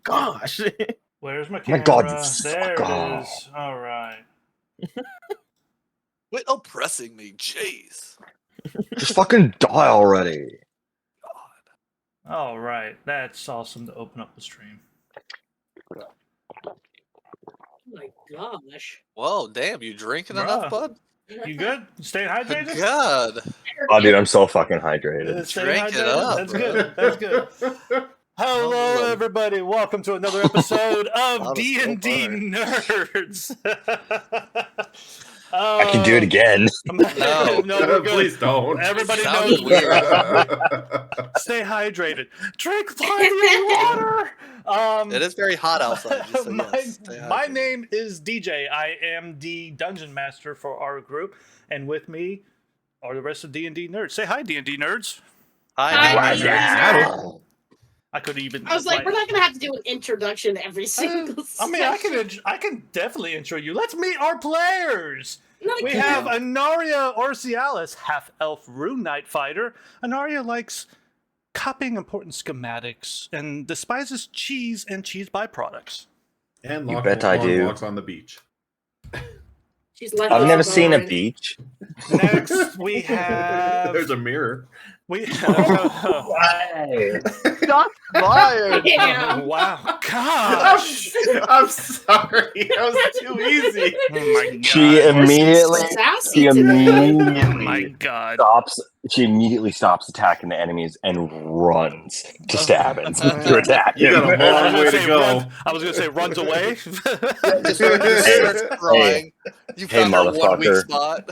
Gosh. Where's my Oh my camera? God, you There suck. it is. All right. Quit oppressing me, jeez. Just fucking die already. All right. That's awesome to open up the stream. Oh my gosh. Whoa, damn, you drinking enough, Bruh. bud? You good? Staying hydrated? God. Oh, dude, I'm so fucking hydrated. Staying Drink it hydrated? up, That's bro. good. That's good. Hello, everybody. Welcome to another episode of D&D Nerds. I can do it again. No. No, we're good. Please don't. Everybody Sounds knows. weird. Stay hydrated. Drink plenty of water. It is very hot outside. Just so my, yes, stay my hydrated. name is DJ. I am the dungeon master for our group, and with me are the rest of D&D Nerds. Say hi, D&D Nerds. Hi, D&D nerds. I could even. I was like, we're not gonna have to do an introduction every single. I mean, I can definitely intro you. Let's meet our players. Not We again. have Anaria Orcialis, half-elf rune knight fighter. Anaria likes copying important schematics and despises cheese and cheese byproducts. And You bet I do. walks on the beach. She's left I've us never seen a behind. beach. Next, we have There's a mirror. Shots fired. Yeah. Wow, gosh. I'm sorry. That was too easy. Oh my god. She immediately, Sassy she today. Oh my immediately god. stops. She immediately stops attacking the enemies and runs to stab him to attack You got a him. long way to go. I was gonna say runs away. Just starts crying. You Hey, found our 1 weak motherfucker. spot.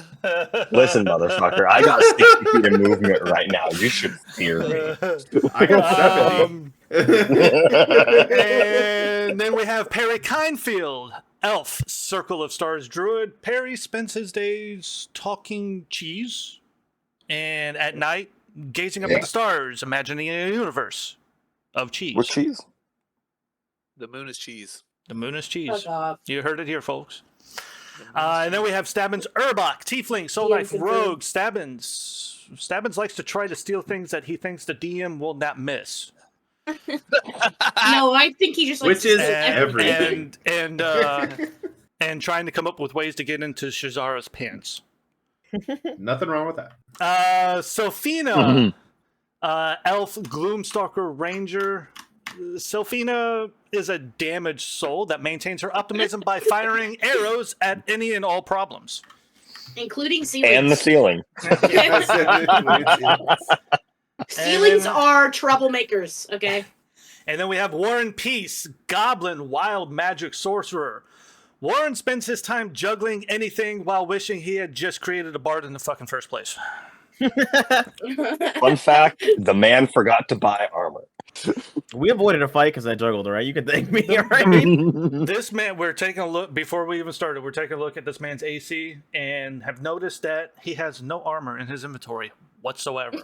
Listen, motherfucker, I got 60 feet of movement right now. You should fear me. I got 70. And then we have Perry Kindfield, elf, Circle of Stars druid. Perry spends his days talking cheese, and at night gazing up at the stars, imagining a universe of cheese. What cheese? The moon is cheese. The moon is cheese. Fuck off. You heard it here, folks. And then we have Stabbins Urbach, Tiefling, Soul Life, Rogue, Stabbins. Stabbins likes to try to steal things that he thinks the DM will not miss. No, I think he just likes Which is to steal everything. And trying to come up with ways to get into Shazara's pants. Nothing wrong with that. Sophina, elf, Gloomstalker, Ranger. Sophina is a damaged soul that maintains her optimism by firing arrows at any and all problems. Including ceilings. And the ceiling. Ceilings are troublemakers, okay? And then we have Warren Peace, Goblin, Wild Magic Sorcerer. Warren spends his time juggling anything while wishing he had just created a bard in the fucking first place. Fun fact, the man forgot to buy armor. We avoided a fight because I juggled, all right? You can thank me, all right? This man, we're taking a look, before we even started, we're taking a look at this man's AC and have noticed that he has no armor in his inventory whatsoever.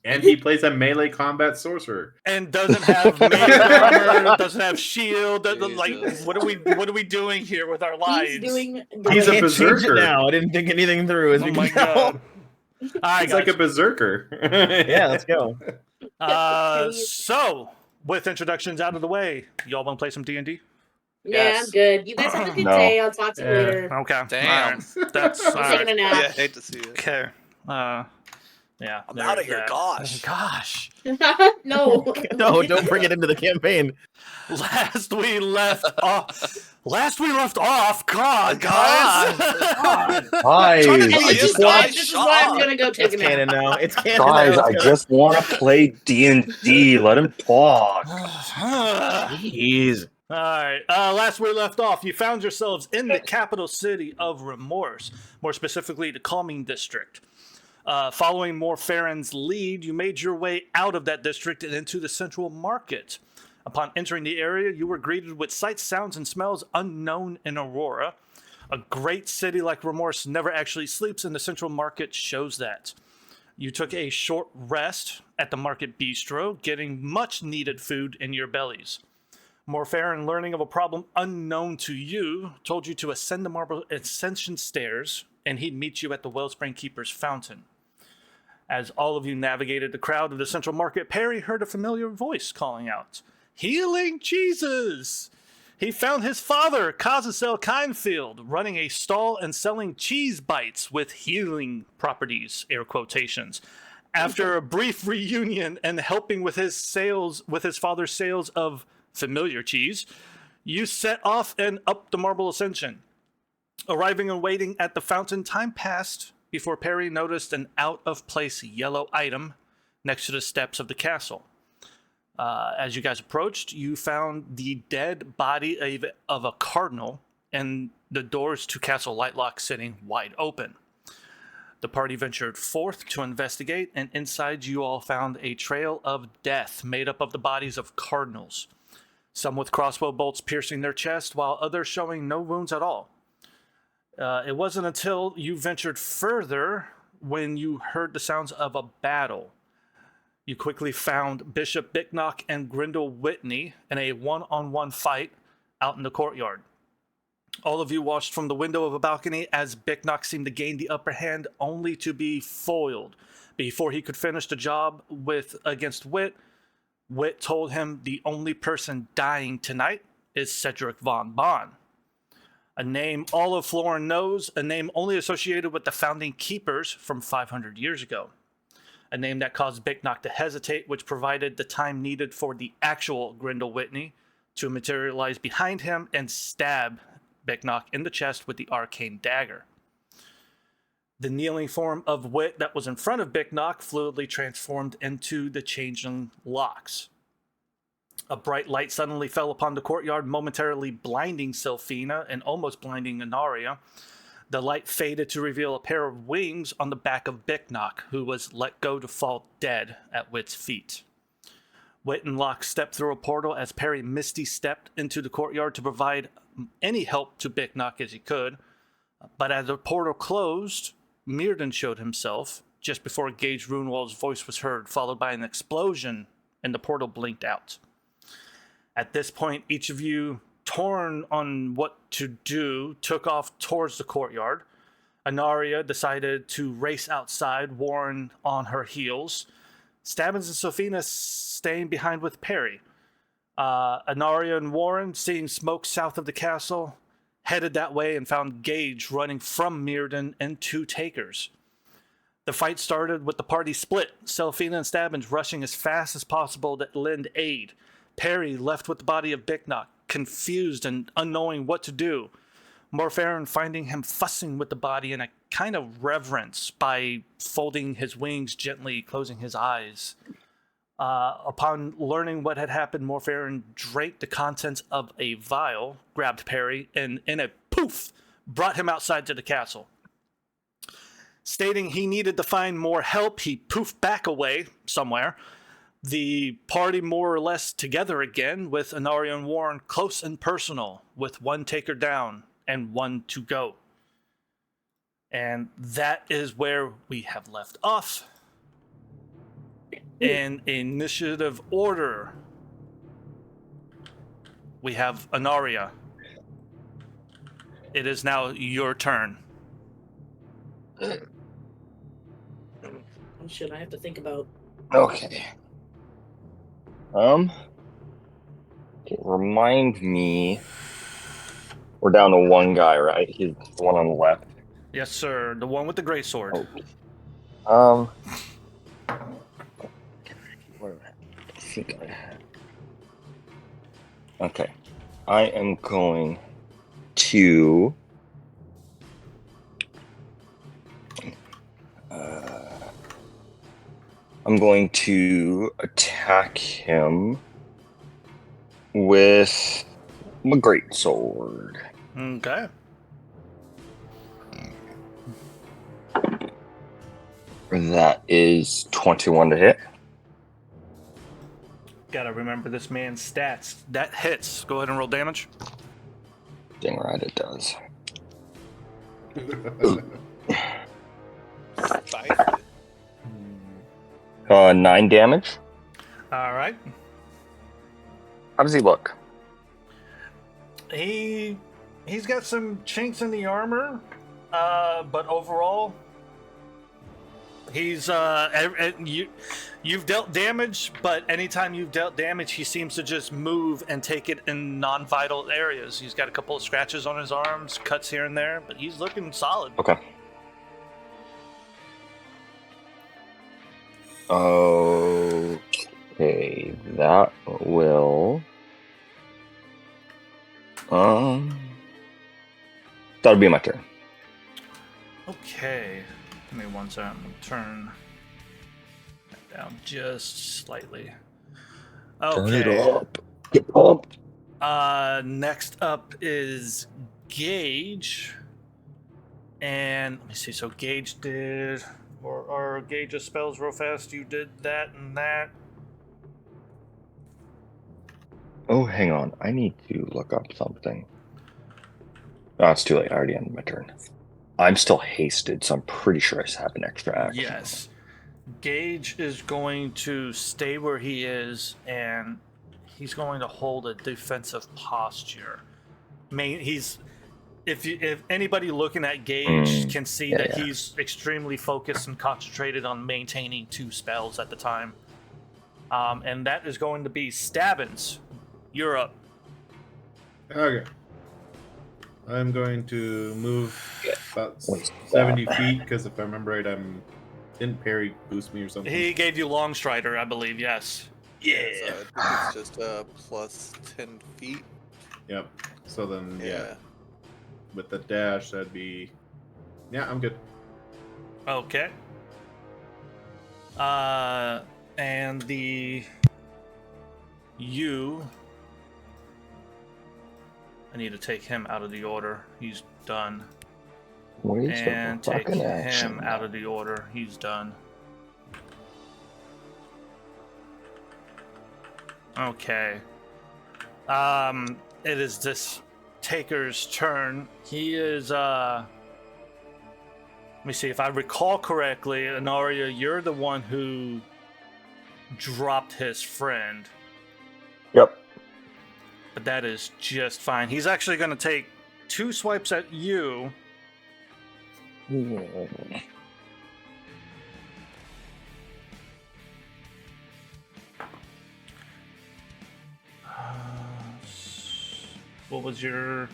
And he plays a melee combat sorcerer. And doesn't have melee armor, doesn't have shield. Like, Jesus. what are we doing here with our lives? He's doing He's a Can't change it berserker. now. I didn't think anything through. As Oh you my can tell. god. All right, He's like a guys. berserker. Yeah, let's go. So, with introductions out of the way, y'all want to play some D&D? Yeah, Yes. I'm good. You guys have a good No. day. I'll talk to you Yeah. later. Okay. Damn. All right. That's all I'm taking right. a Yeah, nap. hate to see it. Okay. Yeah. I'm there's out of here. that. Gosh. Gosh. No. No, don't bring it into the campaign. Last we left off. God, guys. Guys, Trying to And be I this just guy. want, this is why I'm gonna go take It's a nap. canon now. It's canon guys, now. I just want to play D&D. Let him talk. Jeez. All right. Last we left off, you found yourselves in the capital city of Remorse, more specifically the Calming District. Following Morfarin's lead, you made your way out of that district and into the central market. Upon entering the area, you were greeted with sights, sounds, and smells unknown in Aurora. A great city like Remorse never actually sleeps, and the central market shows that. You took a short rest at the market bistro, getting much needed food in your bellies. Morfarin, learning of a problem unknown to you, told you to ascend the marble ascension stairs, and he'd meet you at the Wellspring Keeper's fountain. As all of you navigated the crowd of the central market, Perry heard a familiar voice calling out, "Healing cheeses!" He found his father, Cosicel Kindfield, running a stall and selling cheese bites with healing properties, air quotations. After a brief reunion and helping with his father's sales of familiar cheese, you set off and up the Marble Ascension. Arriving and waiting at the fountain, time passed before Perry noticed an out-of-place yellow item next to the steps of the castle. As you guys approached, you found the dead body of a cardinal and the doors to Castle Lightlock sitting wide open. The party ventured forth to investigate, and inside you all found a trail of death made up of the bodies of cardinals, some with crossbow bolts piercing their chest, while others showing no wounds at all. It wasn't until you ventured further when you heard the sounds of a battle. You quickly found Bishop Bicknock and Grindel Whitney in a one-on-one fight out in the courtyard. All of you watched from the window of a balcony as Bicknock seemed to gain the upper hand, only to be foiled. Before he could finish the job against Whit told him the only person dying tonight is Cedric Von Bon. A name all of Florin knows, a name only associated with the founding keepers from 500 years ago. A name that caused Bicknock to hesitate, which provided the time needed for the actual Grindel Whitney to materialize behind him and stab Bicknock in the chest with the arcane dagger. The kneeling form of Wit that was in front of Bicknock fluidly transformed into the changeling Locks. A bright light suddenly fell upon the courtyard, momentarily blinding Sylphina and almost blinding Inaria. The light faded to reveal a pair of wings on the back of Bicknock, who was let go to fall dead at Wit's feet. Wit and Locke stepped through a portal as Perry misty stepped into the courtyard to provide any help to Bicknock as he could. But as the portal closed, Mirden showed himself just before Gage Runewald's voice was heard, followed by an explosion, and the portal blinked out. At this point, each of you, torn on what to do, took off towards the courtyard. Inaria decided to race outside, Warren on her heels. Stabbins and Sophina staying behind with Perry. Inaria and Warren, seeing smoke south of the castle, headed that way and found Gage running from Mirden and two takers. The fight started with the party split, Selphina and Stabbins rushing as fast as possible to lend aid. Perry left with the body of Bicknock, confused and unknowing what to do. Morfarin finding him fussing with the body in a kind of reverence by folding his wings gently, closing his eyes. Upon learning what had happened, Morfarin drank the contents of a vial, grabbed Perry, and in a poof, brought him outside to the castle. Stating he needed to find more help, he poofed back away somewhere. The party more or less together again, with Inaria and Warren close and personal, with one taker down and one to go. And that is where we have left off. In initiative order, we have Inaria. It is now your turn. What should I have to think about? Okay. Remind me. We're down to one guy, right? He's the one on the left. Yes, sir. The one with the great sword. Oh. Where I think I had. Okay. I am going to. I'm going to attack him with my great sword. Okay. That is 21 to hit. Gotta remember this man's stats. That hits. Go ahead and roll damage. Dang right it does. 9 damage. All right. How does he look? He's got some chinks in the armor, but overall, He's you've dealt damage, but anytime you've dealt damage, he seems to just move and take it in non-vital areas. He's got a couple of scratches on his arms, cuts here and there, but he's looking solid. Okay. Okay, that will. That'll be my turn. Okay, give me one second. I'm gonna turn that down just slightly. Okay. Turn it up. Get pumped. Next up is Gage, and let me see. So Gage did, or Gage's spells real fast. You did that and that. Oh, hang on. I need to look up something. Oh, it's too late. I already ended my turn. I'm still hasted, so I'm pretty sure I have an extra action. Yes. Gage is going to stay where he is, and he's going to hold a defensive posture. If anybody looking at Gage can see that he's extremely focused and concentrated on maintaining 2 spells at the time. And that is going to be Stabbins. You're up. Okay. I'm going to move about 70 feet because if I remember right, didn't Perry boost me or something? He gave you Long Strider, I believe. Yes. So I think it's just plus 10 feet. Yep. So then, Yeah. with the dash, that'd be. Yeah, I'm good. Okay. And the I need to take him out of the order. He's done. Waste And of take fucking action. him out of the order. He's done. Okay. It is this taker's turn. He is let me see if I recall correctly, Anaria, you're the one who dropped his friend. Yep. But that is just fine. He's actually going to take 2 swipes at you. What was your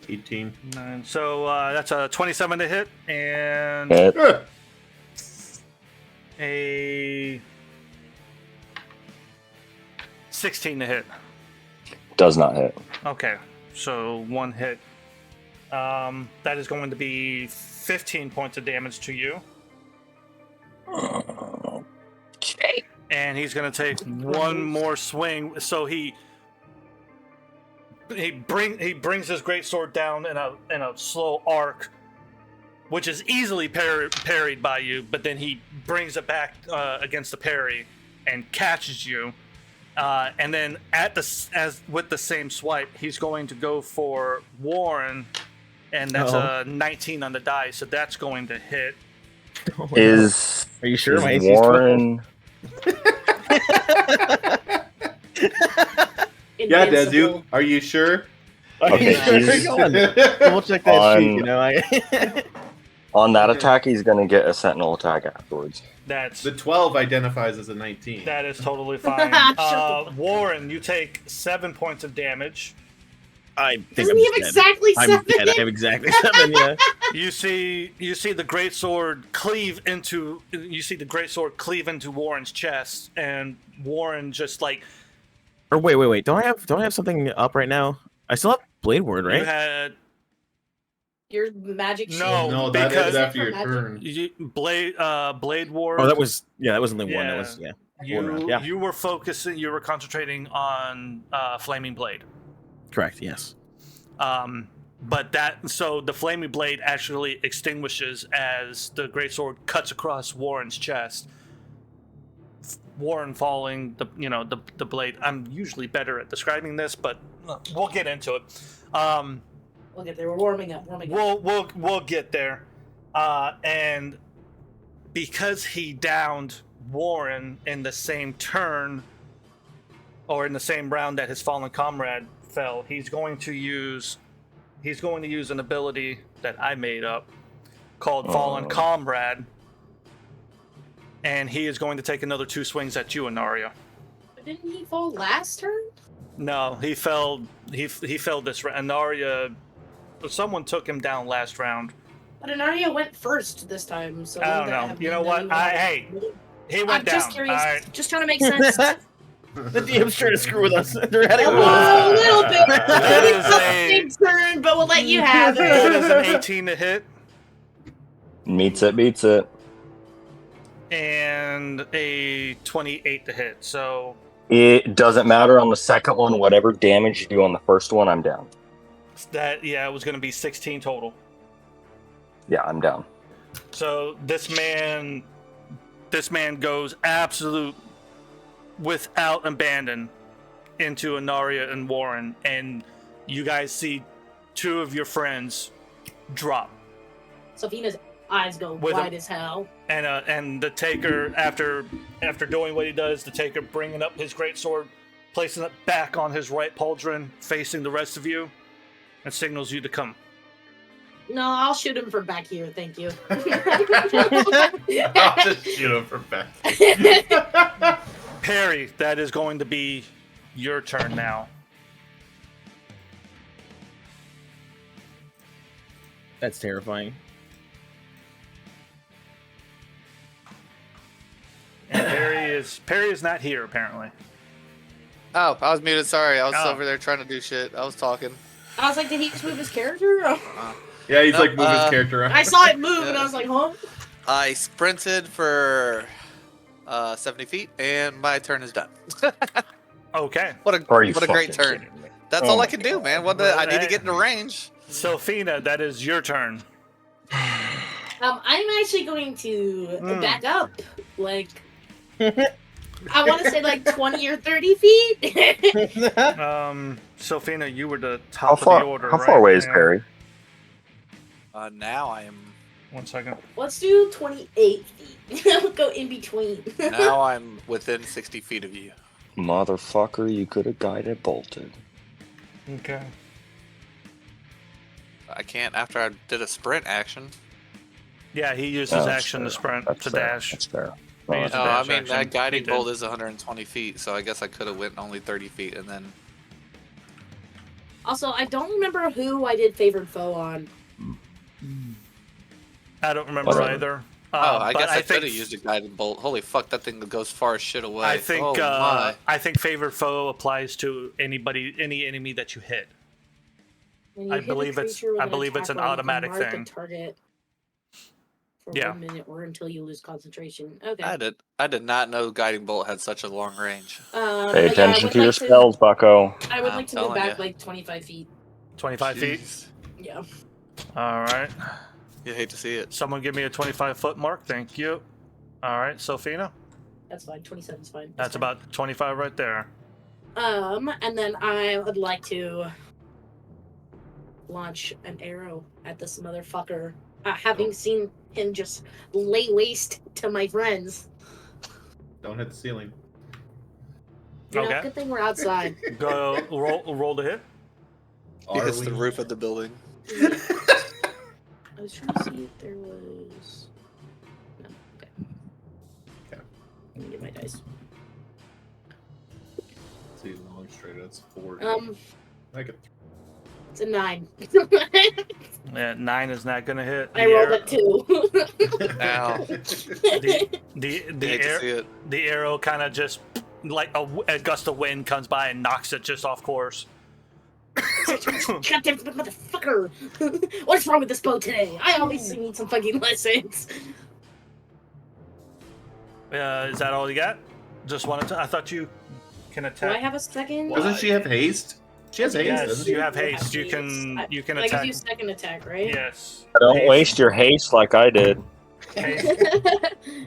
18. 9? So that's a 27 to hit and a 16 to hit. Does not hit. Okay, so 1 hit. That is going to be 15 points of damage to you. Okay. And he's going to take 1 more swing. So he brings his greatsword down in a slow arc, which is easily parried by you. But then he brings it back against the parry and catches you. And then with the same swipe, he's going to go for Warren, and that's a 19 on the die, so that's going to hit. Oh, Is are you sure is my AC is 12? Warren? Yeah, Invincible. Dezu, are you sure? Are Okay, you sure? he's Go on. Double check that sheet, you know. On that attack, he's gonna get a sentinel attack afterwards. That's The 12 identifies as a 19. that is totally fine. Shut the fuck Warren, you take 7 points of damage. I think Doesn't I'm he have dead. exactly I'm 7? dead. I have exactly 7. Yeah. You see the greatsword cleave into Warren's chest, and Warren just like Or wait. Don't I have something up right now? I still have Blade Ward, you right? had Your magic shield. No, No, that because- is after your Magic. turn. Blade Ward. Oh, that was only one. Yeah. That was you. Yeah. You were focusing. You were concentrating on Flaming Blade. Correct. Yes. But the Flaming Blade actually extinguishes as the greatsword cuts across Warren's chest. Warren falling, the blade. I'm usually better at describing this, but we'll get into it. We'll get there. We're warming up. We'll get there. And because he downed Warren in the same turn, or in the same round that his fallen comrade fell, he's going to use an ability that I made up. called Fallen Comrade. And he is going to take another 2 swings at you, Anaria. Didn't he fall last turn? No, he fell. He fell this round. Anaria. Someone took him down last round. But Anaria went first this time, so I don't know. You know what? Hey, he went I'm down. just curious. All right. Just trying to make sense. The DM's trying to screw with us. They're heading A little bit. That is a Big turn, but we'll let you have that is it. an 18 to hit Meets it, beats it. and a 28 to hit. So It doesn't matter on the second one. Whatever damage you do on the first one, I'm down. that it was going to be 16 total. Yeah, I'm down. So this man goes absolute without abandon into Anaria and Warren, and you guys see 2 of your friends drop. Safina's eyes go With wide a- as hell. And the Taker, after doing what he does, the Taker bringing up his greatsword, placing it back on his right pauldron, facing the rest of you, and signals you to come. No, I'll shoot him from back here, thank you. I'll just shoot him from back. Perry, that is going to be your turn now. That's terrifying. And Perry is not here apparently. Oh, I was muted. Sorry, I was Oh. over there trying to do shit. I was talking. I was like, did he just move his character? Yeah, he's No, like moving his character around. I saw it move and I was like, huh? I sprinted for 70 feet, and my turn is done. Okay. What Are a you great fucking turn. kidding me? That's Oh all my I can do, God. man. I need to get into range. Sophina, that is your turn. I'm actually going to back up. Like, I want to say like 20 or 30 feet. Sophina, you were the How top far? of the order, How right? far away is Yeah. Perry? Now I am. 1 second. Let's do 28 feet. We'll go in between. Now I'm within 60 feet of you. Motherfucker, you could have guided bolted. Okay. I can't after I did a sprint action. Yeah, he used Oh, his that's action to fair. sprint That's to fair. dash. That's fair. He No, used that's a No, fair. I dash mean action. that guiding He did. bolt is 120 feet, so I guess I could have went only 30 feet and then. Also, I don't remember who I did favored foe on. I don't remember Whatever. either. I but guess I could think have used a guiding bolt. Holy fuck, that thing goes far as shit away. I think Oh my. I think favored foe applies to any enemy that you hit. When you I hit a believe it's- creature with I an believe it's attack an roll, you can automatic mark the thing. target for Yeah. 1 minute or until you lose concentration. Okay. I did not know guiding bolt had such a long range. Pay but yeah, I attention would to your like spells, Bucko. I would I'm like to move telling back ya. like 25 feet. 25 feet. Jeez. Yeah. All right. You hate to see it. Someone give me a 25-foot mark. Thank you. All right, Sophina. That's fine. 27 is fine. That's fine. about 25 right there. And then I would like to launch an arrow at this motherfucker. Having seen him just lay waste to my friends. Don't hit the ceiling. You know, Okay. good thing we're outside. Go roll to hit. He Are hits we? the roof of the building. I was trying to see if there was. No. Okay. Okay. Let me get my dice. Let's see, long straight. That's 40. I could. It's a 9. Yeah, 9 is not gonna hit. I rolled a 2. Ow. The Hate to see it. the arrow kind of just like a gust of wind comes by and knocks it just off course. Goddamn motherfucker! What's wrong with this boat today? I always need some fucking lessons. Is that all you got? Just wanted to. I thought you can Do I attack. have a second? Doesn't she have haste? She has haste. Yes, doesn't you she? have haste. You can I attack. can do second attack, right? Yes. Don't Haste- waste your haste like I did. Haste,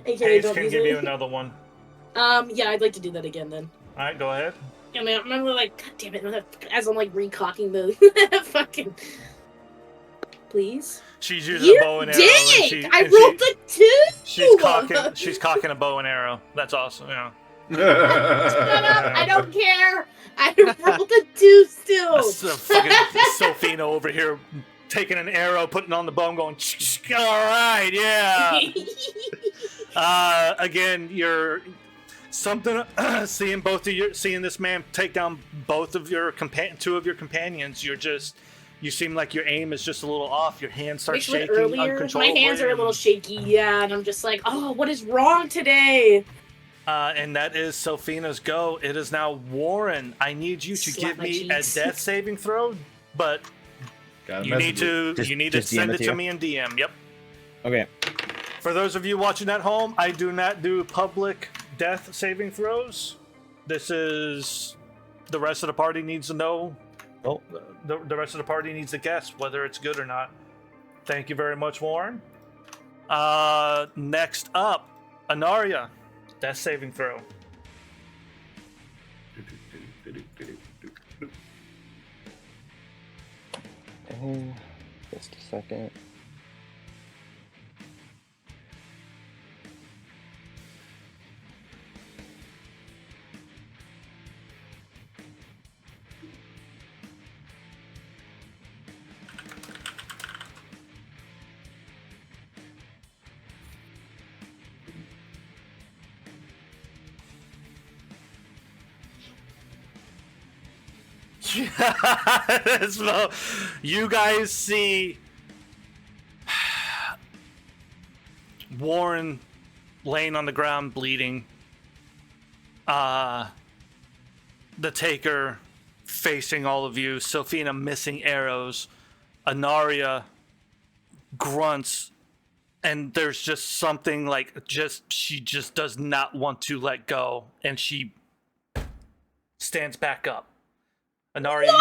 AKA haste don't can use give it. you another one. Yeah, I'd like to do that again then. All right, go ahead. I mean, I remember like, god damn it, as I'm like recocking the fucking. Please. She's using You a bow and arrow. dick! And I rolled the 2! she's cocking a bow and arrow. That's awesome. Yeah. Shut up! I don't care! I rolled a 2 still! That's fucking Sophina over here taking an arrow, putting it on the bow, and going. All right, yeah. Again, you're something seeing this man take down two of your companions. You seem like your aim is just a little off. Your hands start shaking uncontrollably. My hands are a little shaky, yeah, and I'm just like, oh, what is wrong today? And that is Sophina's go. It is now Warren. I need you to give me a death saving throw, but you need to send it to me in DM. Yep. Okay. For those of you watching at home, I do not do public death saving throws. This is the rest of the party needs to know. Oh, the rest of the party needs to guess whether it's good or not. Thank you very much, Warren. Next up, Anaria. Death saving throw. Just a second. So, you guys see Warren laying on the ground bleeding. The Taker facing all of you. Sophina missing arrows. Anaria grunts. And there's just something like she just does not want to let go. And she stands back up. Anaria,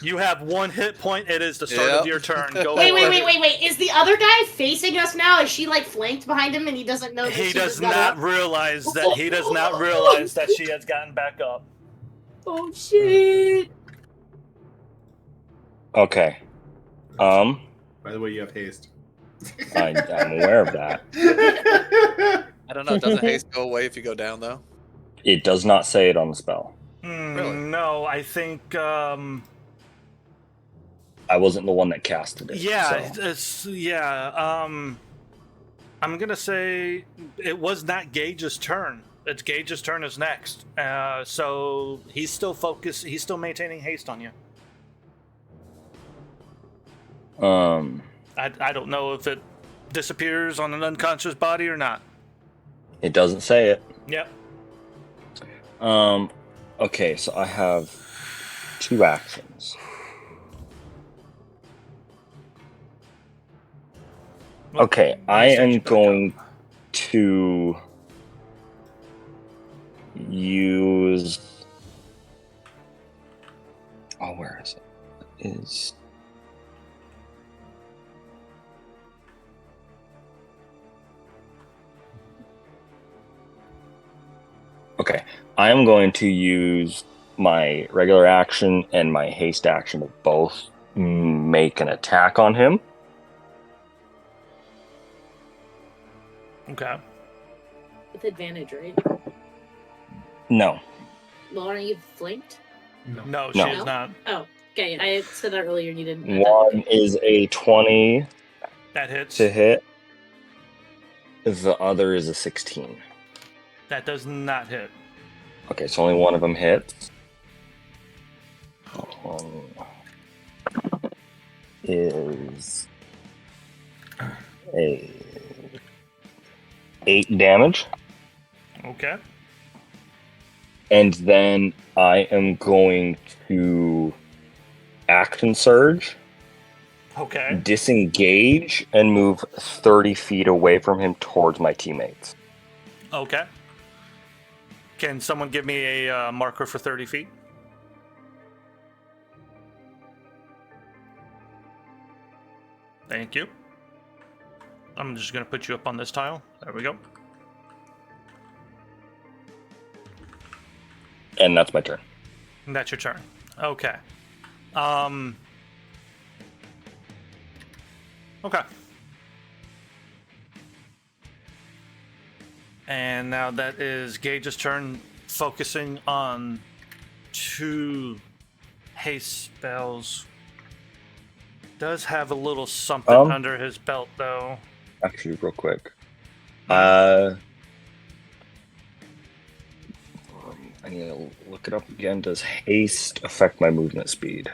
you have 1 hit point. It is the start of your turn. Go wait. Is the other guy facing us now? Is she like flanked behind him and he doesn't know that he does not realize that she has gotten back up. Oh shit. Okay. By the way, you have haste. I'm aware of that. I don't know. Doesn't haste go away if you go down, though? It does not say it on the spell. Really? No, I think. I wasn't the one that casted it. Yeah, so. I'm gonna say it was not Gage's turn. It's Gage's turn is next. So he's still focused. He's still maintaining haste on you. I don't know if it disappears on an unconscious body or not. It doesn't say it. Yep. Okay, so I have 2 actions. Okay, I am going to use... Oh, where is it? Okay, I am going to use my regular action and my haste action to both make an attack on him. Okay. With advantage, right? No. Well, aren't you flanked? No, she is not. Oh, okay. I said that earlier and you didn't. One is a 20 that hits to hit. The other is a 16. That does not hit. Okay, so only one of them hits. Is a 8 damage. Okay. And then I am going to action surge. Okay. Disengage and move 30 feet away from him towards my teammates. Okay. Can someone give me a marker for 30 feet? Thank you. I'm just going to put you up on this tile. There we go. And that's my turn. And that's your turn. Okay. Okay. And now that is Gage's turn, focusing on 2 haste spells. does have a little something under his belt, though. Actually, real quick. I need to look it up again. Does haste affect my movement speed?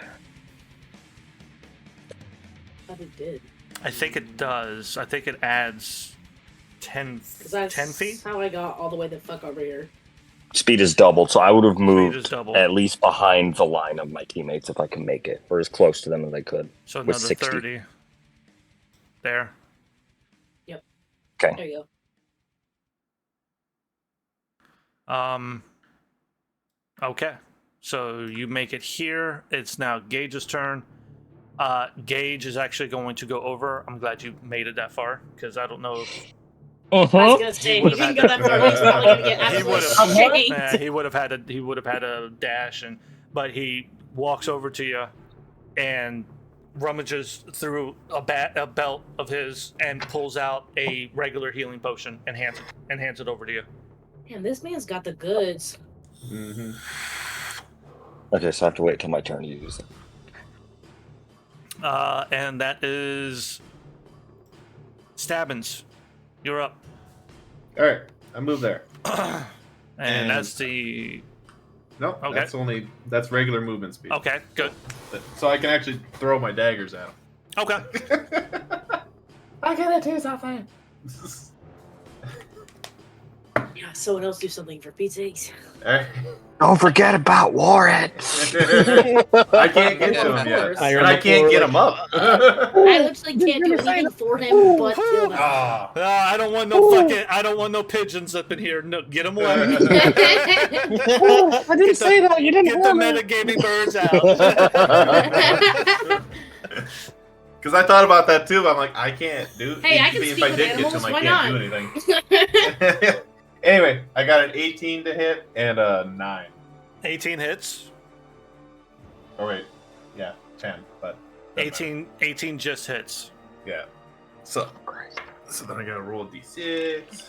I thought it did. I think it does. I think it adds 10 feet. How I got all the way the fuck over here. Speed is doubled, so I would have Speed is moved doubled. at least behind the line of my teammates if I can make it, or as close to them as I could. So with another 60. 30. There. Okay. There you go. Okay. So you make it here. It's now Gage's turn. Gage is actually going to go over. I'm glad you made it that far, because I don't know if... I was gonna say, he didn't go that far. He's probably gonna get absolutely shanked. He would have had a dash, but he walks over to you and rummages through a belt of his and pulls out a regular healing potion and hands it over to you. Man, this man's got the goods. Mm-hmm. Okay, so I have to wait till my turn to use it. And that is Stabbins. You're up. All right, I move there. And that's the... Nope, Okay. that's regular movement speed. Okay, good. So I can actually throw my daggers at him. Okay. I gotta do something. Yeah, someone else do something for Pete's sakes. Don't forget about Warren. I can't get to him yet. And I can't get him up. I literally can't do anything for him but kill him. I don't want no pigeons up in here. No, get them away. I didn't say that. You didn't Get the metagaming birds out. Because I thought about that too. But I'm like, I can't do. Hey, I can speak with animals. Why not? do anything. Anyway, I got an 18 to hit and a 9. 18 hits. Oh wait, yeah, 10. But 18 just hits. yeah. So then I gotta roll a d6.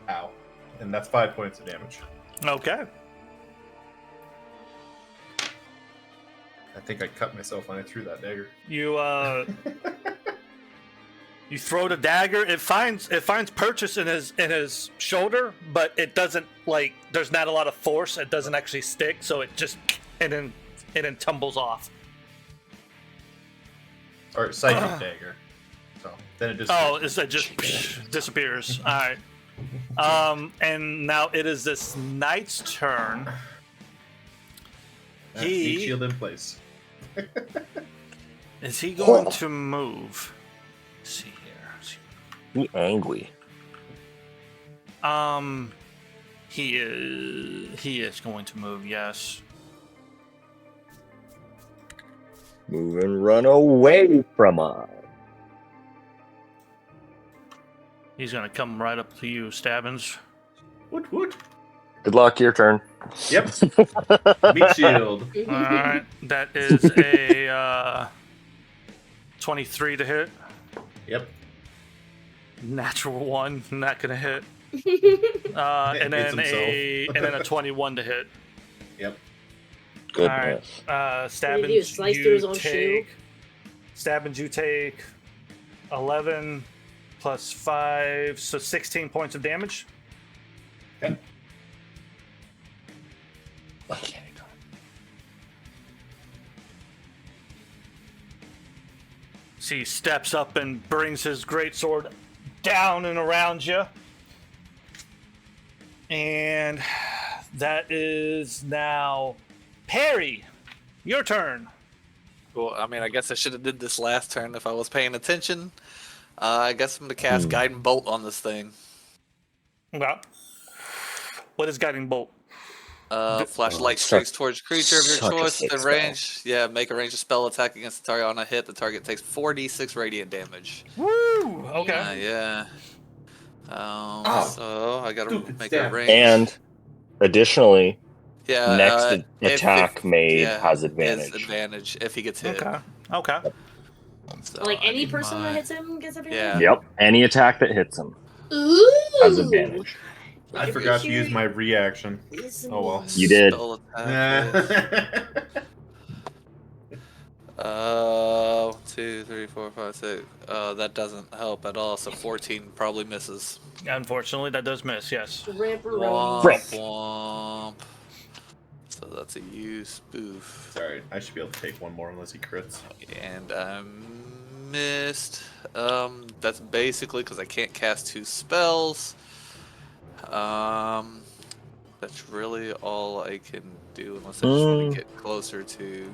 Ow, and that's 5 points of damage. Okay. I think I cut myself when I threw that dagger. You throw the dagger. It finds purchase in his shoulder, but it doesn't, like, there's not a lot of force. It doesn't actually stick, so it just and then tumbles off. Or psychic dagger. So then it just. Oh, it just disappears. All right. And now it is this knight's turn. Meat shield in place. Is he going to move? Let's see here. Be angry. He is going to move. Yes. Move and run away from us. He's gonna come right up to you, Stabbins. Woot woot. Good luck. Your turn. Yep. Meat shield. All right. That is a 23 to hit. Yep. Natural 1, not gonna hit. And Hits then a 21 to hit. Yep. Goodness. All right. What did he do, slice through his own Stabbins, you take 11 plus 5, so 16 points of damage. Okay. So he steps up and brings his greatsword down and around you. And that is now Perry. Your turn. Well, I mean, I guess I should have did this last turn if I was paying attention. I guess I'm going to cast Guiding Bolt on this thing. Well, what is Guiding Bolt? Flashlight streaks towards creature of your choice within range. Yeah, make a ranged spell attack against the target. On a hit, the target takes 4d6 radiant damage. Woo! Okay. Yeah. So I gotta make a range. And additionally, yeah, next attack if, made has advantage. Has advantage if he gets hit. Okay. So Like any person that hits him gets advantage? Yeah. Yep. Any attack that hits him Ooh. has advantage. I forgot to use my reaction. Oh well. You did. Spell attack. 2, 3, 4, 5, 6. That doesn't help at all. So 14 probably misses. Unfortunately, that does miss. Yes. Ripperoni. Frick. Womp. So that's a U spoof. Sorry, I should be able to take one more unless he crits. And I missed. That's basically because I can't cast 2 spells. That's really all I can do unless I just want to get closer to.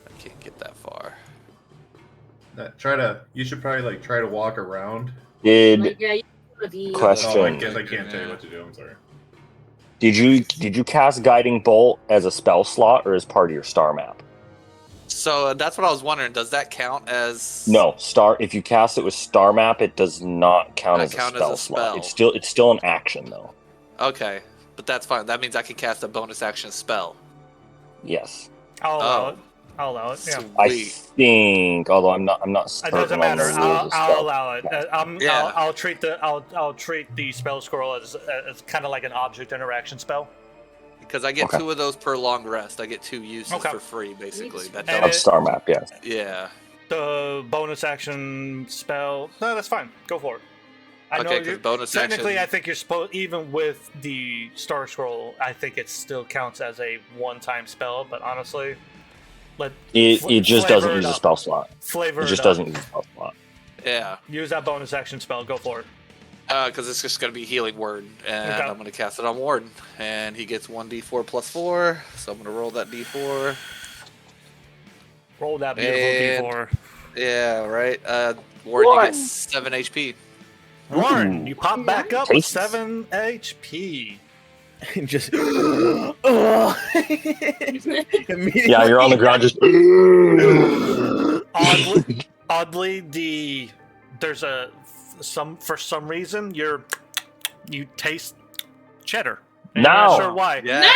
I can't get that far. You should probably like try to walk around. Like, yeah, you could be. Question. Oh, I can't tell you what to do. I'm sorry. Did you cast Guiding Bolt as a spell slot or as part of your star map? So that's what I was wondering. Does that count as? No, star. If you cast it with star map, it does not count as a spell slot. It's still an action though. Okay, but that's fine. That means I can cast a bonus action spell. Yes. I'll allow it. I'll allow it. Yeah. I think, although I'm not certain. It doesn't matter. on the rules of I'll spell. allow it. Yeah. I'll treat the spell scroll as kind of like an object interaction spell. Because I get 2 of those per long rest. I get 2 uses Okay. for free, basically. That And Of star map, yes. yeah. The bonus action spell. No, that's fine. Go for it. I know Okay, 'cause bonus technically, action- I think you're supposed, even with the star scroll, I think it still counts as a one-time spell. But honestly, It just doesn't use a a spell slot. Flavor It just up. doesn't use a spell slot. Yeah. Use that bonus action spell. Go for it. Because it's just going to be Healing Word. And Okay. I'm going to cast it on Warden. And he gets 1d4 plus 4. So I'm going to roll that d4. Roll that beautiful And- d4. Yeah, right. Warden, you get 7 HP. Warren, you pop back up with Tastes. 7 HP. Just. Yeah, you're on the ground just. Oddly, for some reason you taste cheddar. And No. I'm not sure why. Yes.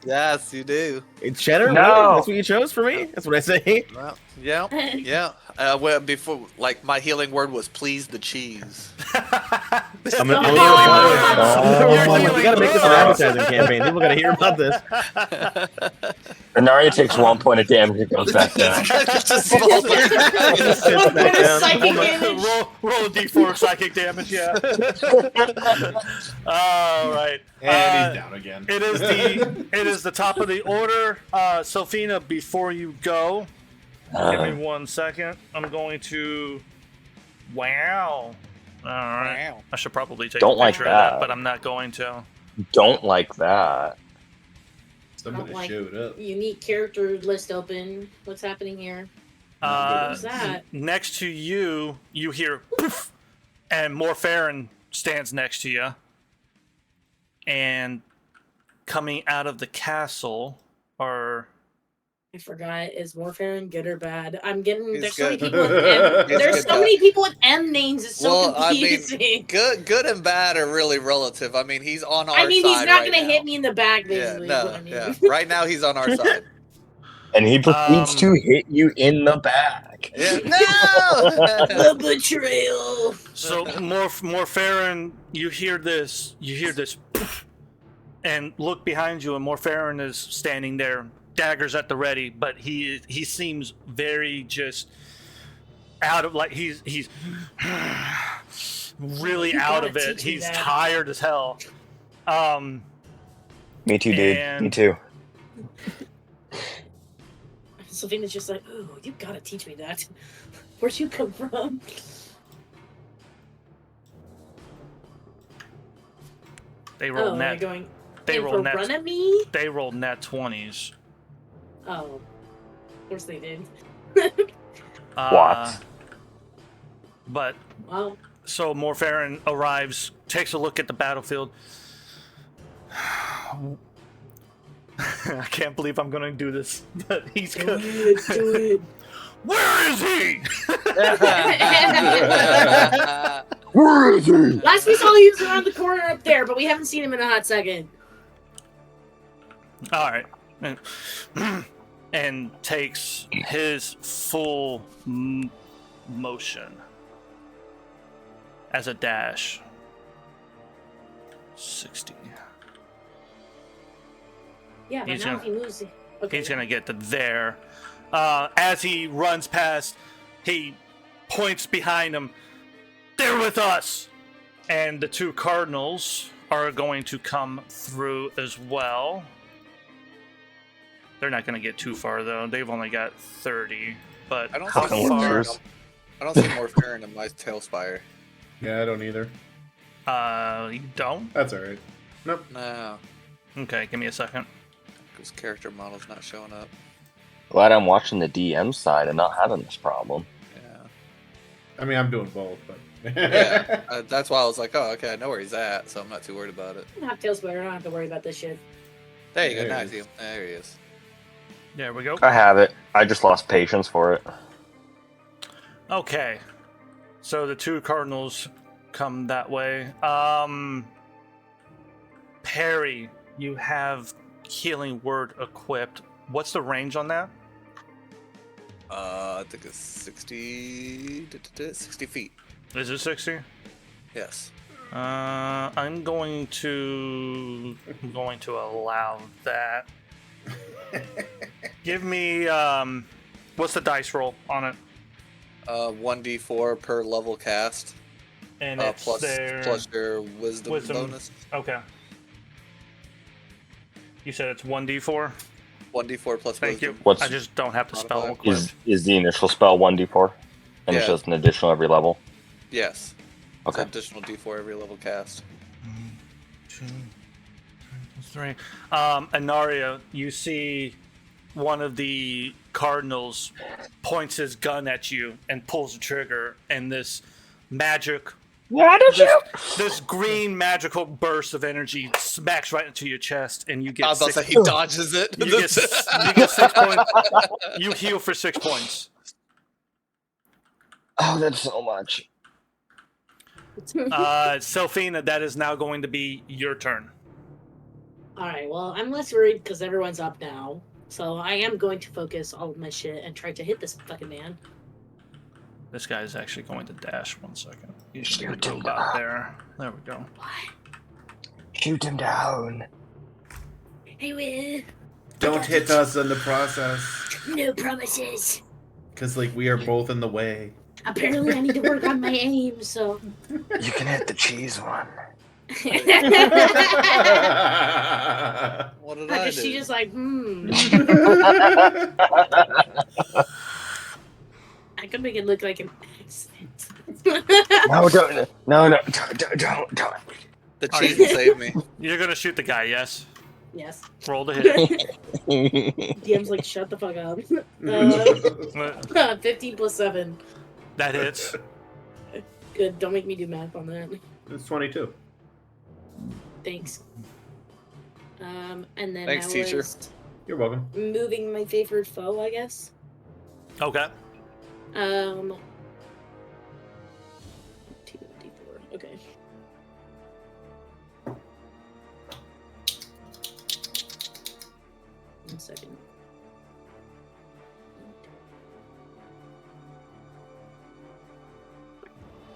Yes, you do. It's cheddar? No. Really? That's what you chose for me? That's what I say. Well, yeah. Yeah. Well, before, like, my healing word was please the cheese. I'm gonna, Oh. we gotta make this an advertising campaign. People gotta hear about this. Renaria takes 1 point of damage and goes back down. Just falls back. Just sits back down. Psychic damage. roll a d4 of psychic damage, yeah. All right. And he's down again. It is the top of the order. Sophina, before you go, give me 1 second. I'm going to. Wow. All right. Wow. I should probably take Don't a like picture of that, that. but I'm not going to. Don't like that. Somebody Like- showed up. Unique character list open. What's happening here? What's that? Next to you, you hear poof, and Morfarin stands next to you. And coming out of the castle are. I forgot. Is Warfarin good or bad? I'm getting. He's There's so many good. people with M. He's There's good so bad. many people with M names. It's so Well, I mean, confusing. good and bad are really relative. I mean, he's on our side. I mean, he's not right gonna now. hit me in the back, Yeah, basically. is what I no, mean. yeah. Right now, he's on our side. And he proceeds to hit you in the back. Yeah. No! The betrayal. So Morfarin, you hear this poof, and look behind you, and Morfarin is standing there, daggers at the ready, but he seems very just out of, like, he's really You out gotta of it. teach me He's that. tired as hell. Me too, dude. And- Me too. Sylvina's just like, ooh, you gotta teach me that. Where'd you come from? They Oh, rolled they're net. going They in for rolled net. run at me? They rolled net 20s. Oh, of course they did. What? But Well, so Morfarin arrives, takes a look at the battlefield. I can't believe I'm gonna do this, but he's do good. it, do it. Where is he? Where is he? Last we saw, he was around the corner up there, but we haven't seen him in a hot second. All right, and takes his full motion as a dash. 60. Yeah, but He's now gonna- if he moves, okay. He's gonna get to there, As he runs past, he points behind him. They're with us! And the 2 cardinals are going to come through as well. They're not going to get too far, though. They've only got 30. But I don't how see far? I don't see more Farron in my Tailspire. Yeah, I don't either. You don't? That's alright. Nope. No, Okay, give me a second. because character model's not showing up. Glad I'm watching the DM side and not having this problem. Yeah. I mean, I'm doing both, but. Yeah, that's why I was like, oh, okay, I know where he's at, so I'm not too worried about it. Not Tailspire, I don't have to worry about this shit. There you go, There now I he see him. There he is. There we go. I have it. I just lost patience for it. Okay. So the 2 cardinals come that way. Perry, you have Healing Word equipped. What's the range on that? I think it's 60 feet. Is it 60? Yes. I'm going to allow that. Give me what's the dice roll on it? 1d4 per level cast. And it's plus your wisdom wisdom. bonus. Okay. You said it's 1d4? 1d4 plus Thank wisdom. you. What's- I just don't have the spell Modifier. equipped. Is the initial spell 1d4? And it's Yeah. just an additional every level? Yes. Okay. It's additional d4 every level cast. 2, 3. Anaria, you see one of the cardinals points his gun at you and pulls the trigger, and this magic, this green magical burst of energy smacks right into your chest, and you I get was about to 6 say he dodges it. you get 6 points. You heal for 6 points. Oh, that's so much. Selfina, that is now going to be your turn. Alright, well, I'm less worried because everyone's up now. So I am going to focus all of my shit and try to hit this fucking man. This guy is actually going to dash. 1 second. He's Shoot going to him go out down. there. There we go. What? Shoot him down. Hey, Will. Don't hit us in the process. No promises. Because, like, we are both in the way. Apparently, I need to work on my aim, so. You can hit the cheese one. What did I do? She just like, I could make it look like an accident. No, don't. The cheese will save me. You're going to shoot the guy, yes? Yes. Roll to hit. DM's like, shut the fuck up. 15 plus 7. That hits. Good. Don't make me do math on that. It's 22. Thanks. And then Thanks, I teacher. was You're welcome. moving my favorite foe, I guess. Okay. 2d4. Okay. One second.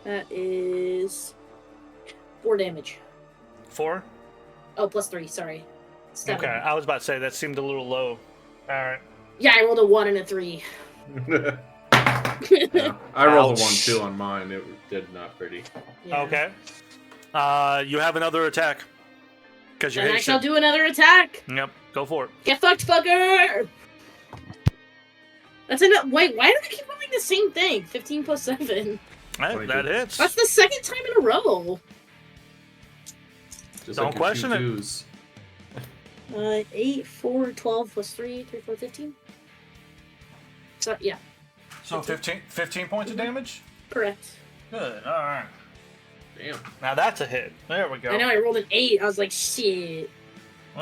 That is 4 damage. 4? Oh, plus 3, sorry. 7. Okay. I was about to say that seemed a little low. All right. Yeah, I rolled a 1 and a 3. Yeah. I rolled a Ouch. 1-2 on mine. It did not pretty. Yeah. Okay. You have another attack. Because you're And I hasted. shall do another attack. Yep. Go for it. Get fucked, fucker! That's enough. Wait, why do I keep rolling the same thing? 15 plus 7. Hey, 22. that hits. That's the second time in a row. Just Don't like your question it. 2-2s. 8, 4, 12 plus 3, 3, 4, 15. So, yeah, So 15 points of damage? correct. Good. All right. Damn. Now that's a hit. There we go. I know I rolled an 8. I was like, shit.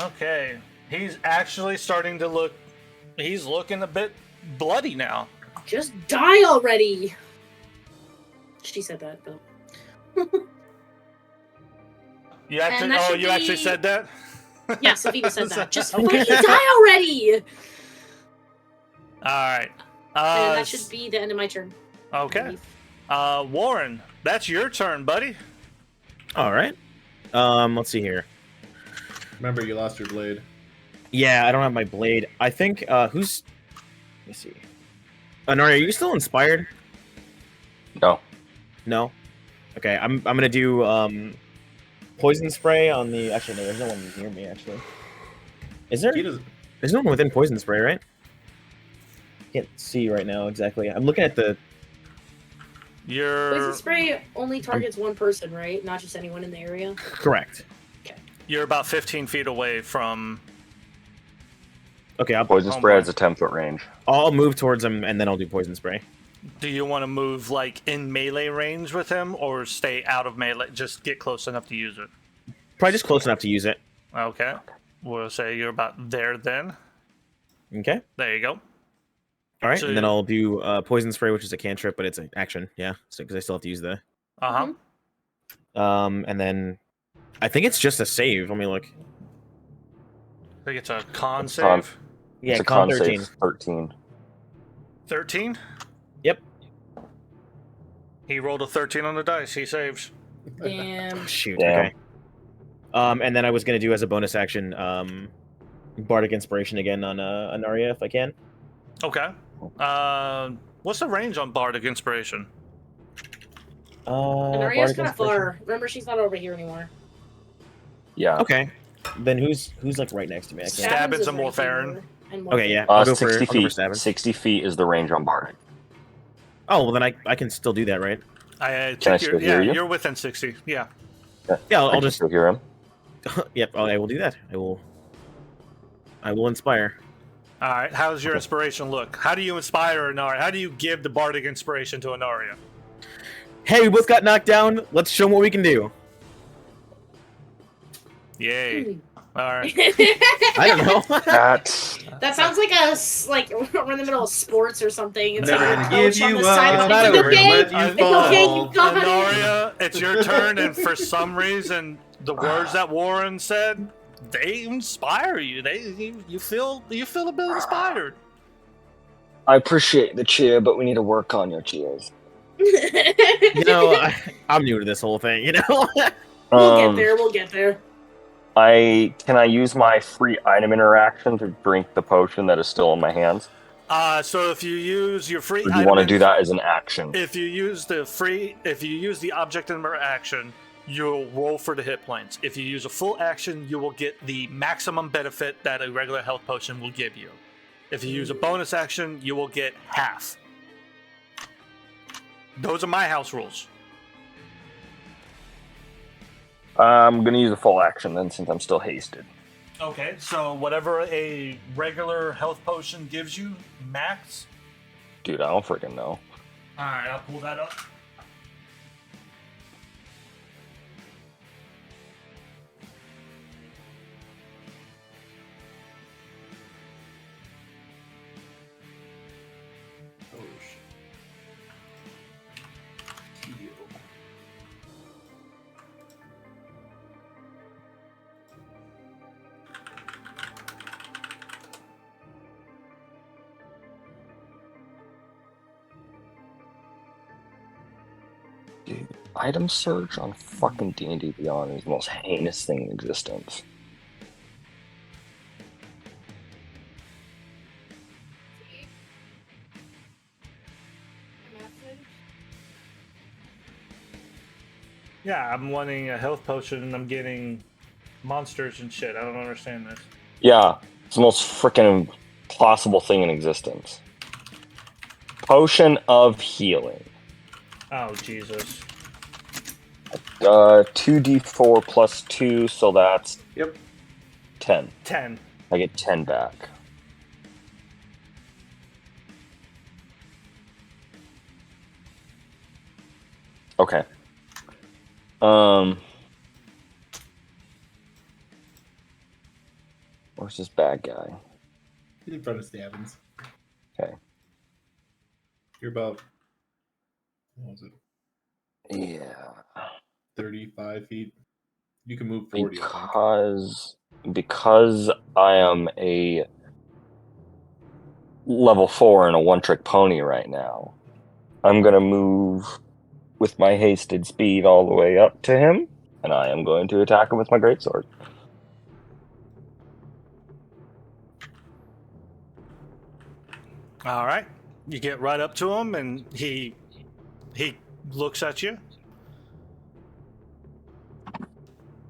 Okay. He's actually starting to look... He's looking a bit bloody now. Just die already. She said that, though. You actually, And that should you actually be- said that? Yeah, Sophia said that. Just Okay. fucking die already! Alright. And that should be the end of my turn. Okay. Warren, that's your turn, buddy. All right. Let's see here. Remember, you lost your blade. Yeah, I don't have my blade. I think who's me see. Nari, are you still inspired? No. No. Okay, I'm gonna do poison spray on the. Actually, no, there's no one near me. Actually, is there? He doesn't. There's no one within poison spray, right? Can't see right now exactly. I'm looking at the. Poison spray only targets one person, right? Not just anyone in the area. Correct. You're about 15 feet away from. Okay, Poison spray has a 10-foot range. I'll move towards him and then I'll do poison spray. Do you want to move like in melee range with him, or stay out of melee? Just get close enough to use it. Probably just close enough to use it. Okay, we'll say you're about there then. Okay. There you go. All right, So and then I'll do poison spray, which is a cantrip, but it's an action. Yeah, so because I still have to use the. And then I think it's just a save. Let me look. I think it's a con save. Yeah, it's a con con 13. save 13. 13? Yep. He rolled a 13 on the dice. He saves. Damn. Shoot. Damn. Okay. And then I was gonna do as a bonus action, bardic inspiration again on Anaria if I can. Okay. What's the range on bardic inspiration? Anaria's bardic kind of inspiration. far. Remember, she's not over here anymore. Yeah. Okay. Then who's like right next to me? I can't. Stabbins is and right Wolfaren. here, and Okay, yeah. I'll go for 60 I'll go for feet. Stabbins. 60 feet is the range on Bardic. Oh well, then I can still do that, right? I Can I think still hear you? you're within 60. Yeah. Yeah, I'll I can just. still hear him. Yep, I will do that. I will inspire. All right. How's your inspiration look? How do you inspire Anaria? How do you give the bardic inspiration to Anaria? Hey, we both got knocked down. Let's show them what we can do. Yay. All right. I don't know. That's That sounds like we're in the middle of sports or something. It's Never like gonna a coach give on you the sideline. up. Not It's over. okay. Let you It's okay, fall. you got it. Anaria, it's your turn, and for some reason, the words that Warren said, they inspire you. You feel a bit inspired. I appreciate the cheer, but we need to work on your cheers. You know, I'm new to this whole thing. You know. We'll get there. We'll get there. Can I use my free item interaction to drink the potion that is still in my hands? So if you use your free, Or do you want to do that as an action? If you use the object interaction, you'll roll for the hit points. If you use a full action, you will get the maximum benefit that a regular health potion will give you. If you use a bonus action, you will get half. Those are my house rules. I'm gonna use a full action then, since I'm still hasted. Okay, so whatever a regular health potion gives you, max. Dude, I don't freaking know. Alright, I'll pull that up. Oh, shit. Heal. Dude, item search on fucking D&D Beyond is the most heinous thing in existence. Yeah, I'm wanting a health potion and I'm getting monsters and shit. I don't understand this. Yeah, it's the most freaking impossible thing in existence. Potion of healing. Oh, Jesus. 2d4 plus 2, so that's Yep. 10. 10. I get 10 back. Okay. Where's this bad guy? He's in front of Stabbins. Okay. You're about, what was it, Yeah. 35 feet? You can move 40, I think. Because I am a level 4 and a one-trick pony right now, I'm gonna move with my hasted speed all the way up to him, and I am going to attack him with my greatsword. All right. You get right up to him, and he looks at you.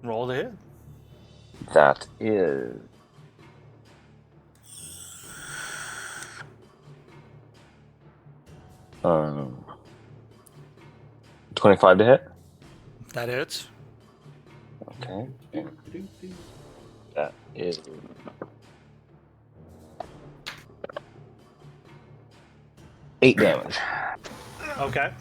Roll the hit. That is 25 to hit. That hits. Okay. That is 8 damage. Okay.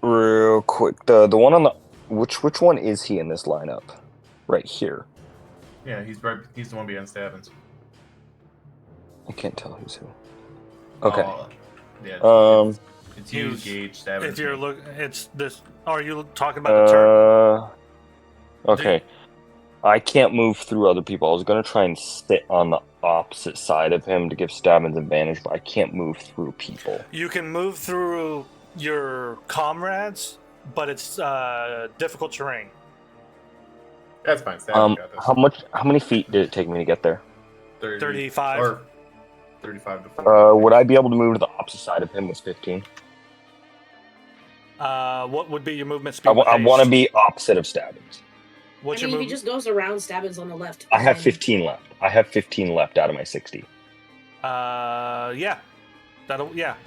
Real quick, the one on the which one is he in this lineup? Right here. Yeah, he's the one behind Stabbins. I can't tell who's who. Okay. Yeah. It's you, He's- Gage, Stabbins. If you're it's this. Are you talking about the turn? Okay. I can't move through other people. I was gonna try and sit on the opposite side of him to give Stabbins advantage, but I can't move through people. You can move through your comrades, but it's difficult terrain. That's fine. Stabbins got this. How many feet did it take me to get there? 35. Or 35 to 40. Would I be able to move to the opposite side of him with 15? What would be your movement speed? I with want to haste? be opposite of Stabbins. What's I your mean, move? he just goes around Stabbins on the left. I have and- 15 left. I have 15 left out of my 60. Yeah.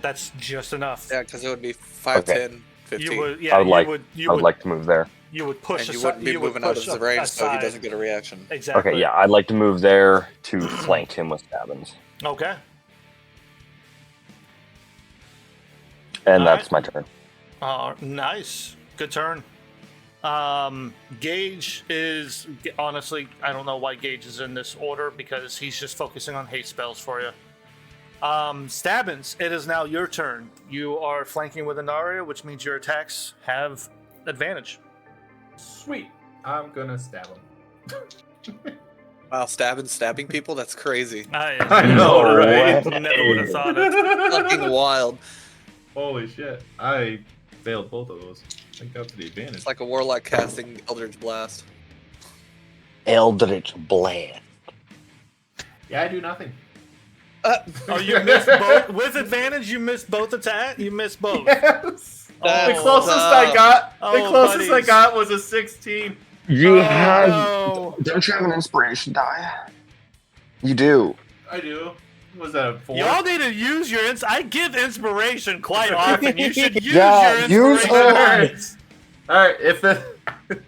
That's just enough. Yeah, because it would be 5, Okay. 10, 15. You would, yeah, I would like. you I would would like to move there. You would push and you aside. wouldn't be You would moving out of push his range, so he aside. doesn't get a reaction. Exactly. Okay, yeah, I'd like to move there to flank him with Stabbins, Okay. and All that's right. my turn. Nice. Good turn. Gage is honestly, I don't know why Gage is in this order because he's just focusing on hate spells for you. Stabbins, it is now your turn. You are flanking with Anaria, which means your attacks have advantage. Sweet. I'm gonna stab him. Wow, stabbing people? That's crazy. I know, No right? way. Never would have thought it. Fucking wild. Holy shit. I failed both of those. I think that's the advantage. It's like a warlock casting Eldritch Blast. Eldritch Blast. Yeah, I do nothing. Oh, you missed both with advantage. You missed both attacks. You missed both. Yes. Oh, The closest I got. Oh, the closest I buddies. got was a 16. You no. Don't you have an inspiration die? You do. I do. Was that a 4? Y'all need to use your I give inspiration quite often. You should use Yeah, your use inspiration. it. Alright, if the hey,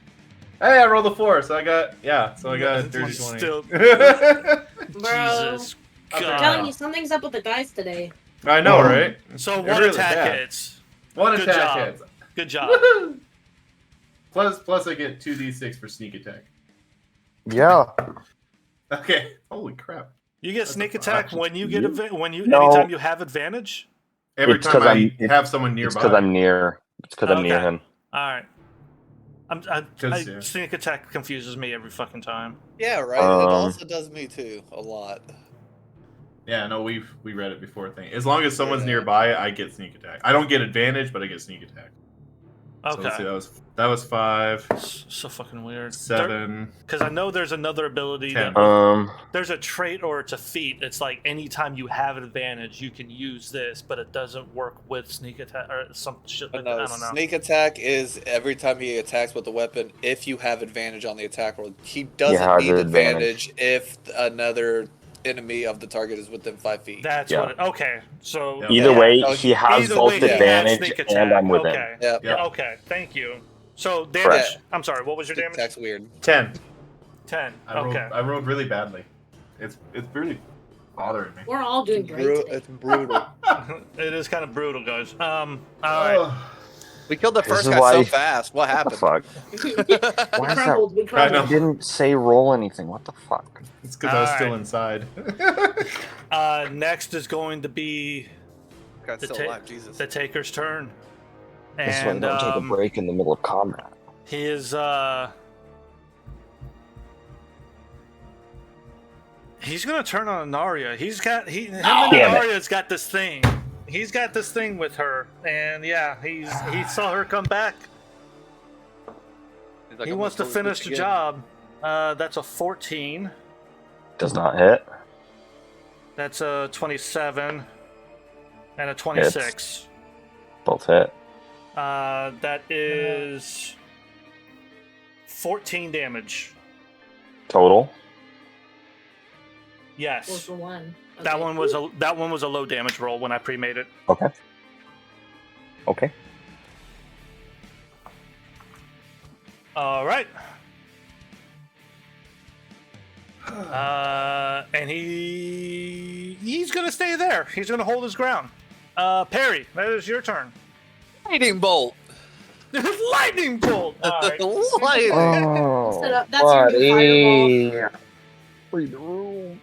I rolled a 4, so I got so I got a dirty 20. Still- Bro, Jesus I'm I'm telling you, God. something's up with the dice today. I know, right? So It one really attack bad. hits. One Good attack job. hits. Good job. Woohoo! Plus I get 2d6 for sneak attack. Yeah. Okay. Holy crap. You get That's sneak a attack fraction. when you get anytime No. you have advantage. Every It's time 'cause I I'm- have someone It's nearby. because I'm near. It's because I'm near Okay. him. All right. Yeah. Sneak attack confuses me every fucking time. Yeah, right. It also does me too, a lot. Yeah, no, we read it before thing. As long as someone's Yeah. nearby, I get sneak attack. I don't get advantage, but I get sneak attack. So let's see, Okay. that was 5, So fucking weird. 7, Because I know there's another ability 10. that there's a trait or it's a feat. It's like anytime you have an advantage, you can use this, but it doesn't work with sneak attack or some shit like But that. no, I don't know. sneak attack is every time he attacks with a weapon, if you have advantage on the attack roll. He doesn't has need advantage. advantage if another enemy of the target is within 5 feet. That's Yeah. what. Okay, so Yeah. Either Yeah. way, So he has either both way, he has advantage sneak and attack. I'm with him. Okay. Yep. Yeah. Okay, thank you. So damage. Yeah. I'm sorry. What was your Sneak damage? attack's weird. 10. 10. I rolled, Okay. I rolled really badly. It's really bothering me. We're all doing great today. It's brutal. It is kind of brutal, guys. All right. We killed the This first is guy why- so fast. What What the happened? fuck? We Why is that? crumbled. We I crumbled. know. It didn't say roll anything. What the fuck? It's because I was still Alright. inside. Next is going to be Guy's The still ta- alive. Jesus. the taker's turn, This way, and don't take a break in the middle of combat. he is he's gonna turn on Anaria. Him and Damn it. Anaria's got this thing. He's got this thing with her, and yeah, he saw her come back. like He I'm wants to gonna pull his finish bitch the again. job. That's a 14. Does not hit. That's a 27. And a 26. Both hit. That is 14 damage. Total. Yes. 4 for 1. Okay. That one was a low damage roll when I pre-made it. Okay. Okay. All right. And he's gonna stay there. He's gonna hold his ground. Perry, that is your turn. Lightning bolt. Lightning bolt. All right. Lightning. Oh, Set up- that's your new fireball. Read the room.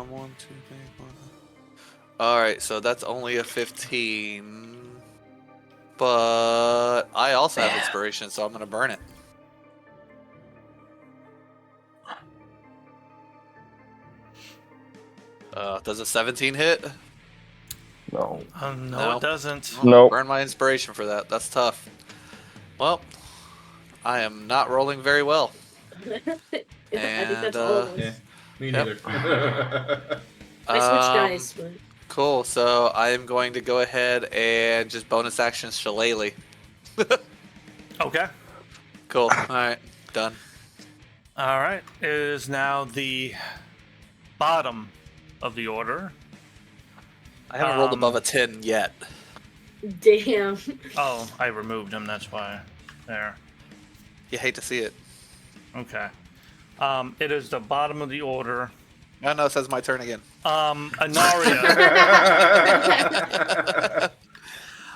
One, two, three, four. All right, so that's only a 15, but I also have inspiration, so I'm gonna burn it. Does a 17 hit? No. No, No. it doesn't. Oh, Nope. Burn my inspiration for that. That's tough. Well, I am not rolling very well. I think And, that's all of us. Yeah, me Yep. neither. I switched dice, but Cool. So I am going to go ahead and just bonus action Shillelagh. Okay. Cool. All right. Done. All right. It is now the bottom of the order. I haven't rolled above a 10 yet. damn. Oh, I removed him. That's why. There. You hate to see it. Okay. It is the bottom of the order. Oh, no, it says my turn again. Anaria.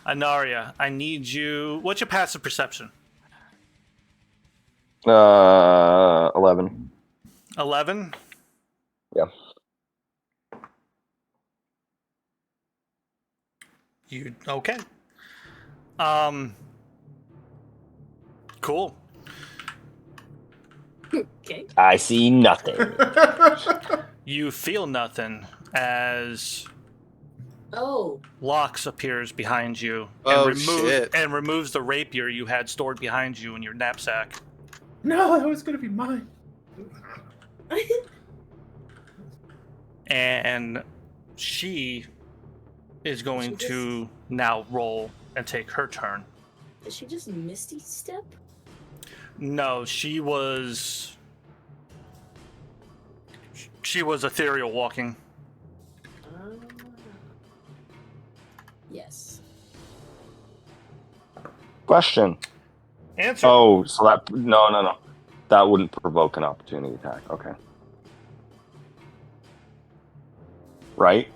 Anaria, I need you. What's your passive perception? 11. 11? Yeah. You okay? Cool. Okay. I see nothing. You feel nothing as Oh. Lox appears behind you Oh, shit. and removes the rapier you had stored behind you in your knapsack. No, that was gonna be mine. And she is going She to now roll and take her turn. Did she just Misty Step? No, she was ethereal walking. Yes. Question. Answer. Oh, so that no. That wouldn't provoke an opportunity attack. Okay. Right?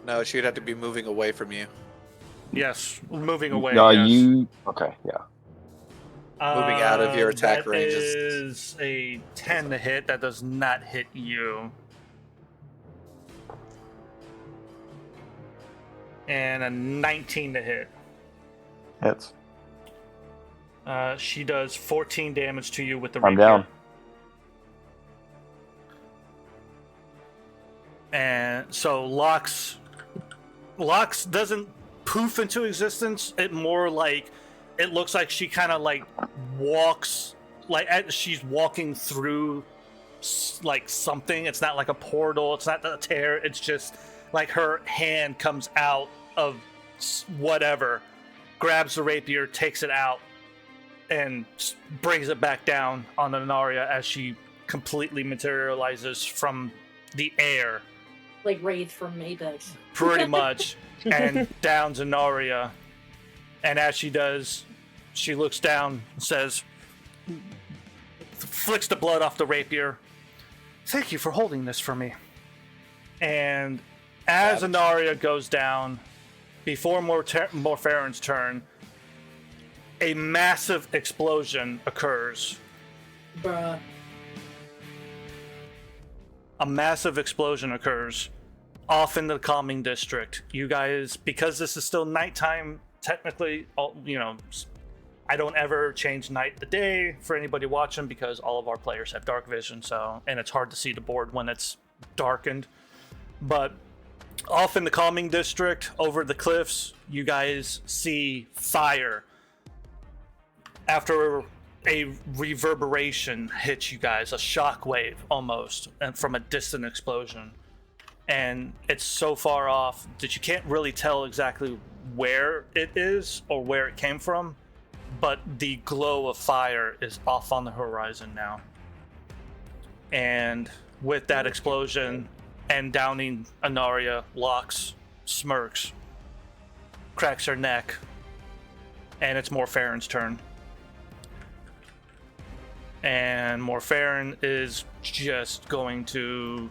No, she'd have to be moving away from you. Yes, moving away. No, yes. you. Okay, yeah. Moving out of your attack range is- That is a 10 to hit. That does not hit you. And a 19 to hit. Hits. She does 14 damage to you with the I'm rapier. down. And so Lox doesn't poof into existence. It more like it looks like she kind of like walks like as she's walking through like something. It's not like a portal. It's not a tear. It's just like her hand comes out of whatever, grabs the rapier, takes it out, and brings it back down on Anaria as she completely materializes from the air. Like Wraith from Apex. Pretty much, and downs Anaria. And as she does, she looks down and says, flicks the blood off the rapier. Thank you for holding this for me. And as Anaria goes down, before Morfarin's turn, a massive explosion occurs. Bruh. A massive explosion occurs off in the calming district. You guys, because this is still nighttime, technically, I don't ever change night to day for anybody watching because all of our players have dark vision, and it's hard to see the board when it's darkened. But Off in the calming district, over the cliffs, you guys see fire. After a reverberation hits you guys, a shockwave almost, and from a distant explosion. And it's so far off that you can't really tell exactly where it is or where it came from, but the glow of fire is off on the horizon now. And with that explosion and downing Anaria, Locks smirks, cracks her neck, and it's Morfarin's turn. And Morfarin is just going to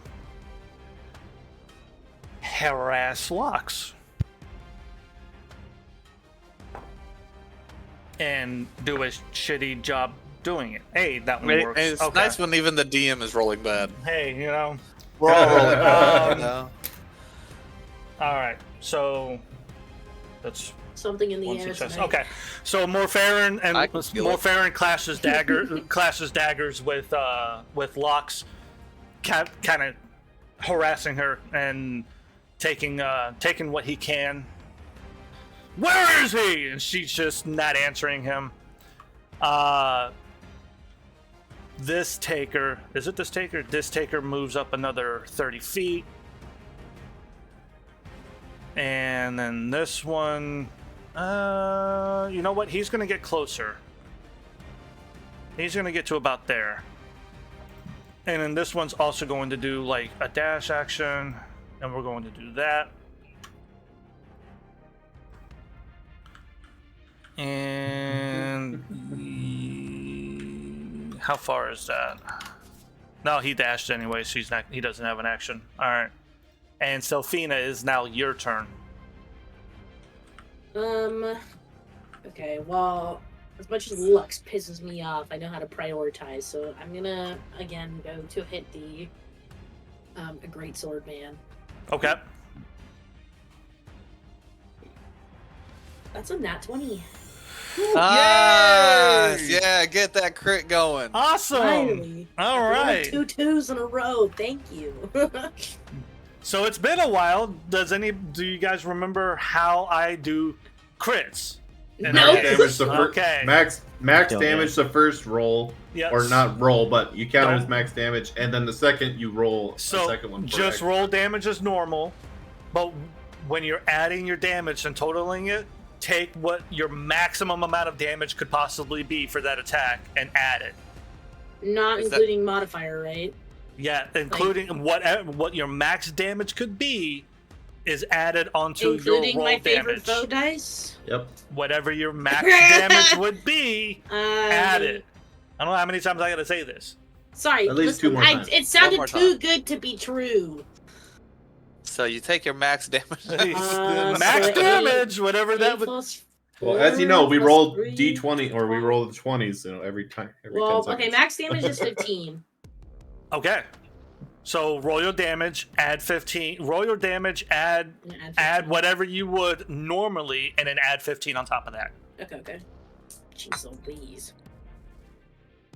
harass Locks and do a shitty job doing it. Hey, that one works. It's Okay. nice when even the DM is rolling bad. Hey, you know. We're all rolling bad. You know? All right, so that's Something in the one air success. tonight. Okay, so Morfarin and I can feel it. Morfarin clashes daggers with Locks, kind of harassing her and taking what he can. Where is he? And she's just not answering him. This taker moves up another 30 feet. And then this one, you know what? He's going to get closer. He's going to get to about there. And then this one's also going to do like a dash action. And we're going to do that. And how far is that? No, he dashed anyway, so he doesn't have an action. All right. And Selfina, is now your turn. Okay, well, as much as Lux pisses me off, I know how to prioritize, so I'm gonna, again, go to hit the, a Great Sword Man. Okay. That's a nat 20. Nice! Yeah, get that crit going. Awesome. Finally. All I rolled right. 2 2s in a row, thank you. So it's been a while. Do you guys remember how I do crits? in No. our games? Damage the first Okay. max Don't damage the first roll, Yes. or not roll, but you count it Don't. as max damage, and then the second you roll So a second one. For just extra. roll damage as normal, but when you're adding your damage and totaling it, take what your maximum amount of damage could possibly be for that attack and add it. Not Is that- including modifier, right? Yeah, including what your max damage could be is added onto Including your roll my favorite damage. foe dice? Yep. Whatever your max damage would be, add Um, it. I don't know how many times I gotta say this. Sorry, At least listen, two more times. it sounded more too time. good to be true. So you take your max damage. Max so damage, whatever that would. Well, as you know, we 4 roll plus 3. D20, or we roll the 20s, every time. Every Well, 10 okay, seconds. max damage is 15. Okay. So roll your damage, add 15. Roll your damage, add Yeah, add 15. add whatever you would normally, and then add 15 on top of that. Okay. Jeez Louise.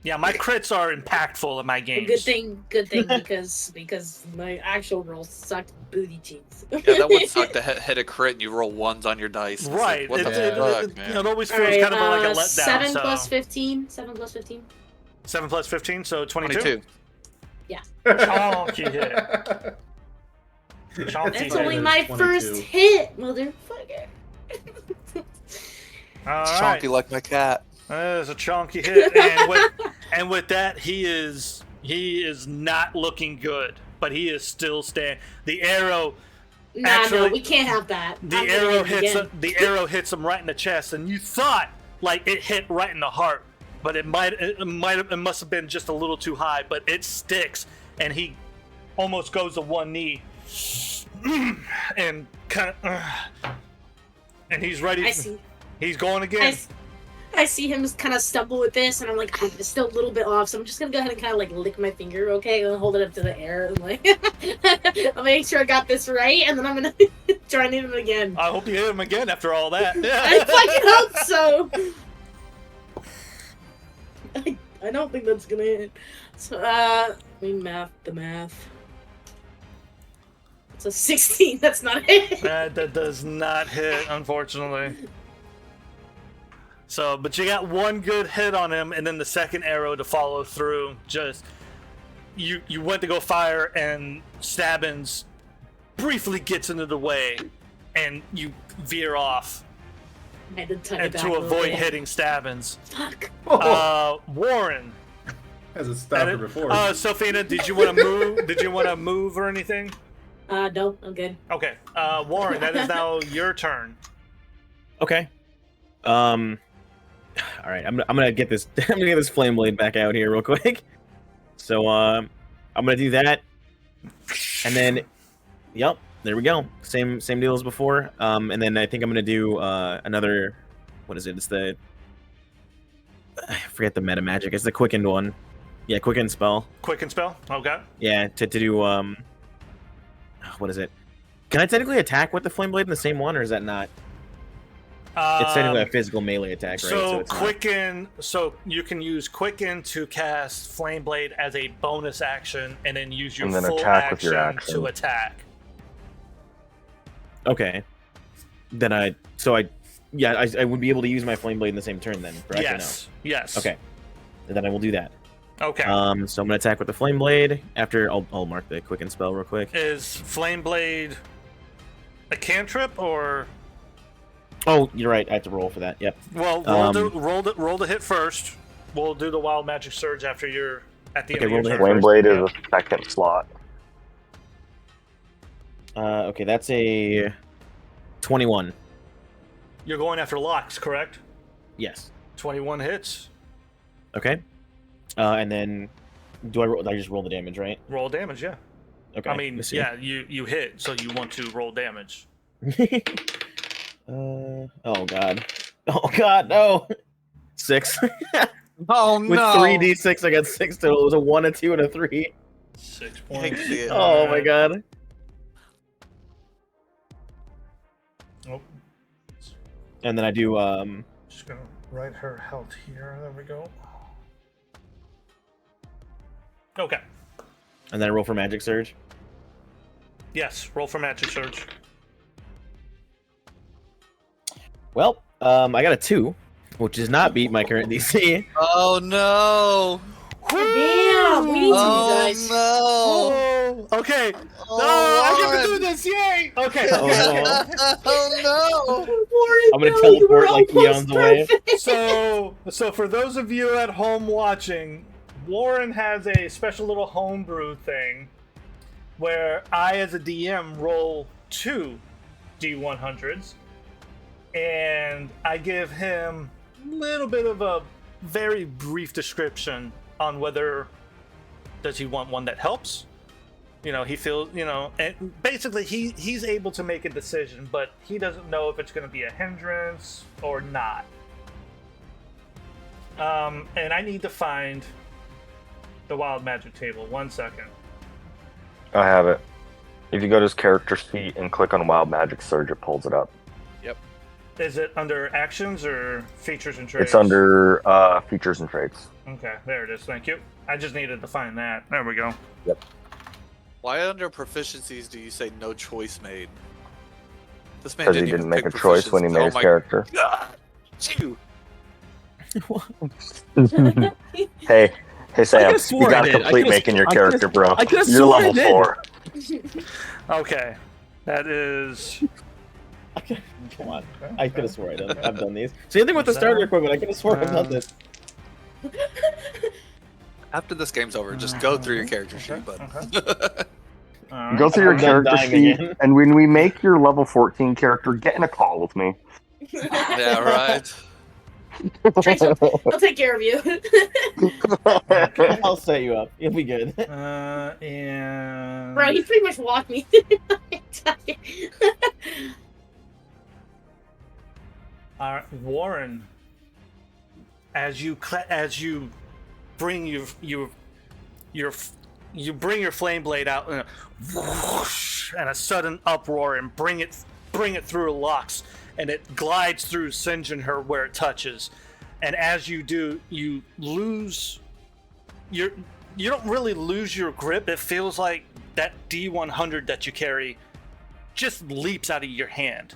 Yeah, my crits are impactful in my games. Good thing, because my actual rolls sucked booty cheeks. Yeah, that would suck to hit a crit and you roll ones on your dice. It's Right. Like, what It, the it, fuck, it, man? it always All feels right, kind of like a letdown. 7 so. plus 15. 7 plus 15. 7 plus 15, so 22. 22. Chonky hit. Chonky That's hit. only my 22. first hit, motherfucker. All Chonky right. like my cat. That is a chunky hit, and with that, he is not looking good, but he is still standing. The arrow, No, Actually, we can't have that. the I'm gonna arrow hit hits again. the arrow hits him right in the chest, and you thought like it hit right in the heart, but it must have been just a little too high, but it sticks, and he almost goes to one knee, and kind of, and he's ready. I see. He's going again. I see him just kind of stumble with this, and I'm like, it's still a little bit off, so I'm just gonna go ahead and kind of like lick my finger, okay, and hold it up to the air, and like, I'll make sure I got this right, and then I'm gonna try and hit him again. I hope you hit him again after all that. I fucking hope so. I don't think that's gonna hit. So, let me math the math. It's a 16. That's not it. That does not hit, unfortunately. So, but you got one good hit on him, and then the second arrow to follow through. Just you went to go fire, and Stabbins briefly gets into the way, and you veer off I had to tuck it and back to a little avoid bit. hitting Stabbins. Fuck. Warren. Hasn't stopped her before. Sophina, did you want to move? Did you want to move or anything? No, I'm good. Okay. Warren, that is now your turn. Okay. All right. I'm gonna get this. I'm gonna get this flame blade back out here real quick. So I'm gonna do that, and then, yep, there we go. Same deal as before. And then I think I'm gonna do another. What is it? It's the. I forget the meta magic. It's the quickened one. Yeah, quickened spell. Quicken spell. Okay. Yeah, to do what is it? Can I technically attack with the flame blade in the same one, or is that not? It's technically a physical melee attack, right? So it's quicken. So you can use quicken to cast flame blade as a bonus action, and then use your And then full attack action, with your action. to attack. not... Okay. Then I would be able to use my flame blade in the same turn then, correct? Yes. Yes. Or no? Okay. Then I will do that. Okay. So I'm gonna attack with the flame blade. After I'll mark the quicken spell real quick. Is flame blade a cantrip or? Oh, you're right. I have to roll for that. Yep. Well, roll the hit first. We'll do the wild magic surge after you're at the Okay, end roll of the your hit turn. Flame blade is a second slot. Okay, that's a 21. You're going after locks, correct? Yes. 21 hits. Okay. And then I just roll the damage, right? Roll damage, yeah. Okay. I mean, let's see. yeah, you hit, so you want to roll damage. Oh god. Oh god, no. 6. Oh With no! 3d6, I got 6 total. It was a 1, a 2, and a 3. 6 I hate to points. see it. Oh my god. Oh, And then I do just gonna write her health here. There we go. Okay. and then I roll for magic surge. Yes, roll for magic surge. Well, I got a 2, which does not beat my current DC. Oh no! Damn, we need to, you Oh guys. no! Oh, okay. Oh, No, I get to Warren. do this. Yay! Okay. Oh, no. Oh Warren, I'm gonna no, you were teleport like almost eons away. perfect. So for those of you at home watching, Warren has a special little homebrew thing where I, as a DM, roll 2 D100s, and I give him a little bit of a very brief description on whether does he want one that helps. You know, he feels, you know, and basically he's able to make a decision, but he doesn't know if it's going to be a hindrance or not. And I need to find the wild magic table. 1 second. I have it. If you go to his character sheet and click on Wild Magic Surge, it pulls it up. Is it under actions or features and traits? It's under features and traits. Okay, there it is. Thank you. I just needed to find that. There we go. Why under proficiencies do you say no choice made? This man Because he didn't didn't even make a pick choice when he made proficiency. his Oh my character. God. Phew. Hey, Sam, could've swore you I gotta did. I complete could've- making your I could've- character, bro. I could've You're swore I level did. 4. Okay. That is... Come on. I could have swore I've done these. Same thing with the starter equipment. I could have swore I've done this. After this game's over, just go through your character sheet, bud. Alright. Go through your I'm done character dying sheet, again. and when we make your level 14 character, get in a call with me. Yeah, right. I'll take care of you. I'll set you up. You'll be good. And... Bro, he pretty much walked me. Warren, as you bring you bring your flame blade out and a sudden uproar and bring it through locks, and it glides through, singeing her where it touches. And as you do, you lose you don't really lose your grip. It feels like that D100 that you carry just leaps out of your hand,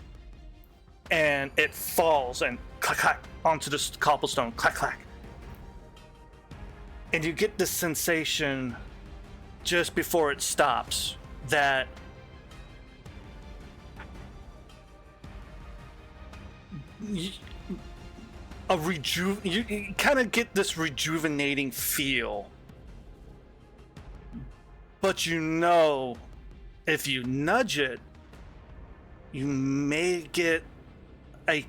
and it falls and clack clack onto the cobblestone. Clack clack, and you get this sensation just before it stops that you kind of get this rejuvenating feel, but you know if you nudge it, you may get a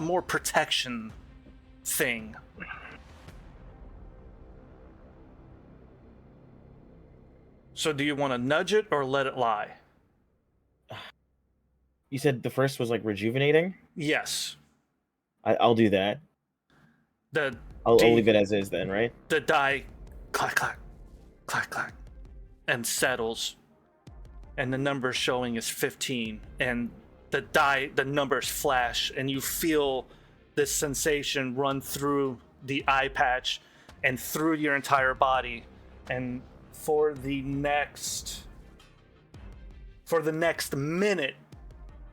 more protection thing. So do you want to nudge it or let it lie? You said the first was like rejuvenating? Yes. I'll do that. I'll leave it as is then, right? The die clack clack clack clack and settles, and the number showing is 15, and the numbers flash, and you feel this sensation run through the eye patch and through your entire body, and for the next minute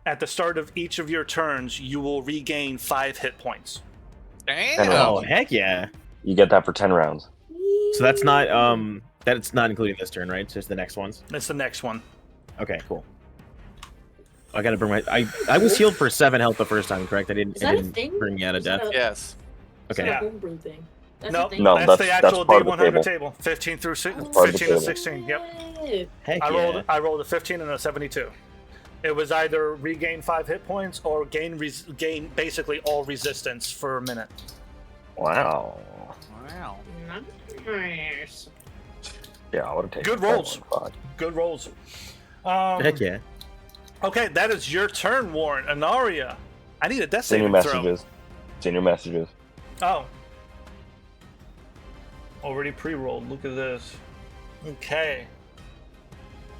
at the start of each of your turns, you will regain 5 hit points. Damn. Oh, heck yeah. You get that for 10 rounds. So that's not including this turn, right? It's just the next ones. That's the next one. Okay, cool. I gotta bring I was healed for 7 health the first time, correct? I didn't thing? bring me out of death. Yes. It's Okay. not a homebrew thing. That's No, a thing. No, that's the actual part of the D100 table. table. 15 through 15 part of the to table. 16. Yep. Yay. Heck I rolled a 15 and a 72. It was either regain 5 hit points or gain basically all resistance for a minute. Wow. Wow. Nice. Yeah, I would have taken Good rolls. 5. Good rolls. Heck yeah. Okay, that is your turn, Warren. Anaria, I need a death It's in your saving throw. messages. It's in your messages. Oh. Already pre-rolled. Look at this. Okay.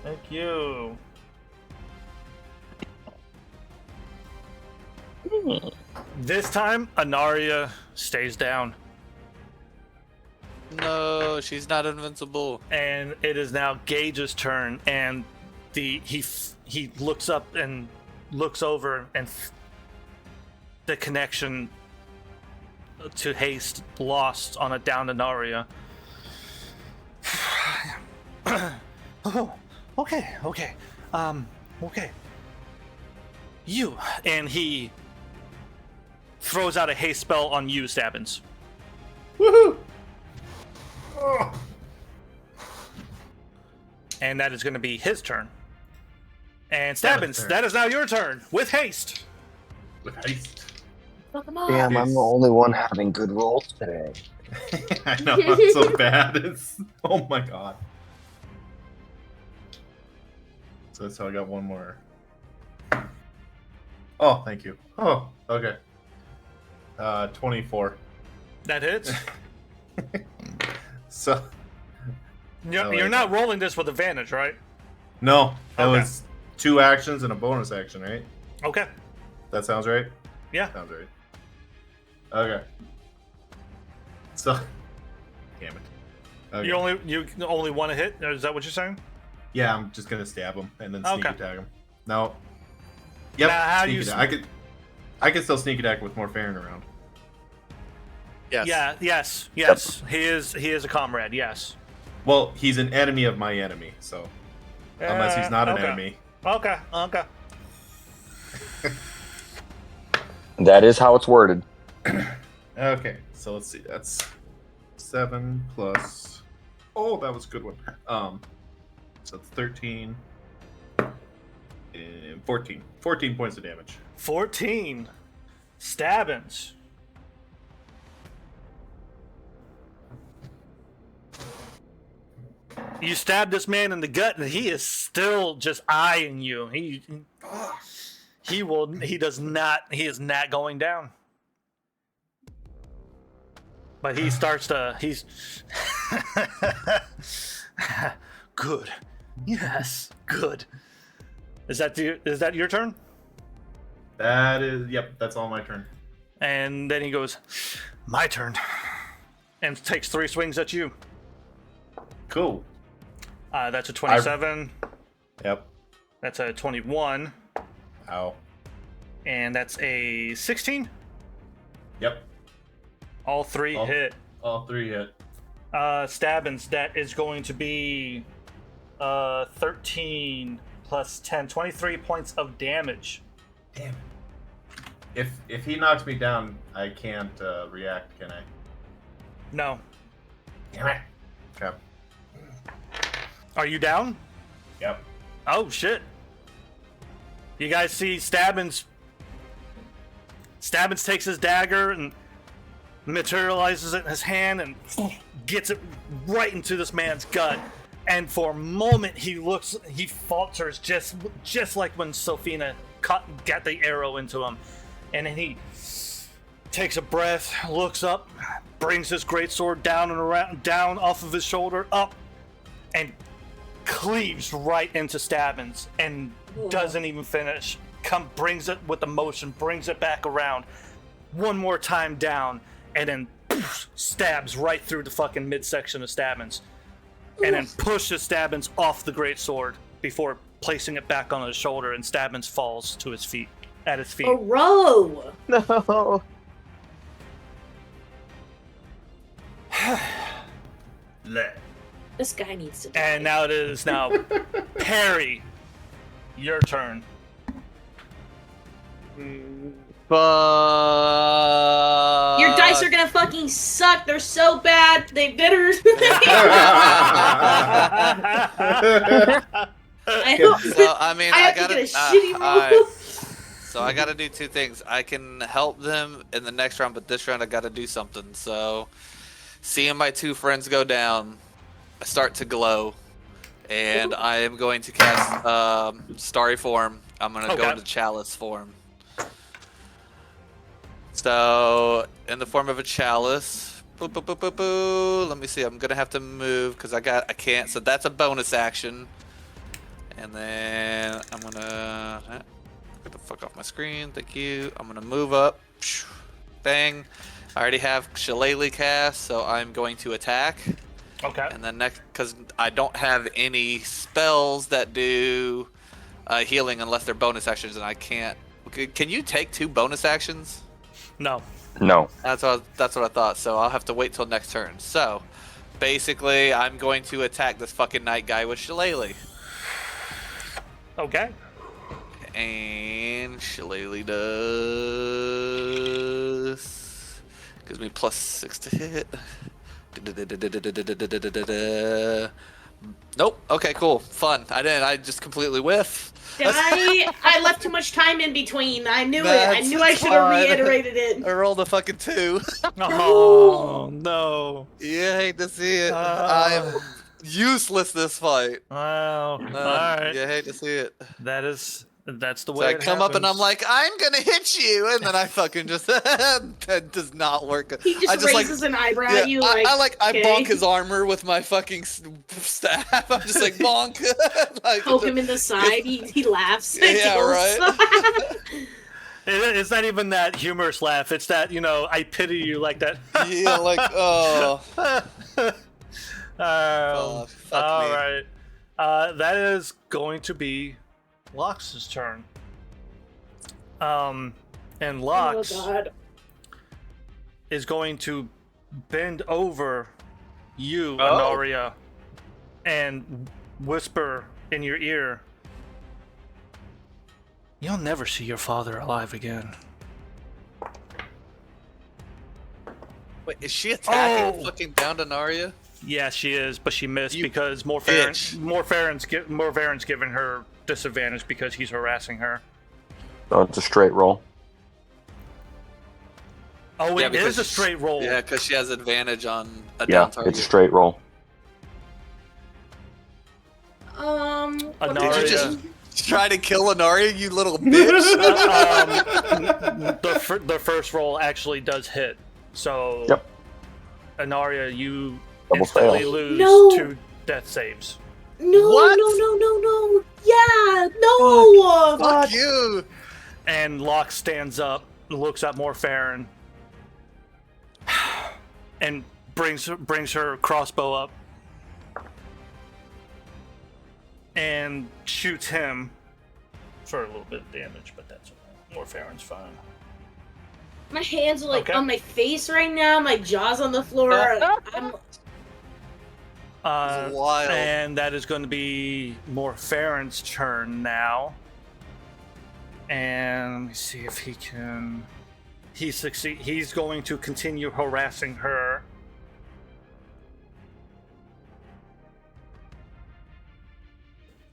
Thank you. This time, Anaria stays down. No, she's not invincible. And it is now Gage's turn, and he looks up and looks over, and the connection to haste lost on a downed Anaria. Oh, okay. Okay. You, and he throws out a haste spell on you, Stabbins. Woohoo! Oh. And that is going to be his turn. And Stabbins' Stabbins, turn. that is now your turn with haste. With haste. Fuck 'em up. Damn, I'm the only one having good rolls today. I know, I'm so bad. Oh my god. So that's how I got one more. Oh, thank you. Oh, okay. 24. That hits. So You're not rolling this with advantage, right? no, that Okay. was 2 actions and a bonus action, right? Okay. That sounds right? Yeah. Sounds right. Okay. So damn it. Okay. You only want to hit? Is that what you're saying? Yeah, I'm just gonna stab him and then sneak Okay. attack him. No. Yep. Now, how do sneak you attack. I could still sneak attack with more Farron around. Yes. Yeah. Yes. He is a comrade. Yes. Well, he's an enemy of my enemy, so unless he's not an okay. enemy. Okay. That is how it's worded. Okay, so let's see. That's 7 plus. Oh, that was a good one. So it's 13 and 14. 14 points of damage. 14. Stabbins. You stab this man in the gut, and he is still just eyeing you. He is not going down. But he starts to, he's good. Yes, good. Is that your turn? That is, yep, that's all my turn. And then he goes, my turn. and takes 3 swings at you. Cool. That's a 27. Yep. That's a 21. Ow. And that's a 16. Yep. All 3 hit. All 3 hit. Stabbins, that is going to be 13 plus 10, 23 points of damage. Damn it. If he knocks me down, I can't react, can I? No. Damn it. Okay. Are you down? Yep. Oh, shit. You guys see Stabbins. Stabbins takes his dagger and materializes it in his hand and gets it right into this man's gut. And for a moment, he falters just like when Sophina got the arrow into him. And then he takes a breath, looks up, brings his greatsword down and around, down off of his shoulder, up, and cleaves right into Stabbins and doesn't even finish. Brings it with the motion, brings it back around, one more time down, and then stabs right through the fucking midsection of Stabbins, and then pushes Stabbins off the greatsword before placing it back on his shoulder, and Stabbins falls to his feet. At his feet. A row. No. This guy needs to die. And now it is Perry. Your turn. But Your dice are gonna fucking suck. They're so bad. They bitter. I hope. So I mean, I I have to gotta. get a shitty roll. Alright. So I gotta do 2 things. I can help them in the next round, but this round I gotta do something. So, seeing my 2 friends go down, I start to glow, and I am going to cast Starry Form. I'm gonna go into Chalice form. So, in the form of a chalice, boo, boo, boo, boo, boo. Let me see. I'm gonna have to move because I can't. So that's a bonus action. And then I'm gonna get the fuck off my screen. Thank you. I'm gonna move up. Bang. I already have Shillelagh cast, so I'm going to attack. Okay. And then next, because I don't have any spells that do healing unless they're bonus actions, and I can't. Can you take 2 bonus actions? No. No. That's what I thought. So I'll have to wait till next turn. So basically, I'm going to attack this fucking night guy with Shillelagh. Okay. And Shillelagh does gives me +6 to hit. Nope. Okay, cool. Fun. I just completely whiff. I left too much time in between. I knew it. I knew I should have reiterated it. I rolled a fucking 2. Oh no. You hate to see it. I am useless this fight. Wow. Alright. You hate to see it. That's the So way I it come up and I'm happens. like, I'm gonna hit you, and then I fucking just that does not work. He just raises an eyebrow at you like, I okay. bonk his armor with my fucking staff. I'm just like bonk. Like, Poke him in the side. He laughs. Yeah, right. It's not even that humorous laugh. It's that, I pity you like that. Yeah, like oh. All Fuck me. right. That is going to be Lox's turn. And Lox Oh god. is going to bend over you, Oh. Anaria, and whisper in your ear, "You'll never see your father alive again." Wait, is she attacking Oh. fucking down to Narya? Yeah, she is, but she missed You because bitch. Morfarin's given her disadvantage because he's harassing her. Oh, it's a straight roll. Oh, Yeah, it because is a straight roll. Yeah, because she has advantage on a Yeah, down target. it's a straight roll. What Anaria. Did you just try to kill Anaria, you little bitch? The first roll actually does hit. So, Yep. Anaria, you Double instantly fail. lose No. 2 death saves. No, What? no. Yeah, no. Fuck you! And Locke stands up, looks at Morfarin, and brings her crossbow up and shoots him for a little bit of damage, but that's okay. More Farron's fine. My hands are like Okay. on my face right now. My jaw's on the floor. I'm It's wild. And that is going to be more Farron's turn now. And let me see if he can. He succeed. He's going to continue harassing her.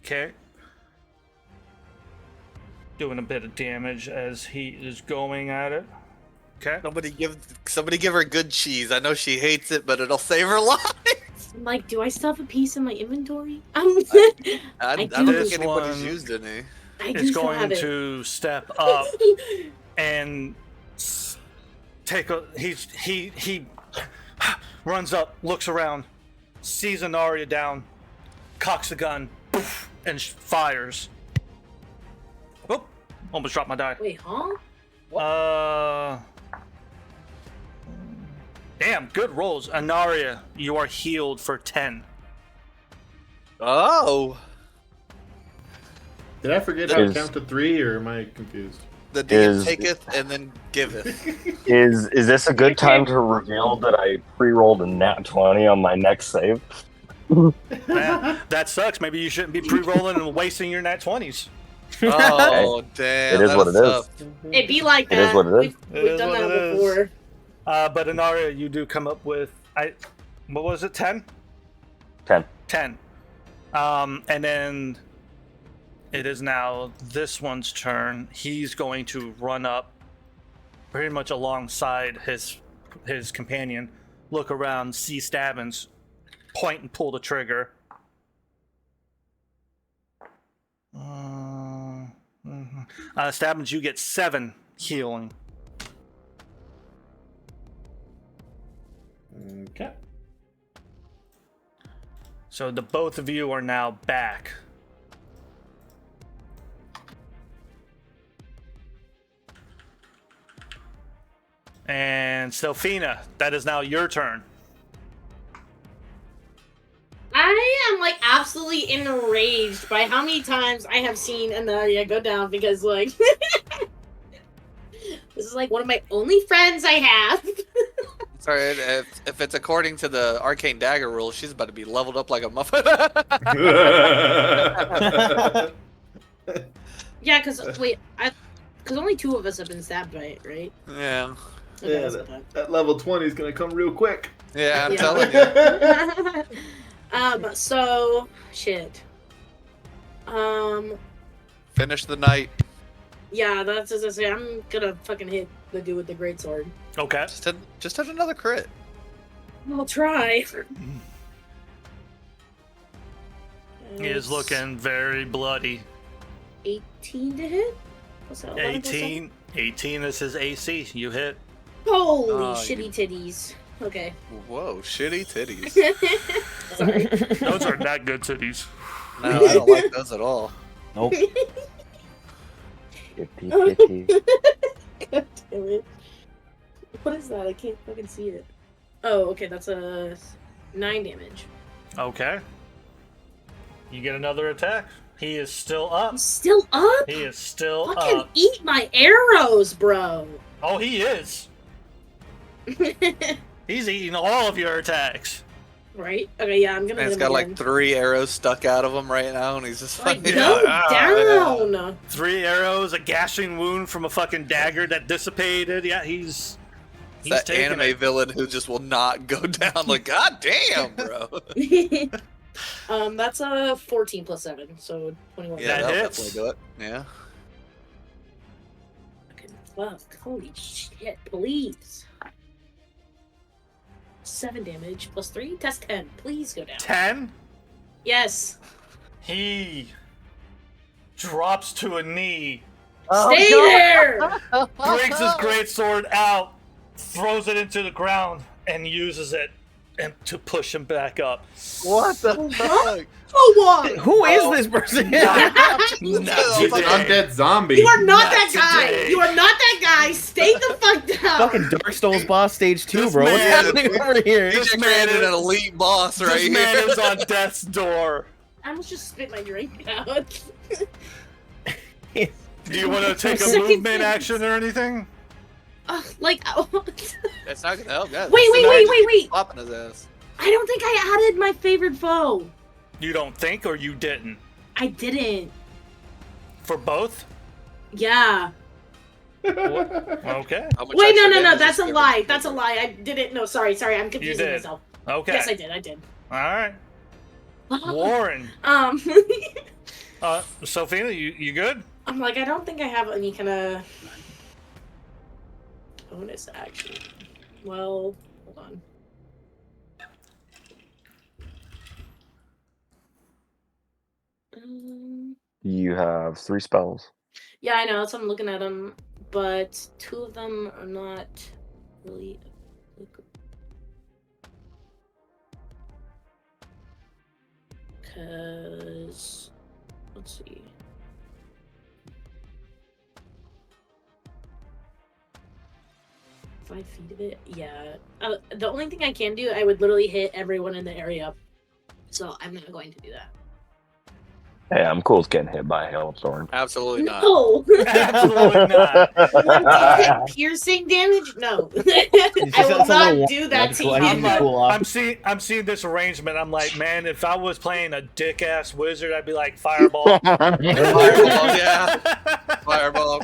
Okay. Doing a bit of damage as he is going at it. Okay. Somebody give her good cheese. I know she hates it, but it'll save her life. I'm like, do I still have a piece in my inventory? I I do. don't think This anybody's one- used any. do It's still have going it. to step up and take a. He runs up, looks around, sees an Arya down, cocks the gun, poof, and fires. Oh, almost dropped my die. Wait, huh? Damn, good rolls. Anaria, you are healed for 10. Oh, Did I forget how to Is- count to 3, or am I confused? the DM Is- taketh and then giveth. Is this a good time to reveal that I pre-rolled a nat 20 on my next save? Man, that sucks. Maybe you shouldn't be pre-rolling and wasting your nat 20s. Oh, damn. It is that what it is. tough. It'd be like It that. is what it is. It We've is done what that it is. before. But Anaria, you do come up with what was it? 10? 10. 10. And then it is now this one's turn. He's going to run up pretty much alongside his companion, look around, see Stabbins, point and pull the trigger. Stabbins, you get 7 healing. Okay. So the both of you are now back. And Sophina, that is now your turn. I am like absolutely enraged by how many times I have seen Anaria go down because like this is like one of my only friends I have. Sorry, if it's according to the arcane dagger rule, she's about to be leveled up like a muffin. Yeah, because only 2 of us have been stabbed by it, right? Yeah. Okay, Yeah, that's okay. that level 20 is gonna come real quick. Yeah, I'm Yeah. telling you. So shit. Finish the night. Yeah, that's as I say. I'm gonna fucking hit the dude with the greatsword. Okay. Just hit another crit. I'll try. He is looking very bloody. 18 to hit. What's that? 11 plus 18. 18 is his AC. You hit. Holy Oh, shitty titties. Okay. Whoa, shitty titties. Sorry. Those are not good titties. No, I don't like those at all. Nope. 50-50. God damn it. What is that? I can't fucking see it. Oh, okay, that's a 9 damage. Okay. You get another attack. He is still up. I'm still up? He is still Fucking up. eat my arrows, bro. Oh, he is. He's eating all of your attacks. Right? Okay, yeah, I'm gonna And hit he's him got again. like 3 arrows stuck out of him right now, and he's just Like, like, go "Ah." down! 3 arrows, a gashing wound from a fucking dagger that dissipated. Yeah, he's That taking anime it. villain who just will not go down. Like, god damn, bro. That's a 14 plus 7, so 21. Yeah, That that'll hits. definitely do it. Yeah. Fucking fuck. Holy shit, please. 7 damage plus 3, that's 10. Please go down. 10. Yes. He drops to a knee, Stay there! brings his greatsword out, throws it into the ground, and uses it and to push him back up. What the fuck? Oh, what? Who is this person? He's an undead zombie. You are not Not that guy. today. You are not that guy. Stay the fuck down. Fucking Dark Souls boss stage 2, This bro. What's man- happening over here? This man man is is- an elite boss right This here. man is on death's door. I almost just spit my drink out. Do you want to take a Second movement sentence. action or anything? Like, It's not gonna help. Yeah, wait. Flopping his ass. I don't think I added my favorite foe. You don't think, or you didn't? I didn't. For both? Yeah. Okay. How much Wait, extra no. damage That's is a it? lie. That's a lie. I didn't. No, sorry. I'm confusing did. myself. Okay. Yes, I did. All right. Warren. Um, Sophina, you good? I'm like, I don't think I have any kind of bonus action. Well, hold on. You have 3 spells. Yeah, I know. That's what I'm looking at them, but 2 of them are not really. Cause let's see. Five feet of it, yeah. The only thing I can do, I would literally hit everyone in the area. So I'm not going to do that. Hey, I'm cool with getting hit by a hailstorm. Absolutely not. No. Absolutely not. 1d10 piercing damage? No. I will not do that to I need you. to cool off. I'm seeing this arrangement. I'm like, man, if I was playing a dick ass wizard, I'd be like fireball. Fireball, yeah. Fireball.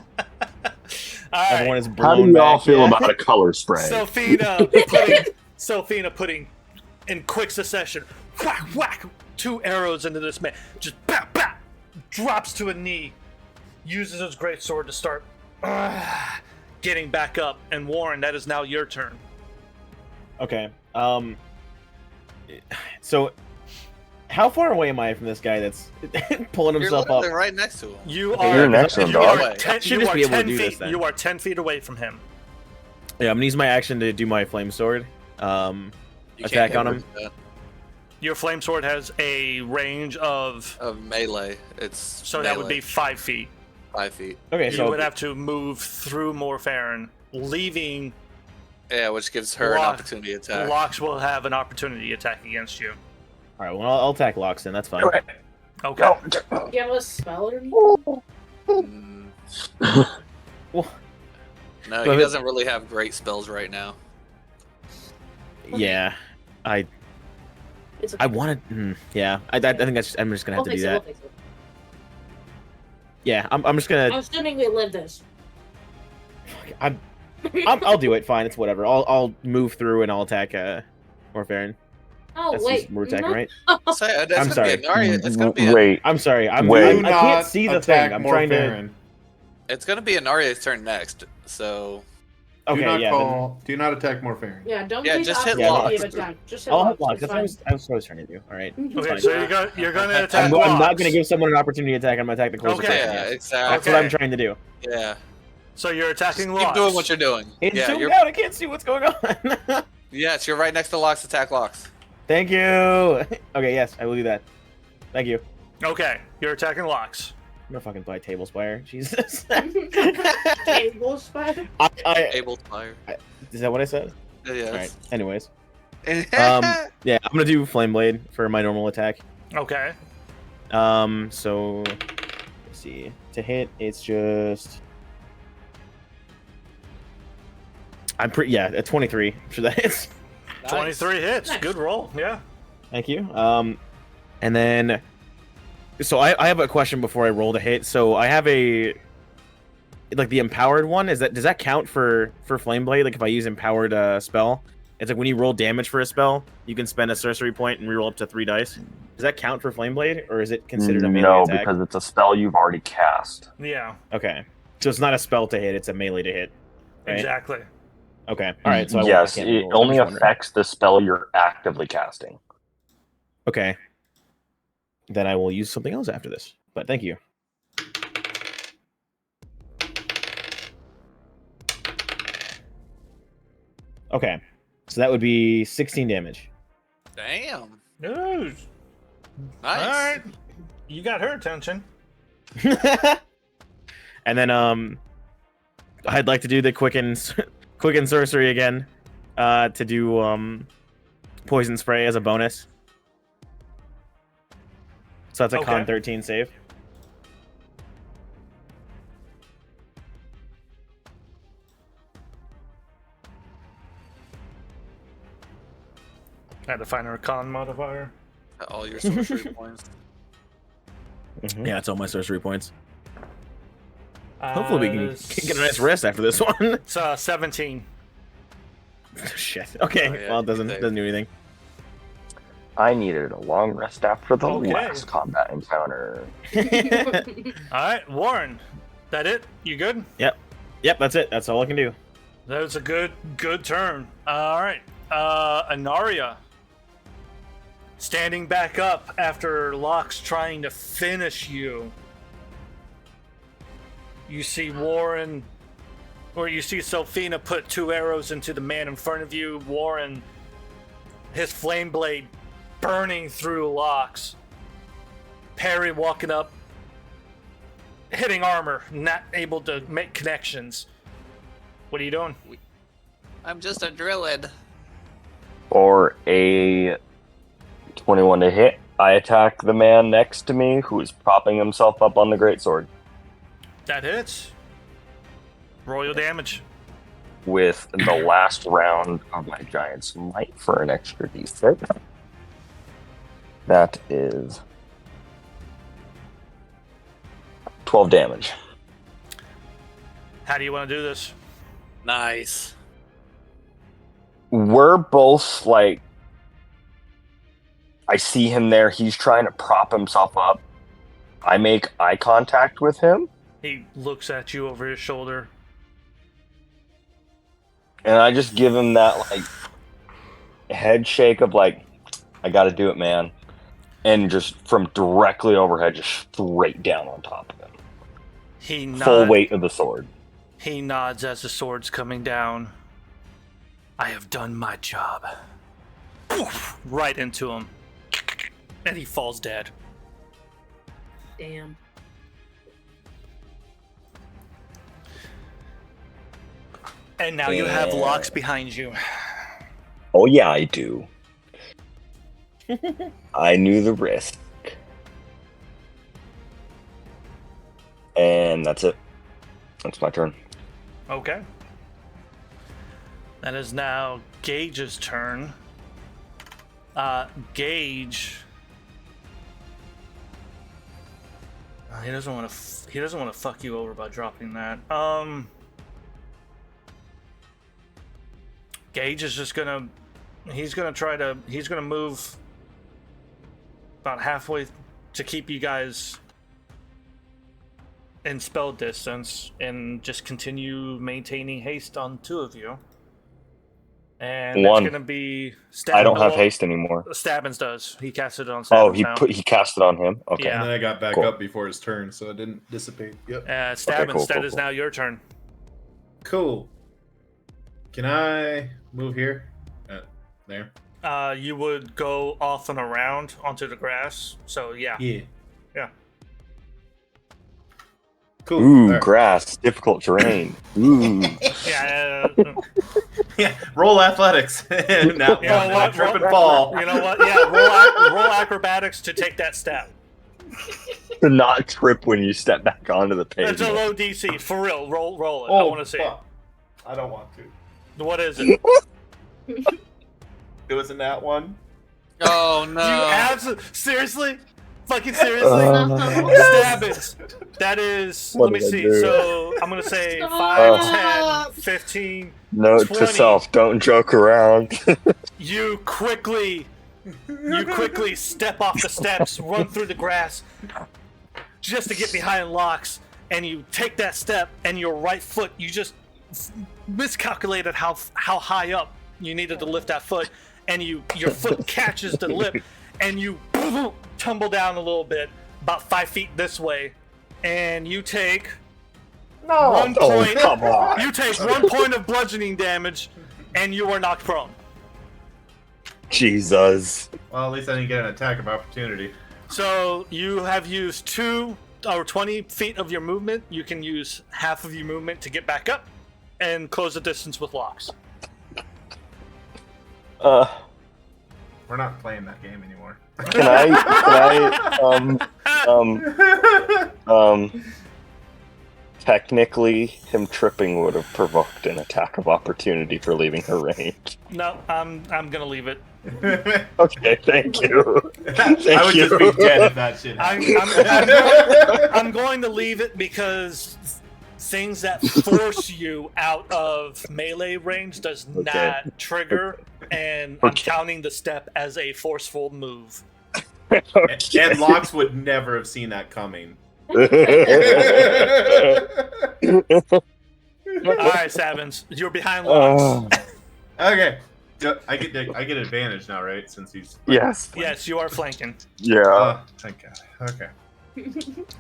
All right. Everyone is How blown do y'all back. feel Yeah. about a color spray? Sophina putting in quick succession, whack, whack, 2 arrows into this man. Just bap, bap, drops to a knee, uses his greatsword to start getting back up. And Warren, that is now your turn. Okay. So, how far away am I from this guy that's pulling You're himself literally up? right next to him. You Okay, are you're next to him, you dog. are 10, Should you just are be able to 10 do feet. this then. You are 10 feet away from him. Yeah, I'm gonna use my action to do my flame sword. You can't Attack hit on him. with that. Your flame sword has a range of, Of melee, it's so that would be 5 feet. 5 feet. Okay, You so would have to move through Morfarin, leaving Yeah, which gives her an Lock. opportunity attack. Locks will have an opportunity attack against you. all right. Well, I'll attack Locks then. That's fine. Okay. Okay. Do you have a spell or anything? Mm, Well, no, Go he ahead. doesn't really have great spells right now. yeah, I It's okay. wanted. Yeah, I think I'm just gonna have We'll to fix do it, that. we'll fix it. Yeah, I'm just gonna. I'm assuming we live this. I'll do it. Fine, it's whatever. I'll move through and I'll attack Morfarin. Oh, That's wait. just, we're attacking, no. right? So, that's I'm gonna sorry. Be an Arya. It's gonna be. Wait, I'm sorry. Wait. I can't see the thing. I'm trying to. Morfarin. It's gonna be an Arya's turn next. So Okay, do not yeah. do not attack Morfarin. Yeah, don't Yeah, take just the hit opportunity Locks. of attack. Just hit I'll Locks. hit Locks. It's That's fine. what I was trying to do. All right. Mhm. Okay, fine. so you're gonna attack I'm Locks. not going to give someone an opportunity to attack. I'm going to attack the closest Okay. person. yeah, Yes. exactly. That's what I'm trying to do. Yeah. So you're attacking Keep Locks. doing what you're doing. It's Yeah, zoomed you're. out. I can't see what's going on. Yes, you're right next to Locks. Attack Locks. Thank you. Okay, yes, I will do that. Thank you. Okay, you're attacking Locks. I'm gonna fucking buy Table Spire. Jesus. Table spider. Able fire. Is that what I said? Yes. All right. Anyways, yeah, I'm gonna do Flame Blade for my normal attack. Okay. So let's see. To hit, it's just. I'm pretty. Yeah, a 23. I'm sure that hits. Nice. 23 hits. Nice. Good roll. Yeah. Thank you. And then, so I have a question before I roll to hit. So I have a, like the empowered one. Does that count for Flame Blade? Like if I use empowered spell, it's like when you roll damage for a spell, you can spend a sorcery point and reroll up to 3 dice. Does that count for Flame Blade, or is it considered a melee no, attack? because it's a spell you've already cast. Yeah. Okay, so it's not a spell to hit; it's a melee to hit. Right? Exactly. Okay. All right. So Yes, I can't it reroll, I'm only just wondering. affects the spell you're actively casting. Okay. Then I will use something else after this. But thank you. Okay. So that would be 16 damage. Damn. Ooh. Nice. All right. You got her attention. And then I'd like to do the quicken sorcery again, to do poison spray as a bonus. So that's a con 13 save. I had to find her con modifier. All your sorcery points. Yeah, it's all my sorcery points. Hopefully we can get a nice rest. rest after this one. It's 17. Shit. Okay. Oh, yeah, Well, it doesn't save. do anything. I needed a long rest after the Okay. last combat encounter. All right, Warren. That it? You good? Yep, that's it. That's all I can do. That was a good turn. All right, Anaria. Standing back up after Locke's trying to finish you. You see Warren, or you see Sophina put 2 arrows into the man in front of you. Warren, his flame blade burning through Locke's. Perry walking up, hitting armor, not able to make connections. What are you doing? I'm just a drillid. For a 21 to hit, I attack the man next to me who is propping himself up on the greatsword That hits. Roll your damage. with the last round of my giant smite for an extra d6. That is 12 damage. How do you want to do this? Nice. We're both like, I see him there. He's trying to prop himself up. I make eye contact with him, He looks at you over his shoulder. and I just give him that like head shake of like, I got to do it, man. And just from directly overhead, just straight down on top of him. He Full nods. weight of the sword. He nods as the sword's coming down. I have done my job. Poof, right into him. And he falls dead. Damn. And now you have Yeah. Locks behind you. Oh yeah, I do. I knew the risk. And that's it. That's my turn. Okay. That is now Gage's turn. Gage. He doesn't want to. He doesn't want to fuck you over by dropping that. Gage is just gonna. He's gonna move about halfway to keep you guys in spell distance and just continue maintaining haste on 2 of you. And One. it's gonna be. I don't have haste anymore. Stabbins does. He casted it on Stabbins. Oh, now. he cast it on him. Okay. Yeah. And then I got back Cool. up before his turn, so it didn't dissipate. Yep. Stabbins, cool, that cool, is cool. now your turn. Cool. Can I move here? There. You would go off and around onto the grass. So yeah. Yeah. Yeah. Cool. Ooh, All right. grass, difficult terrain. Ooh. Yeah. Yeah. Roll athletics. Now You know what? trip and fall. You know what? Yeah. Roll acrobatics to take that step. To not trip when you step back onto the It's a pavement. low DC. For real. Roll it. I Oh, want to see fuck. I don't want to. it. What is it? It was in that one. Oh no. Seriously? Fucking seriously? Stabbins. That is. What let me did I see. do? So I'm gonna say Stop. 5, 10, 15. Note 20. to self: don't joke around. You quickly step off the steps, run through the grass, just to get behind Locks, and you take that step, and your right foot, you just miscalculated how high up you needed to lift that foot, and your foot catches the lip, and you tumble down a little bit, about 5 feet this way, and you take one point. come on. You take 1 point of bludgeoning damage, and you are knocked prone. Jesus. Well, at least I didn't get an attack of opportunity. So you have used 2 or 20 feet of your movement. You can use half of your movement to get back up and close the distance with locks. We're not playing that game anymore. Can I technically, him tripping would have provoked an attack of opportunity for leaving her range. No, I'm gonna leave it. Okay, thank you. I would just be dead if that shit happened. I'm going to leave it because things that force you out of melee range does not trigger, and I'm counting the step as a forceful move. And Locks would never have seen that coming. All right, Savins, you're behind Locks. Okay. I get advantage now, right? Since he's Yes. Yes, you are flanking. Yeah. Thank God. Okay.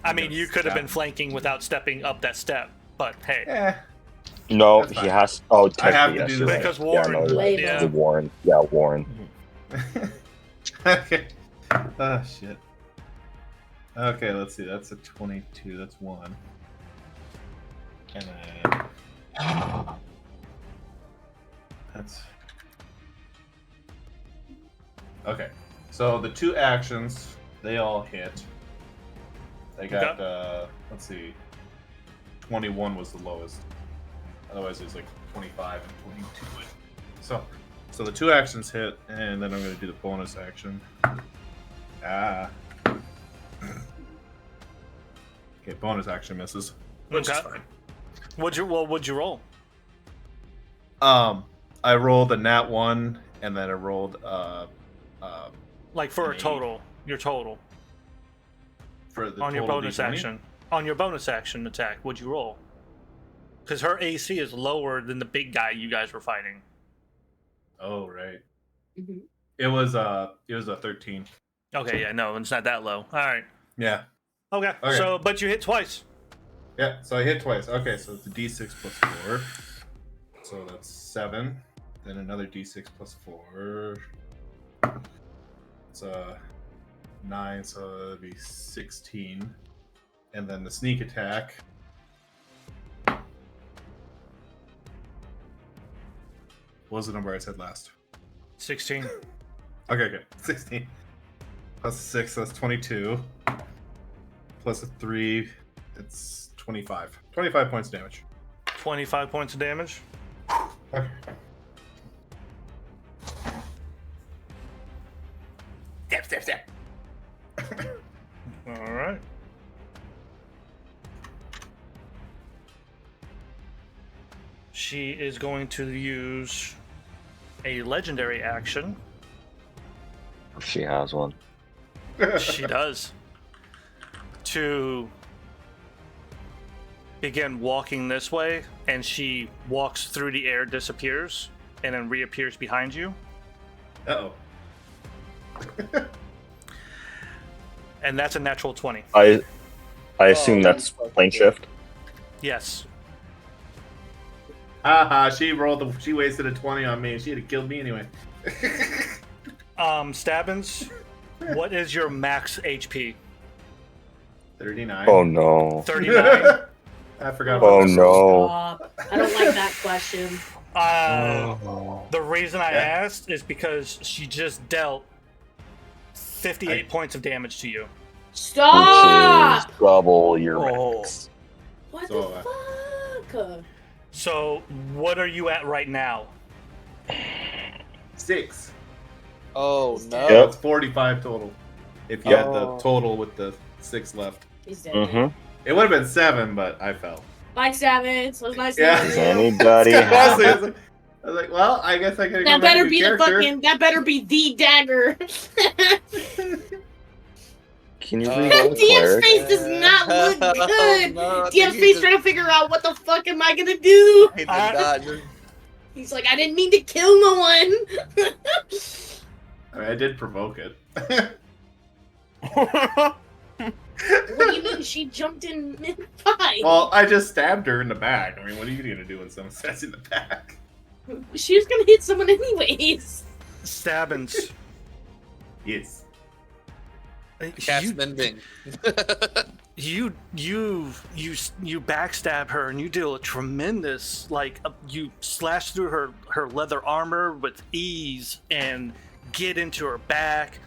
I mean, you could have been flanking without stepping up that step, but hey. Yeah. No, That's he fine. has. Oh, I have technically, to yes, do you're this. right. Because Yeah, Warren, no, Labor. yeah. the Warren. Yeah, Warren. Okay. Oh shit. Okay, let's see. That's a 22. That's 1. And then that's okay. So the 2 actions, they all hit. They got let's see. 21 was the lowest. Otherwise, it was like 25 and 22. So the 2 actions hit, and then I'm going to do the bonus action. Okay, bonus action misses. Which is Okay. fine. What'd you roll? I rolled a nat 1, and then I rolled Like for a Me. total, your total for the on your total bonus D20. action. On your bonus action attack, what'd you roll? Because her AC is lower than the big guy you guys were fighting. Oh right. Mhm. It was a 13. Okay, yeah, no, it's not that low. All right. Yeah. Okay. Okay. So, but you hit twice. Yeah. So I hit twice. Okay, so it's a D6 plus 4. So that's 7. Then another D6 plus 4. It's 9, so that'd be 16. And then the sneak attack. What was the number I said last? 16. Okay, good. 16. Plus 6, that's 22. Plus a 3, it's 25. 25 points of damage. 25 points of damage. Okay. Step. All right. She is going to use a legendary action. She has one. She does. To begin walking this way, and she walks through the air, disappears, and then reappears behind you. Uh-oh. And that's a natural 20. I assume that's plane shift. Yes. Haha, she wasted a 20 on me. She'd have killed me anyway. Stabbins, what is your max HP? 39. Oh no. 39. I forgot Oh about that. no. Stop. I don't like that question. The reason I Yeah. asked is because she just dealt 58 points of damage to you. Stop! Which is double your Oh. max. What So, the fuck? So, what are you at right now? 6. Oh no. So it's 45 total. If you had the total with the 6 left. He's dead. Mm-hmm. It would have been 7, but I fell. Bye, Savage. It was nice Yeah. to Does meet you. anybody Honestly, have I was like, well, I guess I gotta go That back better to be the character. fucking. That better be the dagger. Can you Oh. reroll DM's cleric? face does not look good. No, I think DM's he face just- trying to figure out what the fuck am I gonna do. he did not just- He's like, I didn't mean to kill no one. I mean, I did provoke it. What do you mean she jumped in mid-fight? Well, I just stabbed her in the back. I mean, what are you gonna do when someone stabs you in the back? She was gonna hit someone anyways. Stabbins. Yes. Cast mending. You backstab her and you deal a tremendous you slash through her leather armor with ease and get into her back,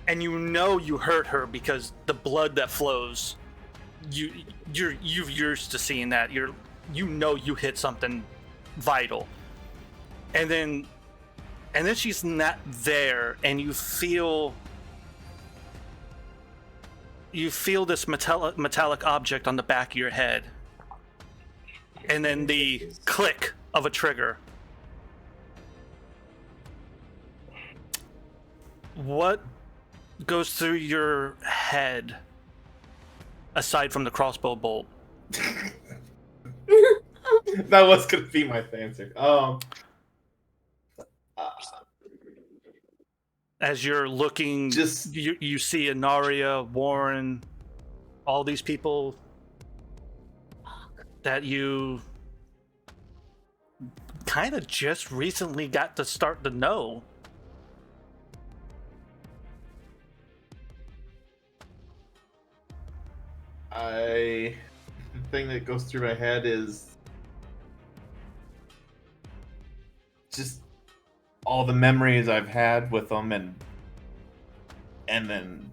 and you know you hurt her because the blood that flows. You're used to seeing that. You hit something vital, and then she's not there, and you feel this metallic object on the back of your head, and then the click of a trigger. What goes through your head aside from the crossbow bolt? That was gonna be my answer. As you're looking, you see Inaria, Warren, all these people that you kind of just recently got to start to know. The thing that goes through my head is just all the memories I've had with them, and then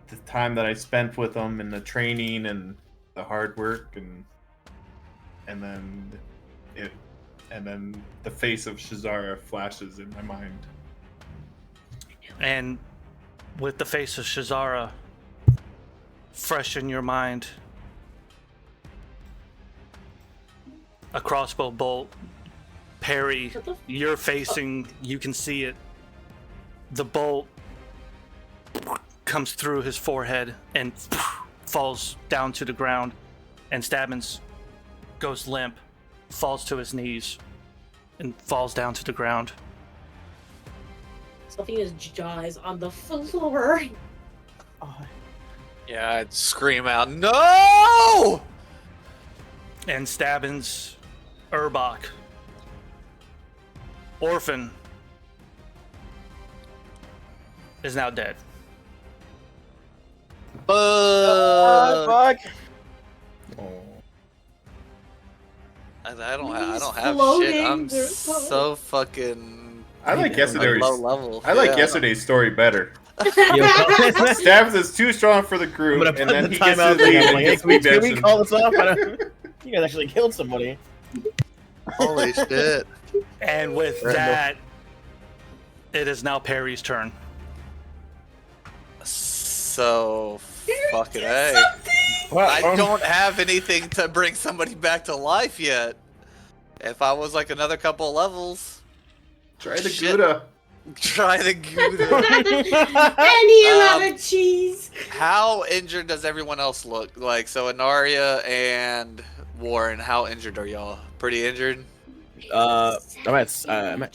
the time that I spent with them, and the training and the hard work, and then the face of Shazara flashes in my mind. And with the face of Shazara fresh in your mind, a crossbow bolt, parry, you're facing, you can see it. The bolt comes through his forehead and falls down to the ground, and Stabbins goes limp, falls to his knees, and falls down to the ground. Sophia's jaw is on the floor. Yeah, I'd scream out, no! And Stabbins, Urbach, Orphan is now dead. Fuck. I don't have floating. shit. I'm They're so fucking I like yesterday's. low level. I like Yeah. yesterday's story better. Yo, Stabs is too strong for the crew, I'm gonna and put then the he gets timeout to thing. leave I'm and like, gets hey, can we redemption. call this off? You guys actually killed somebody. Holy shit. And with that, it is now Perry's turn. So fucking A. Well, I don't have anything to bring somebody back to life yet. If I was like another couple of levels, Try the Shit. Gouda. try the Gouda. Any amount of cheese. How injured does everyone else look? Like, so Inaria and Warren, how injured are y'all? Pretty injured? I'm at 7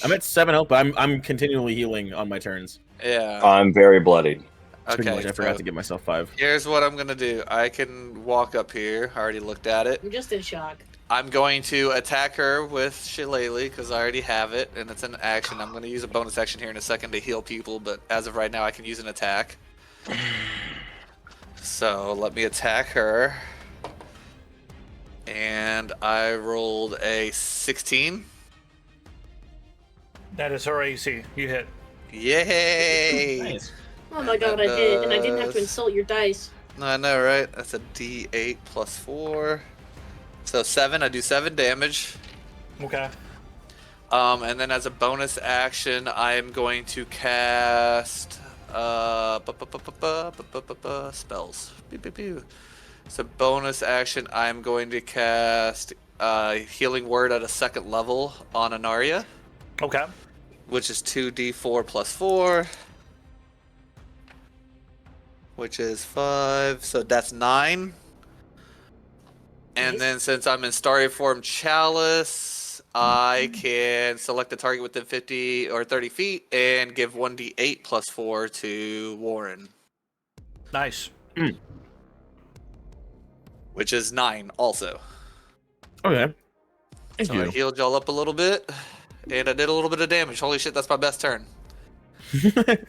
health, but I'm continually healing on my turns. Yeah. I'm very bloodied. Pretty Okay. much, I forgot so to give myself 5. here's what I'm gonna do. I can walk up here. I already looked at it. I'm just in shock. I'm going to attack her with Shillelagh because I already have it, and it's an action. I'm going to use a bonus action here in a second to heal people, but as of right now, I can use an attack. So let me attack her. And I rolled a 16. That is her AC. You hit. Yay! Nice. Oh my god, I did, and I didn't have to insult your dice. I know, right? That's a D8 plus 4. So 7. I do 7 damage. Okay. And then as a bonus action, I am going to cast spells. Pew, pew, pew. So bonus action, I'm going to cast Healing Word at a 2nd level on Inaria, Okay. which is 2d4 plus 4, which is 5. So that's 9. And Nice. then since I'm in Starry Form Chalice, I can select a target within 50 or 30 feet and give 1d8 plus 4 to Warren, Nice. which is 9 also. Okay. Thank So I you. healed y'all up a little bit. And I did a little bit of damage. Holy shit, that's my best turn. It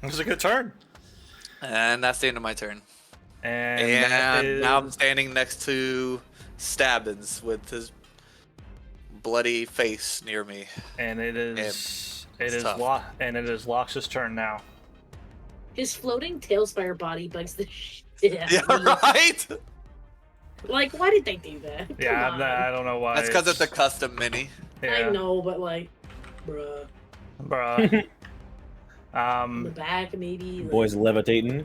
was a good turn. And that's the end of my turn. And that is... now I'm standing next to Stabbins with his bloody face near me. And it is tough. and it is Lox's turn now. His floating tailspire body bugs the shit out Yeah, of me. right? Like, why did they do that? Yeah, Come on. I don't know why. That's because it's a custom mini. I know, but like, bruh. Bruh. On the back, maybe. Like, Boys levitating.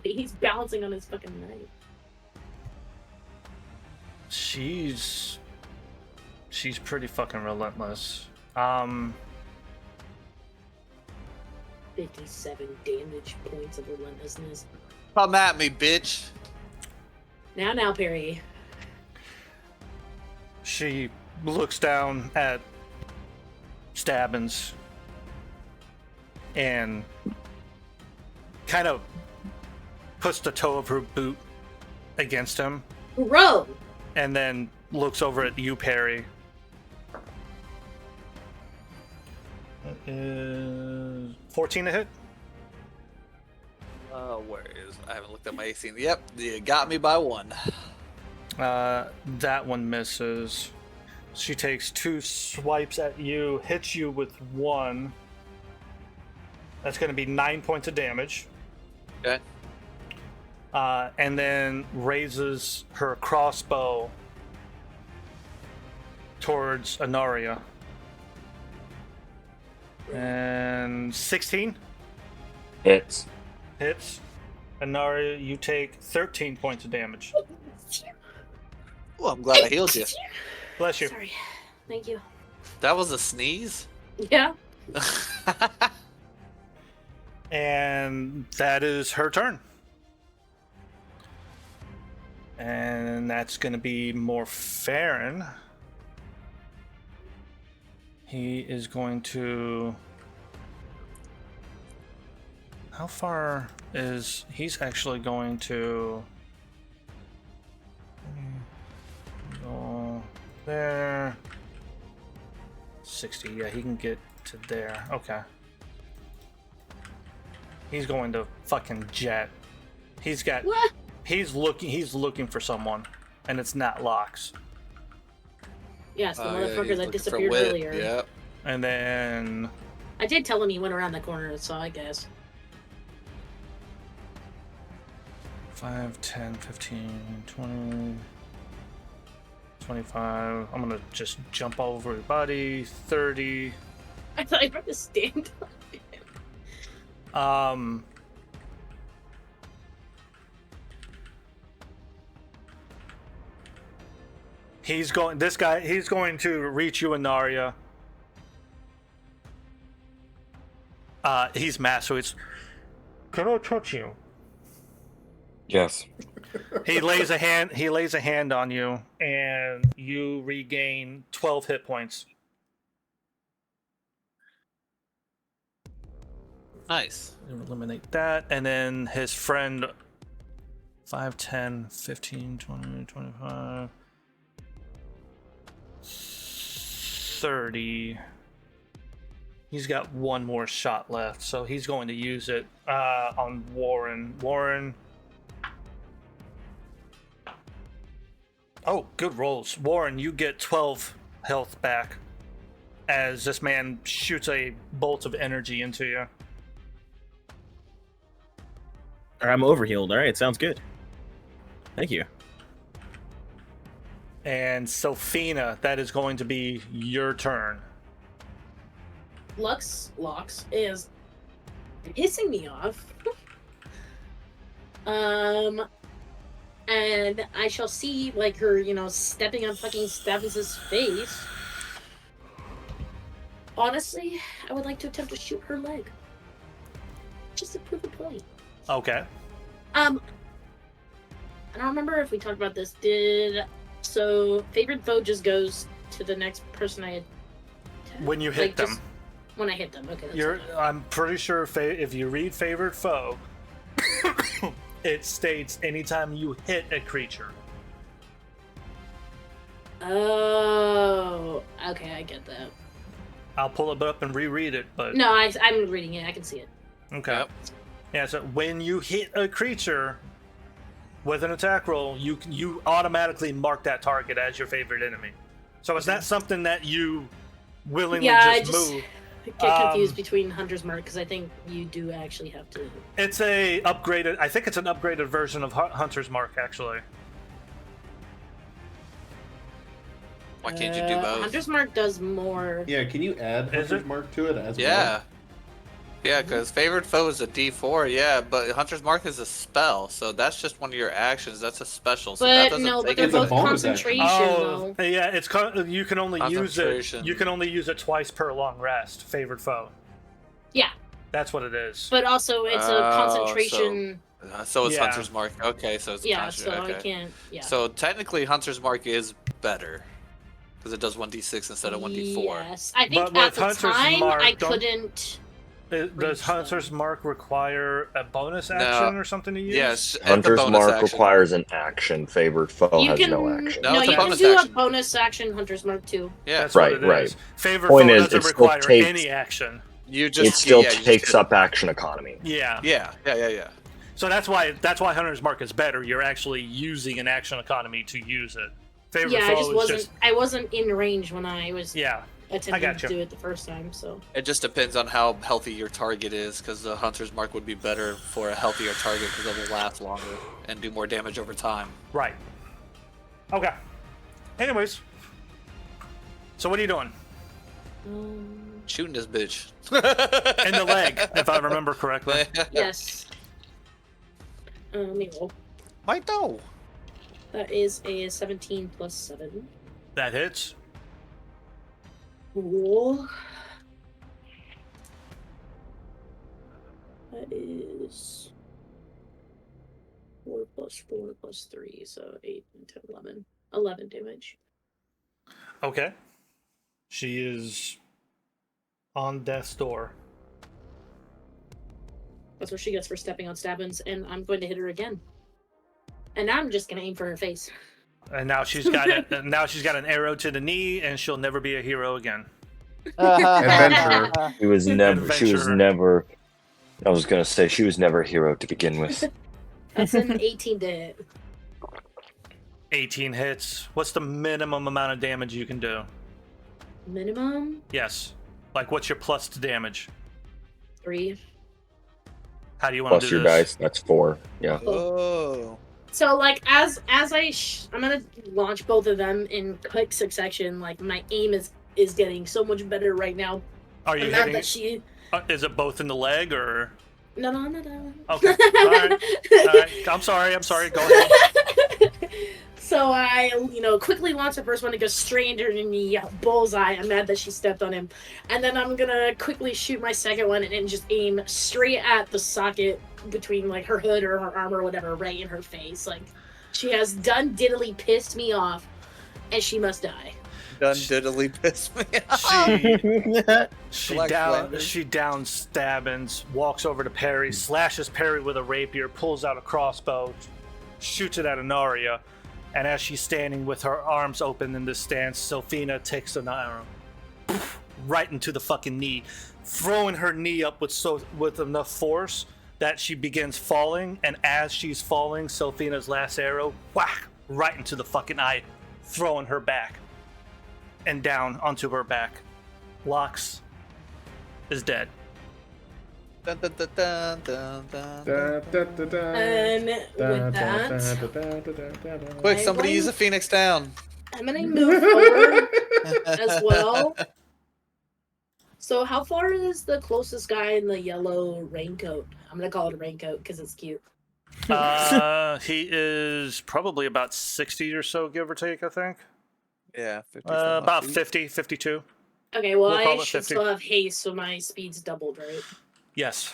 he's balancing on his fucking knife. She's pretty fucking relentless. 57 damage points of relentlessness. Come at me, bitch. Now, Perry. She looks down at Stabbins and kind of puts the toe of her boot against him. Bro! And then looks over at you, Perry. That is 14 to hit. Where is? I haven't looked at my AC. Yep, you got me by 1. That one misses. She takes 2 swipes at you, hits you with 1. That's going to be 9 points of damage. Okay. And then raises her crossbow towards Anaria. And 16 Hits. hits. Anaria, you take 13 points of damage. Well, I'm glad I healed you. Bless you. Sorry. Thank you. That was a sneeze? Yeah. And that is her turn. And that's going to be Morfarin. He is going to... How far is... He's actually going to... Go there. 60. Yeah, he can get to there. Okay. He's going to fucking jet. He's got... What? He's looking for someone, and it's not Lox. Yes, the Oh, yeah, motherfucker he's that looking for disappeared wit. earlier. Yep. And then I did tell him he went around the corner, so I guess. 5, 10, 15, 20, 25. I'm gonna just jump over everybody. 30. I thought I had to stand up. He's going to reach you, Anaria. He's masked, so it's... Can I touch you? Yes. He lays a hand on you, and you regain 12 hit points. Nice. Eliminate that, and then his friend 5, 10, 15, 20, 25, 30. He's got one more shot left, so he's going to use it on Warren. Warren. Oh, good rolls. Warren, you get 12 health back as this man shoots a bolt of energy into you. I'm overhealed. All right, sounds good. Thank you. And Sophina, that is going to be your turn. Lux is pissing me off. And I shall see, like, her, stepping on fucking Stavis' face. Honestly, I would like to attempt to shoot her leg. Just to prove a point. Okay. I don't remember if we talked about this. So favorite foe just goes to the next person I attack? When you hit them. Just when I hit them, okay. That's fine. I'm pretty sure if you read favorite foe, it states anytime you hit a creature. Oh, okay, I get that. I'll pull it up and reread it, but No, I'm reading it. I can see it. okay. Yep. Yeah, so when you hit a creature with an attack roll, you automatically mark that target as your favorite enemy. So it's not something that you willingly I just just move. get confused between Hunter's Mark because I think you do actually have to. It's a upgraded. I think it's an upgraded version of Hunter's Mark, actually. Why can't you do both? Hunter's Mark does more. Yeah, can you add Is Hunter's it? Mark to it as well? Yeah. Yeah, because Favored Foe is a D4, yeah, but Hunter's Mark is a spell, so that's just one of your actions. That's a special, so that But doesn't no, but take they're It's a both bonus action. concentration though. Yeah, it's you can only use it. Concentration. You can only use it twice per long rest. Favored foe. Yeah, That's what it is. but also it's a Oh, concentration. So it's Yeah. Hunter's Mark. Okay, so it's Yeah, so okay. I can't. Yeah. So technically, Hunter's Mark is better because it does 1d6 instead of 1d4. Yes, I But think with at the Hunter's time Mark, I don't- couldn't. Does Reach Hunter's Mark require a bonus No. action or something to use? Yes, and the Hunter's bonus Mark action. requires an action. Favored foe You has can no action. No, no, it's a you can bonus do action. a bonus action Hunter's Mark too. Yeah, That's Right, what it right. is. Favored Point foe is, doesn't it still require takes- any action. you It just still yeah, you just takes get- up action economy. Yeah. Yeah. So that's why Hunter's Mark is better. You're actually using an action economy to use it. Favored Yeah, foe I just is wasn't. I wasn't in range when I was yeah. attempting gotcha. to do it the first time. So It just depends on how healthy your target is, because the Hunter's Mark would be better for a healthier target because it will last longer and do more damage over time. Right. Okay. Anyways. So what are you doing? Shooting this bitch. In the leg, if I remember correctly. yes. Let me roll. Might know. That is a 17 plus 7. That hits. Cool. That is 4 plus 4 plus 3, so 8 and 10, 11. 11 damage. Okay. She is on death's door. That's what she gets for stepping on Stabbins, and I'm going to hit her again. And now I'm just gonna aim for her face. And now she's got it. Now she's got an arrow to the knee, and she'll never be a hero again. Adventurer. She was never. She was Adventurer. never. I was gonna say she was never a hero to begin with. That's an 18 to hit. 18 hits. What's the minimum amount of damage you can do? Minimum Yes. Like, what's your plus to damage? 3. How do you want to Plus do your this? dice. That's 4. Yeah. Oh. So like as I'm gonna launch both of them in quick succession. Like my aim is getting so much better right now. Are you I'm mad hitting? that she. Is it both in the leg or? No. Okay. All right. All right. I'm sorry. Go ahead. So I, quickly launch the first one to go straight into her knee, bullseye. I'm mad that she stepped on him. And then I'm gonna quickly shoot my second one and just aim straight at the socket between, like, her hood or her arm or whatever, right in her face. Like, she has done diddly pissed me off, and she must die. Done diddly pissed me off. She down Stabbins, walks over to Perry, slashes Perry with a rapier, pulls out a crossbow, shoots it at Anaria, and as she's standing with her arms open in this stance, Sophina takes an arrow right into the fucking knee, throwing her knee up with enough force that she begins falling, and as she's falling, Sophina's last arrow, whack, right into the fucking eye, throwing her back and down onto her back. Locks is dead. Dun, dun, dun, dun, dun, dun, dun. And with that, Quick, I'm somebody going- use a Phoenix down. I'm gonna move forward as well. So how far is the closest guy in the yellow raincoat? I'm gonna call it a raincoat because it's cute. He is probably about 60 or so, give or take, I think. Yeah, 50 About 50, 52. Okay, well, We'll call I it should 50. still have haste, so my speed's doubled, right? Yes.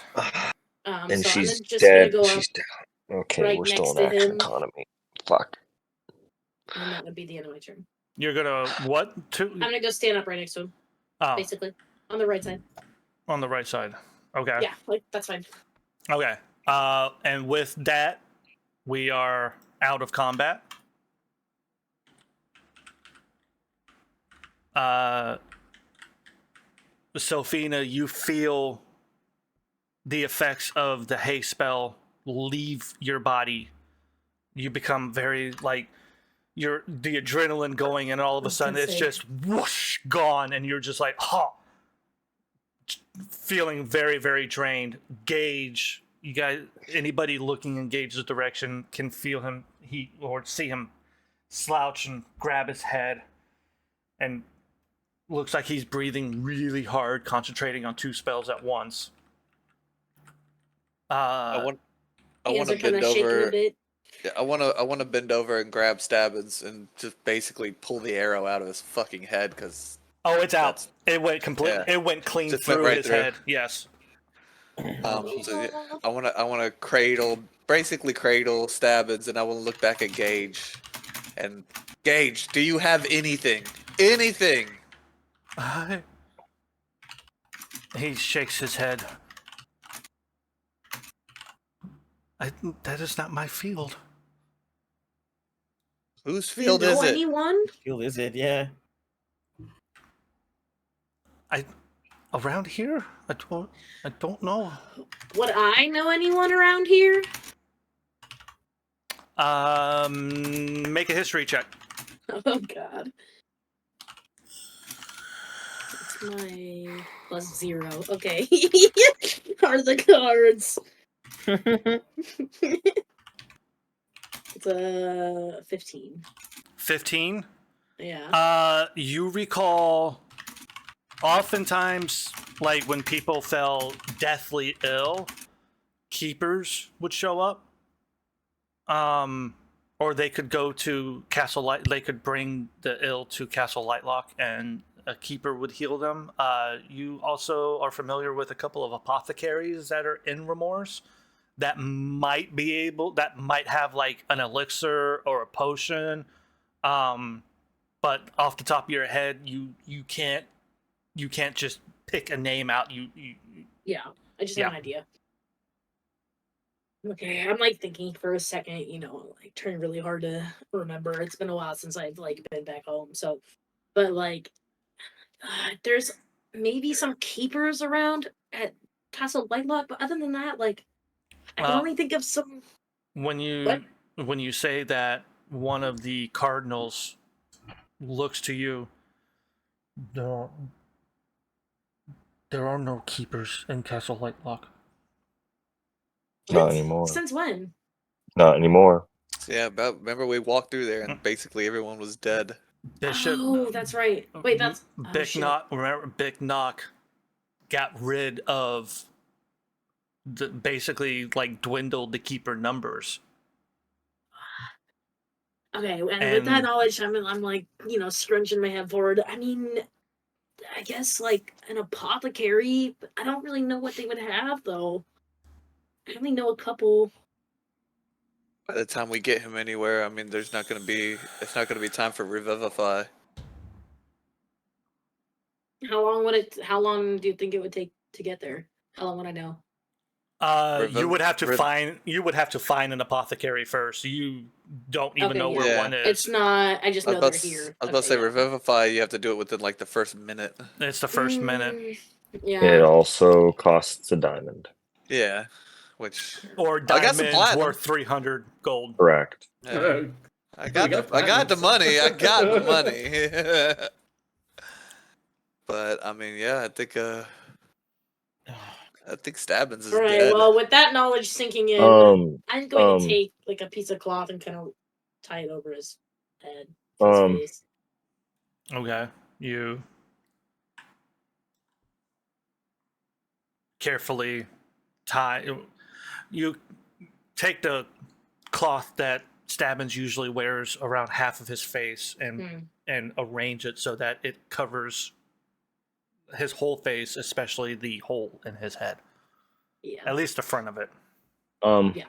And so she's I'm just dead. gonna go She's down. Okay, right we're still next in to action him. economy. Fuck. up, and that would be the end of my turn. You're gonna what? I'm gonna go stand up right next to him, Oh, basically, on the right side. on the right side. Okay. Yeah, like that's fine. Okay. And with that, we are out of combat. Sophina, you feel the effects of the hay spell leave your body. You become very like the adrenaline going, and all of a sudden it's just whoosh gone, and you're just like, feeling very, very drained. Gage, you guys, anybody looking in Gage's direction can feel him, or see him slouch and grab his head, and looks like he's breathing really hard, concentrating on 2 spells at once. I want Hands to are kind bend of shaking a over. bit. Yeah, I want to bend over and grab Stabbins and just basically pull the arrow out of his fucking head because. Oh, it's out. It went completely. Yeah. It went clean Just through went right his through. head. Yes. So yeah, I want to basically cradle Stabbins, and I want to look back at Gage, and Gage, do you have anything? Anything? He shakes his head. That is not my field. Whose Do you field know is it? anyone Field is it? Yeah. Around here? I don't know. Would I know anyone around here? Make a history check. Oh god. That's my +0. Okay. Are the cards. It's 15. 15. Yeah. You recall oftentimes, like when people fell deathly ill, keepers would show up. Or they could go to Castle Light. They could bring the ill to Castle Lightlock, and a keeper would heal them. You also are familiar with a couple of apothecaries that are in Remorse that might have like an elixir or a potion. But off the top of your head, you can't just pick a name out. Yeah. I just have an idea. Okay, I'm like thinking for a second, like trying really hard to remember. It's been a while since I've like been back home, so but like there's maybe some keepers around at Castle Lightlock, but other than that, like I can only think of some. When you say that, one of the cardinals looks to you. There are no keepers in Castle Lightlock. Not anymore. Since when? Not anymore. Yeah, remember we walked through there and basically everyone was dead. Bishop. Oh, that's right. Wait, that's Big Knock. Remember, Big Knock got rid of basically like dwindled the keeper numbers. Okay, and with that knowledge, I'm like scrunching my head forward. I mean, I guess like an apothecary. But I don't really know what they would have though. I only know a couple. By the time we get him anywhere, I mean, it's not going to be time for Revivify. How long do you think it would take to get there? How long would I know? You would have to find an apothecary first. You don't even know where one is. It's not. I just know they're here. I was about to say Revivify. You have to do it within like the first minute. It's the first minute. Yeah. It also costs a diamond. Yeah, which or diamonds worth 300 gold. Correct. I got the money. I got the money. But I mean, yeah, I think Stabbins is dead. Well, with that knowledge sinking in, I'm going to take like a piece of cloth and kind of tie it over his head, his face. Okay, you carefully tie. You take the cloth that Stabbins usually wears around half of his face and arrange it so that it covers his whole face, especially the hole in his head. Yeah. At least the front of it. Yeah.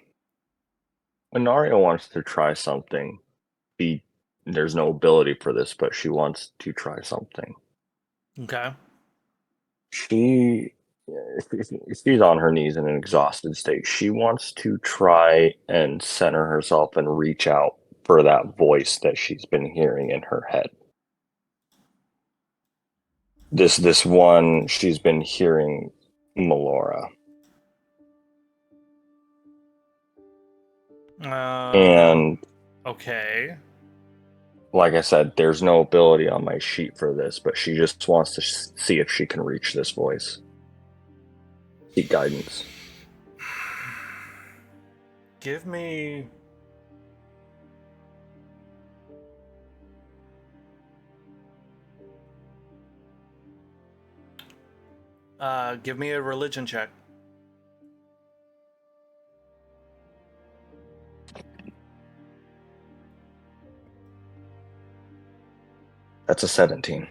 Inario wants to try something. There's no ability for this, but she wants to try something. Okay. She's on her knees in an exhausted state. She wants to try and center herself and reach out for that voice that she's been hearing in her head. This one, she's been hearing Melora. And Okay. like I said, there's no ability on my sheet for this, but she just wants to see if she can reach this voice. Seek guidance. Give me. Give me a religion check. That's a 17.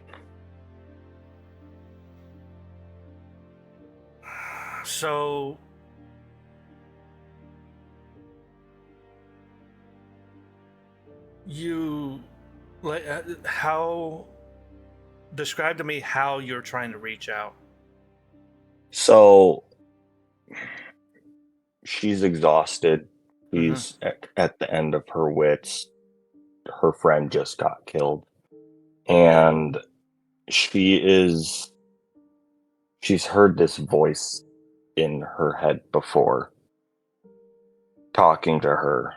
So you like how describe to me how you're trying to reach out. So she's exhausted. She's at the end of her wits. Her friend just got killed. And she's heard this voice in her head before, talking to her,